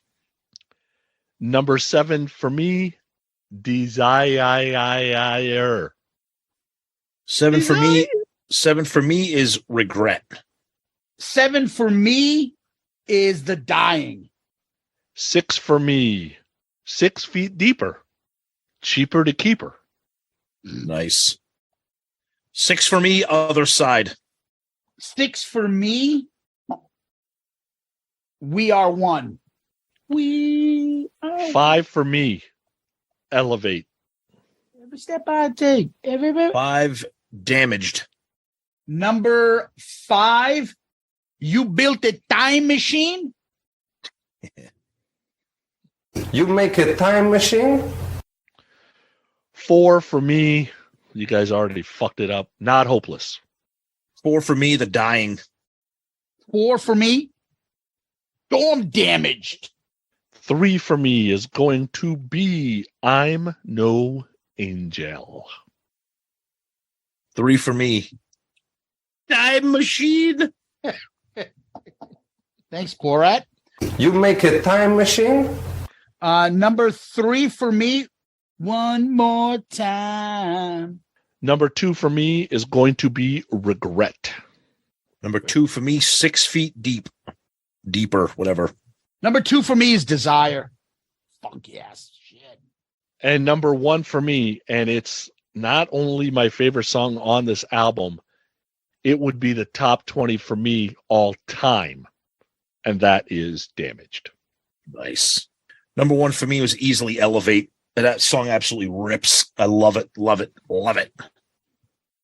Number 7 for me, Desire. 7 for me. 7 for me is Regret. 7 for me is The Dying. 6 for me, 6 Feet Deeper. Cheaper to keep her. Nice. 6 for me, Other Side. 6 for me, We Are One. We are 5 for me, Elevate. every step I take. Every 5, Damaged. Number 5, You Built a Time Machine. You make a time machine? 4 for me, you guys already fucked it up. Not Hopeless. 4 for me, The Dying. 4 for me, Storm Damaged. 3 for me is going to be I'm No Angel. 3 for me, Time Machine. Thanks, Borat. You make a time machine? Number 3 for me, One More Time. Number 2 for me is going to be Regret. Number 2 for me, 6 Feet Deep. Deeper, whatever. Number 2 for me is Desire. Fuck yes. Shit. And number 1 for me, and it's not only my favorite song on this album, it would be the top 20 for me all time. And that is Damaged. Nice. Number 1 for me was easily Elevate. That song absolutely rips. I love it. Love it. Love it.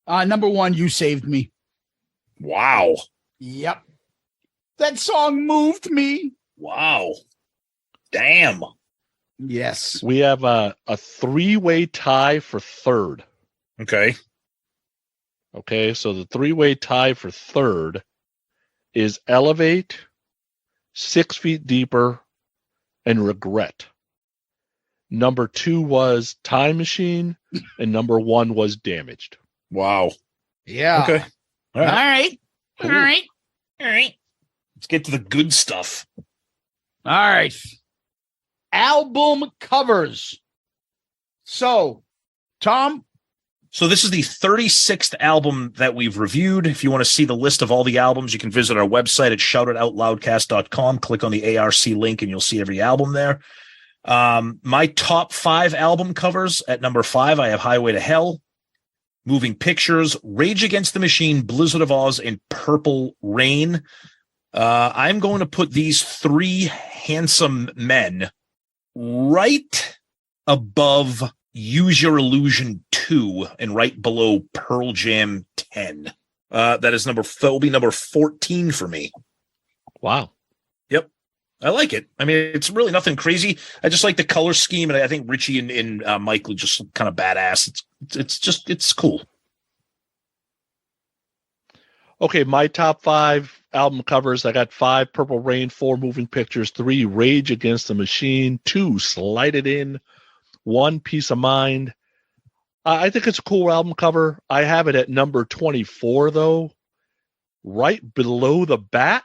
Number 1, You Saved Me. Wow. Yep. That song moved me. Wow. Damn. Yes. We have a 3-way tie for third. Okay. Okay, so the 3-way tie for third is Elevate, 6 Feet Deeper, and Regret. Number 2 was Time Machine, and number 1 was Damaged. Wow. Yeah. Okay. All right. Cool. All right. All right. Let's get to the good stuff. All right. Album covers. So, Tom. So this is the 36th album that we've reviewed. If you want to see the list of all the albums, you can visit our website at shoutoutloudcast.com. Click on the ARC link and you'll see every album there. My top 5 album covers. At number 5, I have Highway to Hell, Moving Pictures, Rage Against the Machine, Blizzard of Oz, and Purple Rain. I'm going to put these 3 handsome men right above Use Your Illusion 2 and right below Pearl Jam 10. That will be number 14 for me. Wow. Yep. I like it. I mean, it's really nothing crazy. I just like the color scheme, and I think Richie and Mike are just kind of badass. It's cool. Okay, my top 5 album covers. I got 5 Purple Rain, 4 Moving Pictures, 3 Rage Against the Machine, 2 Slide It In, 1 Peace of Mind. I think it's a cool album cover. I have it at number 24, though, right below the Bat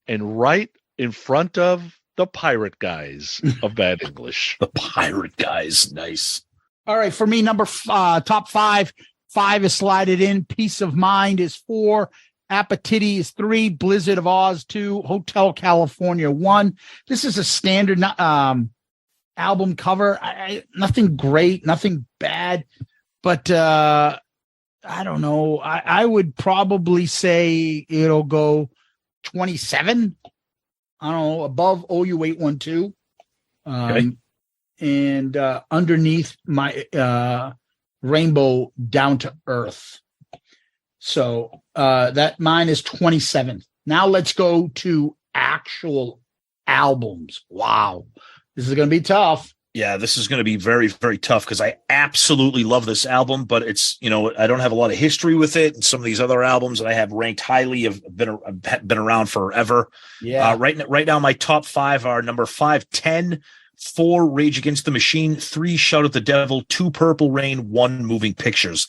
and right in front of the Pirate Guys of Bad English. The Pirate Guys. Nice. All right. For me, top 5. 5 is Slide It In. Peace of Mind is 4. Appetiti is 3. Blizzard of Oz 2. Hotel California 1. This is a standard album cover. Nothing great, nothing bad, but I don't know. I would probably say it'll go 27. I don't know, above OU 812. Okay. And underneath my Rainbow Down to Earth. So that mine is 27. Now let's go to actual albums. Wow. This is going to be tough. Yeah, this is going to be very, very tough because I absolutely love this album, but it's, I don't have a lot of history with it. And some of these other albums that I have ranked highly have been around forever. Yeah. Right now, my top 5 are number 5, 10, 4 Rage Against the Machine, 3 Shout at the Devil, 2 Purple Rain, 1 Moving Pictures.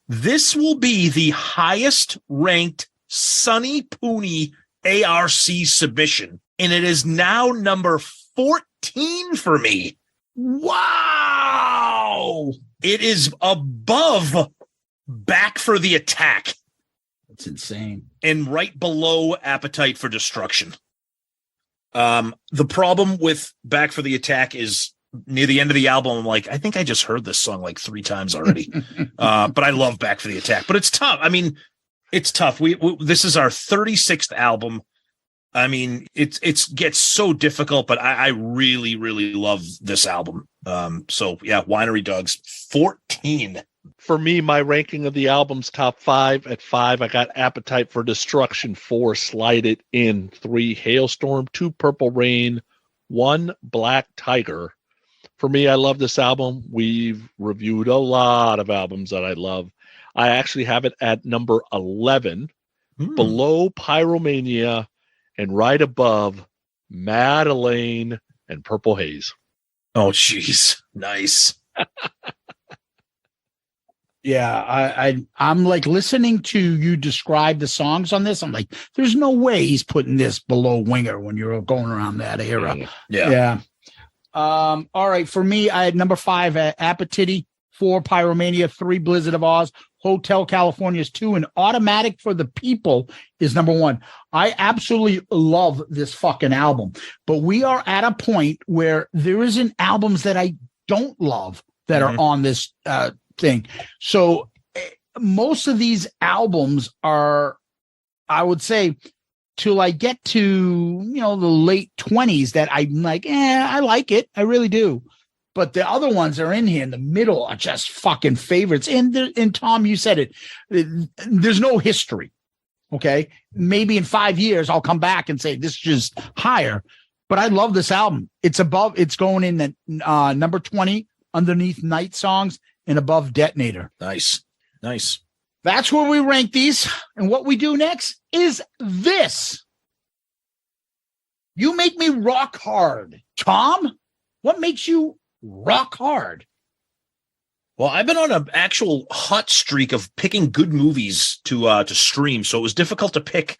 This will be the highest ranked Sonny Pooney ARC submission, and it is now number 14 for me. Wow. It is above Back for the Attack. That's insane. And right below Appetite for Destruction. The problem with Back for the Attack is near the end of the album, I'm like, I think I just heard this song like 3 times already. But I love Back for the Attack. But it's tough. I mean, it's tough. This is our 36th album. I mean, it gets so difficult, but I really, really love this album. So yeah, Winery Dogs, 14. For me, my ranking of the album's top 5. At 5, I got Appetite for Destruction, 4 Slide It In, 3 Hailstorm, 2 Purple Rain, 1 Black Tiger. For me, I love this album. We've reviewed a lot of albums that I love. I actually have it at number 11, below Pyromania, and right above Madeline and Purple Haze. Oh, jeez. Nice. Yeah, I'm like listening to you describe the songs on this. I'm like, there's no way he's putting this below Winger when you're going around that era. Yeah. All right. For me, I had number 5 Appetiti, 4 Pyromania, 3 Blizzard of Oz, Hotel California is 2, and Automatic for the People is number 1. I absolutely love this fucking album, but we are at a point where there isn't albums that I don't love that are on this thing. So most of these albums are, I would say, till I get to, the late 20s that I'm like, I like it. I really do. But the other ones are in here in the middle are just fucking favorites. And Tom, you said it. There's no history. Okay. Maybe in 5 years, I'll come back and say this is just higher. But I love this album. It's going in the number 20 underneath Night Songs and above Detonator. Nice. That's where we rank these. And what we do next is this. You make me rock hard. Tom, what makes you rock hard? Well, I've been on an actual hot streak of picking good movies to stream, so it was difficult to pick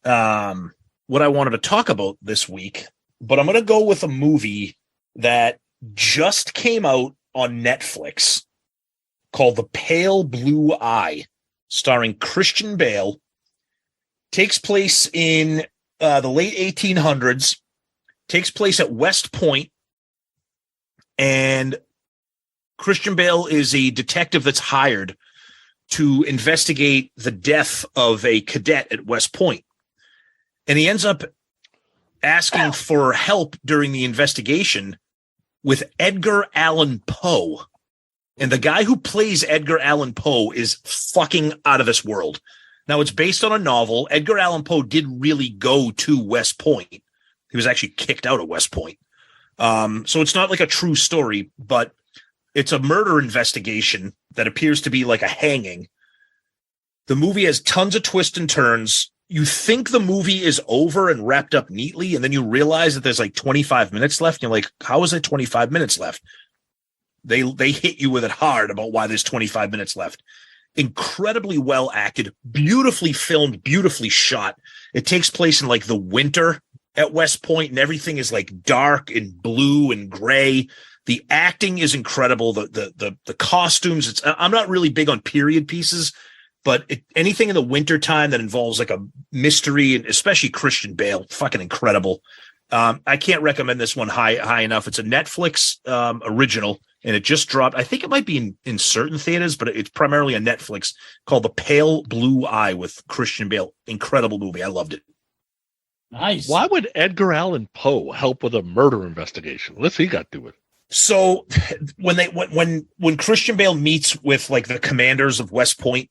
what I wanted to talk about this week. But I'm going to go with a movie that just came out on Netflix called The Pale Blue Eye, starring Christian Bale. Takes place in the late 1800s. Takes place at West Point. And Christian Bale is a detective that's hired to investigate the death of a cadet at West Point. And he ends up asking for help during the investigation with Edgar Allan Poe. And the guy who plays Edgar Allan Poe is fucking out of this world. Now, it's based on a novel. Edgar Allan Poe did really go to West Point. He was actually kicked out of West Point. So it's not like a true story, but it's a murder investigation that appears to be like a hanging. The movie has tons of twists and turns. You think the movie is over and wrapped up neatly, and then you realize that there's like 25 minutes left. And you're like, how is there 25 minutes left? They hit you with it hard about why there's 25 minutes left. Incredibly well acted, beautifully filmed, beautifully shot. It takes place in like the winter at West Point, and everything is like dark and blue and gray. The acting is incredible. The costumes. I'm not really big on period pieces, but anything in the wintertime that involves like a mystery, and especially Christian Bale, fucking incredible. I can't recommend this one high enough. It's a Netflix original, and it just dropped. I think it might be in certain theaters, but it's primarily a Netflix, called The Pale Blue Eye with Christian Bale. Incredible movie. I loved it. Nice. Why would Edgar Allan Poe help with a murder investigation? What's he got to do with it? So when Christian Bale meets with like the commanders of West Point,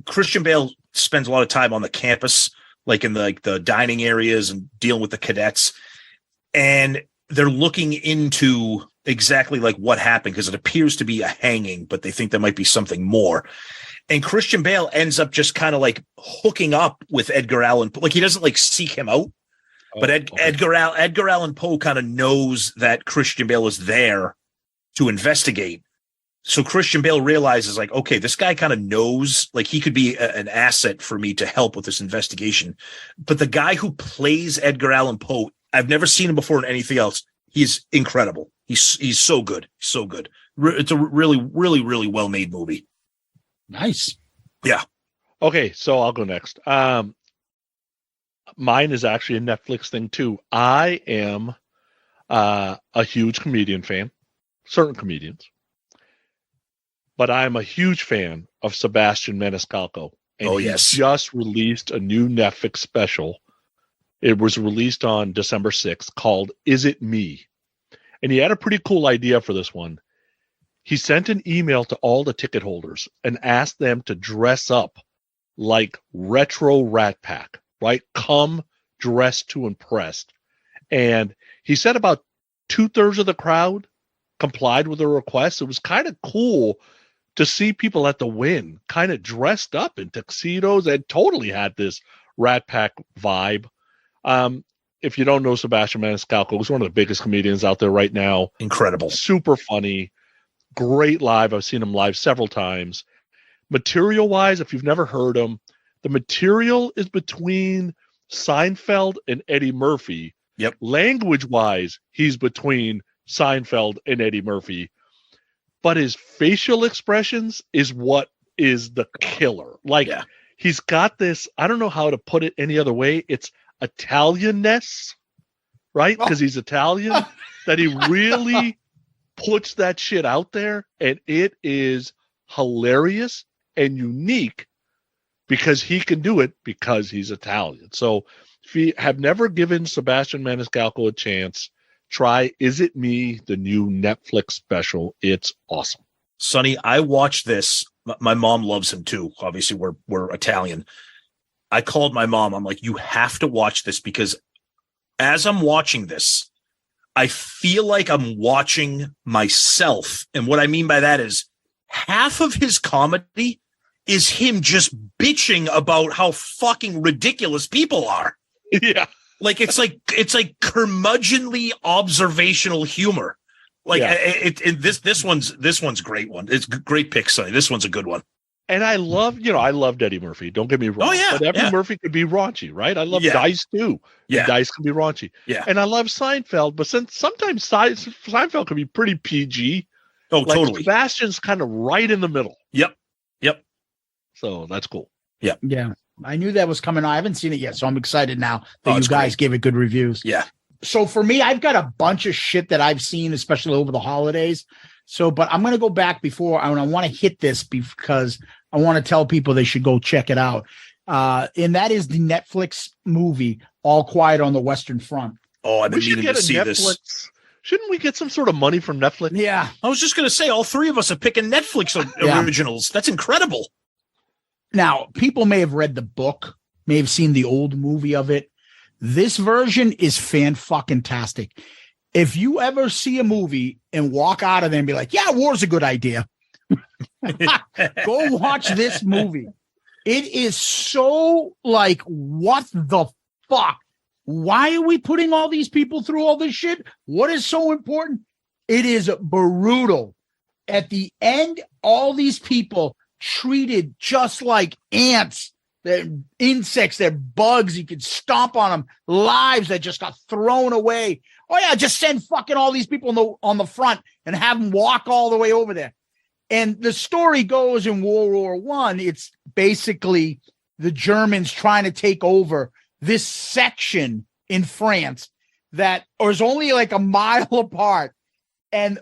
Christian Bale spends a lot of time on the campus, like in the dining areas and dealing with the cadets, and they're looking into exactly like what happened, because it appears to be a hanging, but they think there might be something more. And Christian Bale ends up just kind of like hooking up with Edgar Allan. Like, he doesn't like seek him out, but Edgar Allan Poe kind of knows that Christian Bale is there to investigate. So Christian Bale realizes, like, okay, this guy kind of knows, like, he could be an asset for me to help with this investigation. But the guy who plays Edgar Allan Poe, I've never seen him before in anything else. He's incredible. He's so good. So good. It's a really, really, really well-made movie. Nice. Yeah. Okay, so I'll go next. Mine is actually a Netflix thing too. I am a huge comedian fan, certain comedians, but I'm a huge fan of Sebastian Maniscalco. And he just released a new Netflix special. It was released on December 6th, called Is It Me? And he had a pretty cool idea for this one. He sent an email to all the ticket holders and asked them to dress up like retro Rat Pack, right? Come dressed to impress. And he said about 2/3 of the crowd complied with the request. It was kind of cool to see people at the Wynn kind of dressed up in tuxedos and totally had this Rat Pack vibe. If you don't know Sebastian Maniscalco, he's one of the biggest comedians out there right now. Incredible. Super funny. Great live. I've seen him live several times. Material-wise, if you've never heard him, the material is between Seinfeld and Eddie Murphy. Yep. Language-wise, he's between Seinfeld and Eddie Murphy. But his facial expressions is what is the killer. Like, he's got this, I don't know how to put it any other way. It's Italian-ness, right? Because he's Italian, that he really puts that shit out there, and it is hilarious and unique because he can do it because he's Italian. So if you have never given Sebastian Maniscalco a chance, try Is It Me, the new Netflix special. It's awesome. Sonny, I watched this. My mom loves him too. Obviously, we're Italian. I called my mom. I'm like, you have to watch this, because as I'm watching this, I feel like I'm watching myself. And what I mean by that is half of his comedy is him just bitching about how fucking ridiculous people are. Yeah. Like, it's like curmudgeonly observational humor. Like, this one's a great one. It's a great pick, Sonny. This one's a good one. And I loved Eddie Murphy. Don't get me wrong. Oh, yeah. But Eddie Murphy could be raunchy, right? I love Dice too. Yeah. And Dice can be raunchy. Yeah. And I love Seinfeld, but sometimes Seinfeld can be pretty PG. Oh, like, totally. Sebastian's kind of right in the middle. Yep. So that's cool. Yeah. Yeah. I knew that was coming on. I haven't seen it yet, so I'm excited now that you guys great. gave it good reviews. Yeah. So for me, I've got a bunch of shit that I've seen, especially over the holidays. So, but I'm going to go back before I want to hit this because I want to tell people they should go check it out. And that is the Netflix movie, All Quiet on the Western Front. Oh, I've been meaning to see this. Shouldn't we get some sort of money from Netflix? Yeah. I was just going to say, all three of us are picking Netflix originals. That's incredible. Now, people may have read the book, may have seen the old movie of it. This version is fan-fucking-tastic. If you ever see a movie and walk out of there and be like, yeah, war's a good idea, go watch this movie. It is so like, what the fuck? Why are we putting all these people through all this shit? What is so important? It is brutal. At the end, all these people treated just like ants. They're insects, they're bugs. You could stomp on them. Lives that just got thrown away. Oh, yeah, just send fucking all these people on the front and have them walk all the way over there. And the story goes in World War I, it's basically the Germans trying to take over this section in France that was only like a mile apart. And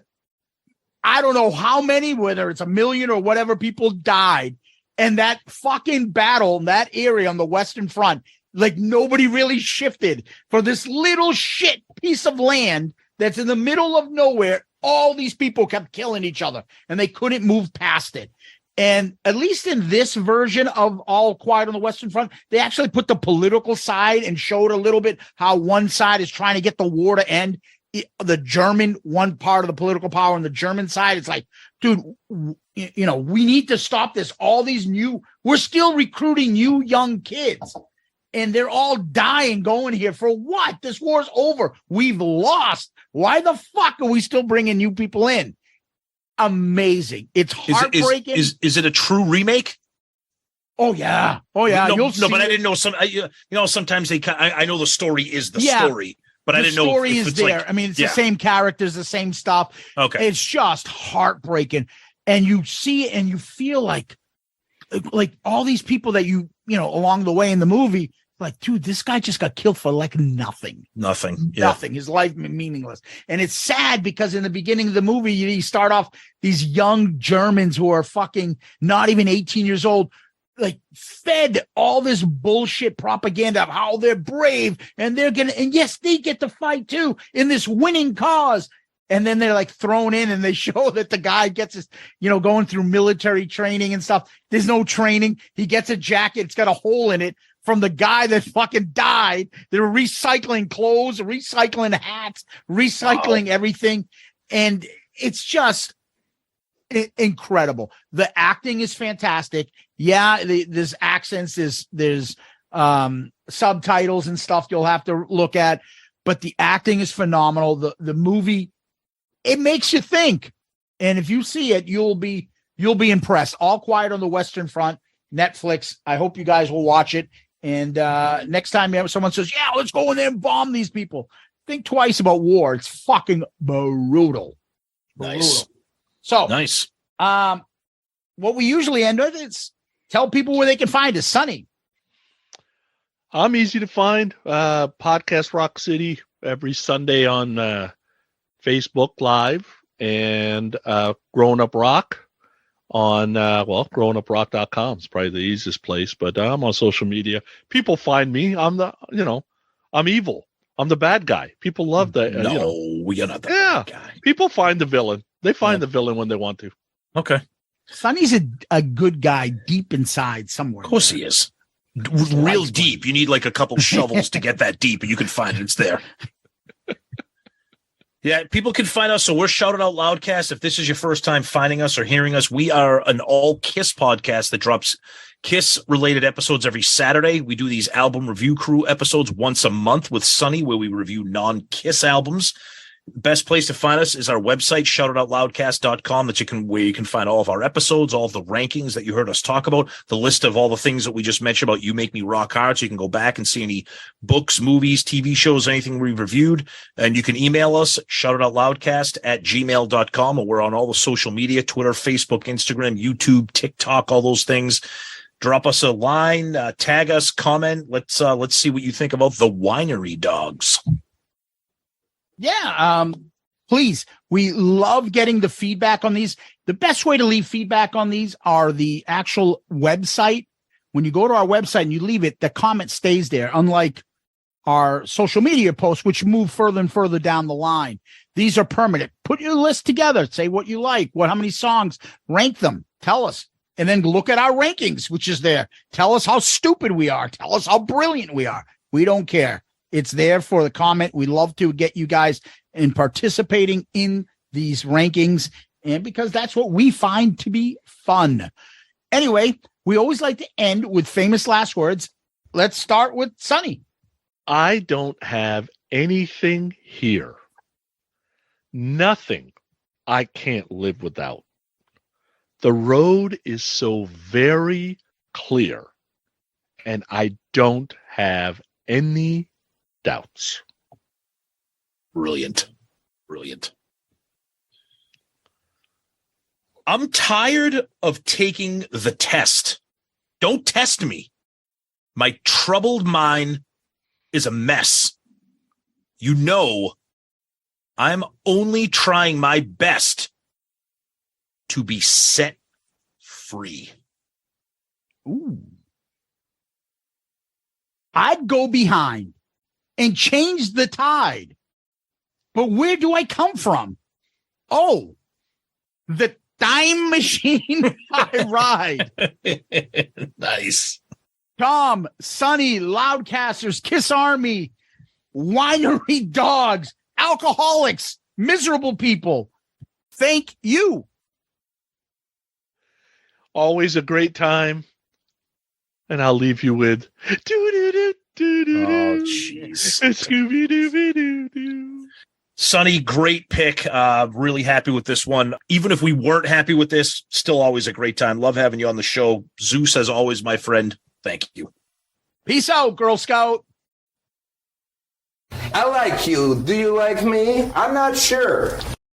I don't know how many, whether it's 1 million or whatever, people died. And that fucking battle in that area on the Western Front, like nobody really shifted for this little shit piece of land that's in the middle of nowhere. All these people kept killing each other and they couldn't move past it. And at least in this version of All Quiet on the Western Front, they actually put the political side and showed a little bit how one side is trying to get the war to end. The German, one part of the political power on the German side, it's like, dude, you know, we need to stop this. All these we're still recruiting new young kids and they're all dying going here for what? This war's over. We've lost. Why the fuck are we still bringing new people in? Amazing. It's heartbreaking. Is it a true remake? Oh yeah. Oh yeah. No, but I didn't know sometimes I know the story is the story. But I didn't know. The story is there. Like, I mean, it's the same characters, the same stuff. Okay. It's just heartbreaking. And you see it and you feel like all these people that you know, along the way in the movie, like, dude, this guy just got killed for like nothing. Nothing. Yeah. Nothing. His life meaningless. And it's sad because in the beginning of the movie, you start off these young Germans who are fucking not even 18 years old, like fed all this bullshit propaganda of how they're brave and and yes, they get to fight too in this winning cause. And then they're like thrown in and they show that the guy gets his, going through military training and stuff. There's no training. He gets a jacket. It's got a hole in it from the guy that fucking died. They're recycling clothes, recycling hats, recycling everything. And it's just incredible. The acting is fantastic. Yeah, there's accents, there's subtitles and stuff you'll have to look at, but the acting is phenomenal. The movie, it makes you think, and if you see it, you'll be impressed. All Quiet on the Western Front, Netflix. I hope you guys will watch it. And next time someone says, "Yeah, let's go in there and bomb these people," think twice about war. It's fucking brutal. Nice. So nice. What we usually end with is tell people where they can find us. Sonny. I'm easy to find. Podcast Rock City every Sunday on Facebook Live, and Growing Up Rock on growinguprock.com is probably the easiest place, but I'm on social media. People find me. I'm evil. I'm the bad guy. People love that. You're not the bad guy. People find the villain. They find the villain when they want to. Okay. Sonny's a good guy deep inside somewhere. Of course he is. Real deep. You need like a couple shovels to get that deep, and you can find it. It's there. Yeah, people can find us. So we're Shout It Out Loudcast. If this is your first time finding us or hearing us, we are an all Kiss podcast that drops Kiss-related episodes every Saturday. We do these album review crew episodes once a month with Sonny, where we review non-Kiss albums. Best place to find us is our website, shoutitoutloudcast.com, where you can find all of our episodes, all of the rankings that you heard us talk about, the list of all the things that we just mentioned about You Make Me Rock Hard, so you can go back and see any books, movies, TV shows, anything we've reviewed. And you can email us, shoutitoutloudcast@gmail.com, or we're on all the social media, Twitter, Facebook, Instagram, YouTube, TikTok, all those things. Drop us a line, tag us, comment. Let's see what you think about the Winery Dogs. Yeah, please. We love getting the feedback on these. The best way to leave feedback on these are the actual website. When you go to our website and you leave it, the comment stays there, unlike our social media posts, which move further and further down the line. These are permanent. Put your list together. Say what you like, how many songs, rank them, tell us. And then look at our rankings, which is there. Tell us how stupid we are. Tell us how brilliant we are. We don't care. It's there for the comment. We love to get you guys in participating in these rankings, and because that's what we find to be fun. Anyway, we always like to end with famous last words. Let's start with Sonny. I don't have anything here. Nothing I can't live without. The road is so very clear, and I don't have any doubts. Brilliant. I'm tired of taking the test. Don't test me. My troubled mind is a mess. You know, I'm only trying my best to be set free. Ooh. I'd go behind and change the tide. But where do I come from? Oh, the time machine I ride. Nice. Tom, Sonny, Loudcasters, Kiss Army, Winery Dogs, alcoholics, miserable people. Thank you. Always a great time. And I'll leave you with Oh, jeez. Scooby-Dooby-Doo-Doo. Sonny, great pick. Really happy with this one. Even if we weren't happy with this, still always a great time. Love having you on the show. Zeus, as always, my friend. Thank you. Peace out, Girl Scout. I like you. Do you like me? I'm not sure.